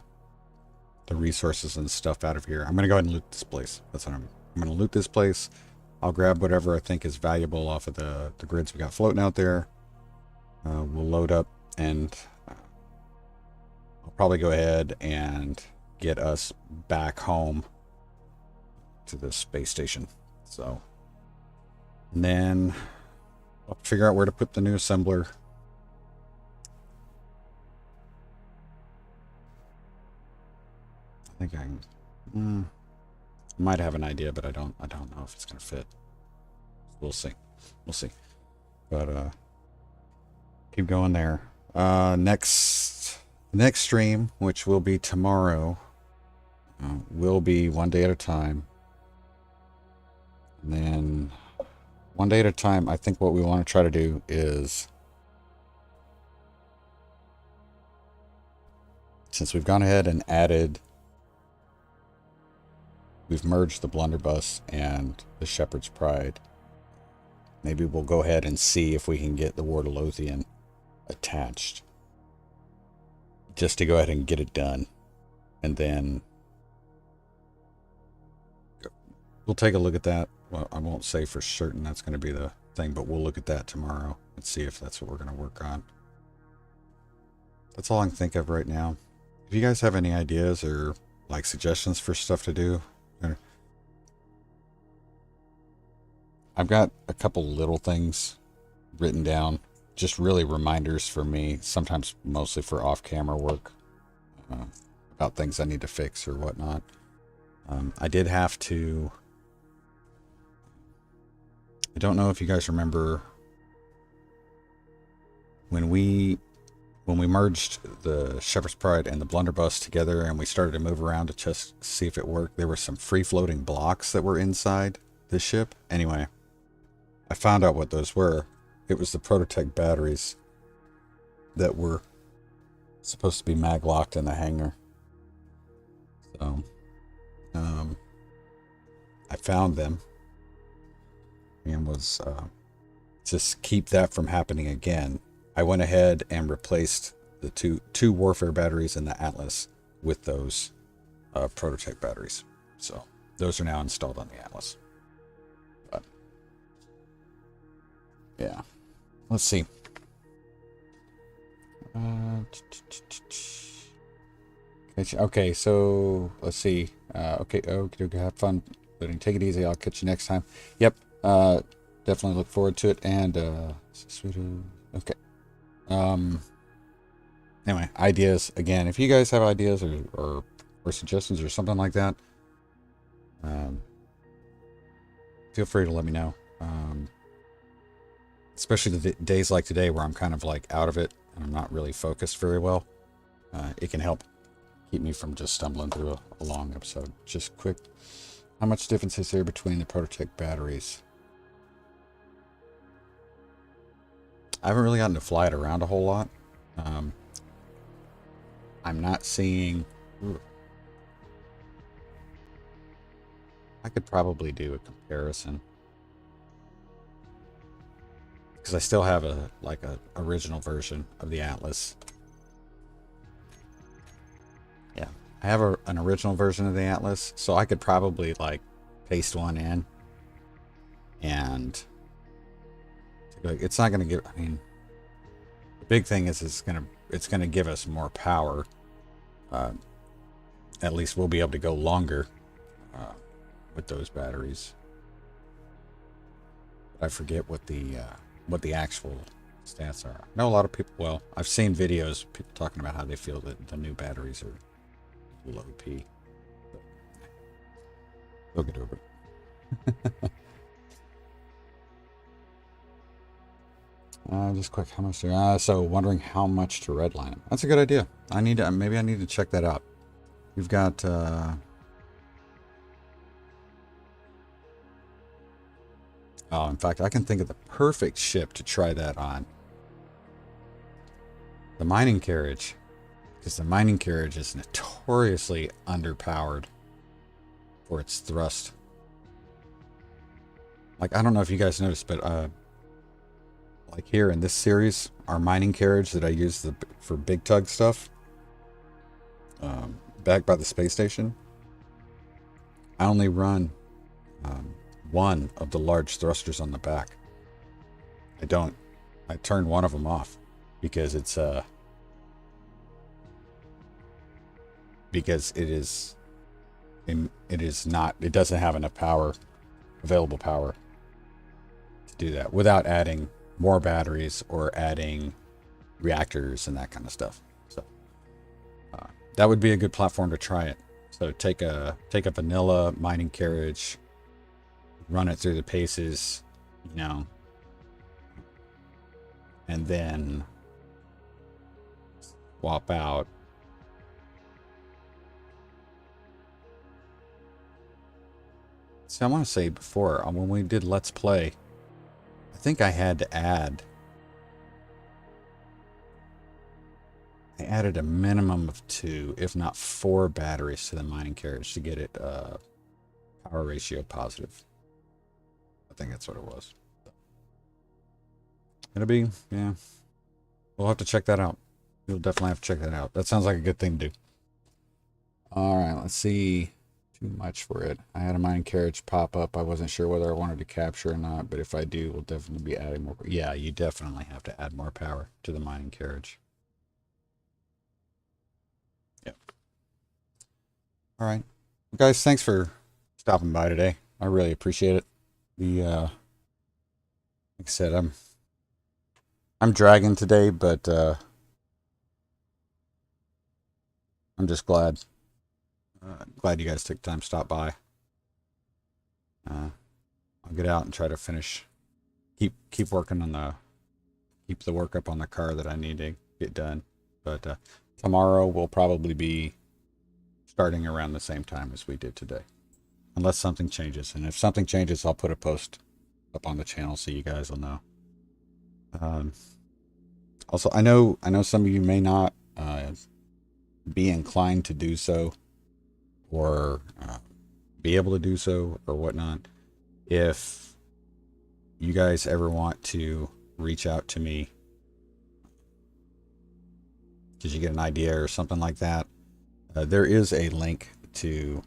resources and stuff out of here. I'm going to go ahead and loot this place. That's what I'm going to loot this place. I'll grab whatever I think is valuable off of the grids we got floating out there. We'll load up, and I'll probably go ahead and get us back home to the space station. So And then I'll figure out where to put the new assembler. I think I might have an idea, but I don't know if it's gonna fit. We'll see. We'll see. But keep going there. Next stream, which will be tomorrow, will be one day at a time. And then one day at a time, I think what we want to try to do is, since we've gone ahead and we've merged the blunderbuss and the Shepherd's Pride, maybe we'll go ahead and see if we can get the Wardalothian attached, just to go ahead and get it done. And then we'll take a look at that. Well, I won't say for certain that's going to be the thing, but we'll look at that tomorrow and see if that's what we're going to work on. That's all I can think of right now. If you guys have any ideas or like suggestions for stuff to do, I've got a couple little things written down, just really reminders for me, sometimes mostly for off-camera work, about things I need to fix or whatnot. I did have to, I don't know if you guys remember when we merged the Shepherd's Pride and the blunderbuss together and we started to move around to just see if it worked. There were some free-floating blocks that were inside the ship. Anyway, I found out what those were. It was the Prototech batteries that were supposed to be mag-locked in the hangar. So, I found them and was, just keep that from happening again, I went ahead and replaced the two warfare batteries in the Atlas with those Prototech batteries. So those are now installed on the Atlas. But yeah, let's see. Okay, so let's see. Okay, have fun. Take it easy. I'll catch you next time. Yep. Definitely look forward to it. And okay. Anyway, ideas again. If you guys have ideas or suggestions or something like that, feel free to let me know. Especially the days like today where I'm kind of like out of it and I'm not really focused very well. It can help keep me from just stumbling through a long episode. Just quick, how much difference is there between the Prototech batteries? I haven't really gotten to fly it around a whole lot. I'm not seeing... I could probably do a comparison. Because I still have a original version of the Atlas. Yeah, I have an original version of the Atlas, so I could probably like paste one in, and it's not going to give. I mean, the big thing is it's going to give us more power. At least we'll be able to go longer with those batteries. I forget what the actual stats are. I know a lot of people, well, I've seen videos, people talking about how they feel that the new batteries are low P. But we'll get over it. Just quick, how much so wondering how much to redline them. That's a good idea. Maybe I need to check that out. You've got, oh, in fact, I can think of the perfect ship to try that on. The mining carriage. Because the mining carriage is notoriously underpowered for its thrust. Like, I don't know if you guys noticed, but like here in this series, our mining carriage that I use for big tug stuff, back by the space station, I only run one of the large thrusters on the back. I turn one of them off because it doesn't have enough available power to do that without adding more batteries or adding reactors and that kind of stuff. So that would be a good platform to try it. So take a vanilla mining carriage, run it through the paces, you know, and then swap out I want to say before, when we did Let's Play, I think I had to add, I added a minimum of 2, if not 4 batteries to the mining carriage to get it power ratio positive. I think that's what it was. It'll be, yeah, we'll have to check that out. You'll definitely have to check that out. That sounds like a good thing to do. All right, let's see. Too much for it. I had a mining carriage pop up. I wasn't sure whether I wanted to capture or not, but if I do, we'll definitely be adding more. Yeah, you definitely have to add more power to the mining carriage. Yep. All right, guys, thanks for stopping by today. I really appreciate it. Like I said, I'm dragging today, but I'm just glad you guys took time to stop by. I'll get out and try to finish, keep working on keep the work up on the car that I need to get done. But tomorrow we'll probably be starting around the same time as we did today, unless something changes. And if something changes, I'll put a post up on the channel so you guys will know. Also, I know some of you may not be inclined to do so, or be able to do so, or whatnot. If you guys ever want to reach out to me because you get an idea or something like that, there is a link to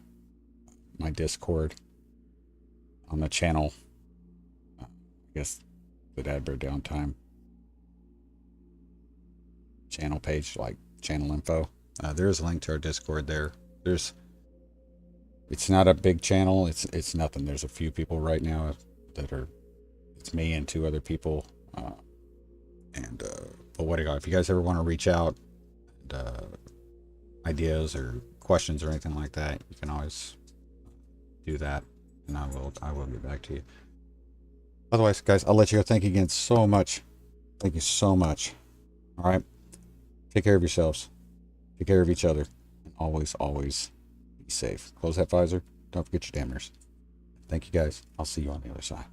my Discord on the channel. I guess the DADBEAR.Downtime channel page, like channel info. There's a link to our Discord there. It's not a big channel. It's nothing. There's a few people right now it's me and 2 other people. But what do you got? If you guys ever want to reach out, ideas or questions or anything like that, you can always do that, and I will get back to you. Otherwise, guys, I'll let you go. Thank you again so much. Thank you so much. All right. Take care of yourselves. Take care of each other. And always, always be safe. Close that visor. Don't forget your dammers. Thank you, guys. I'll see you on the other side.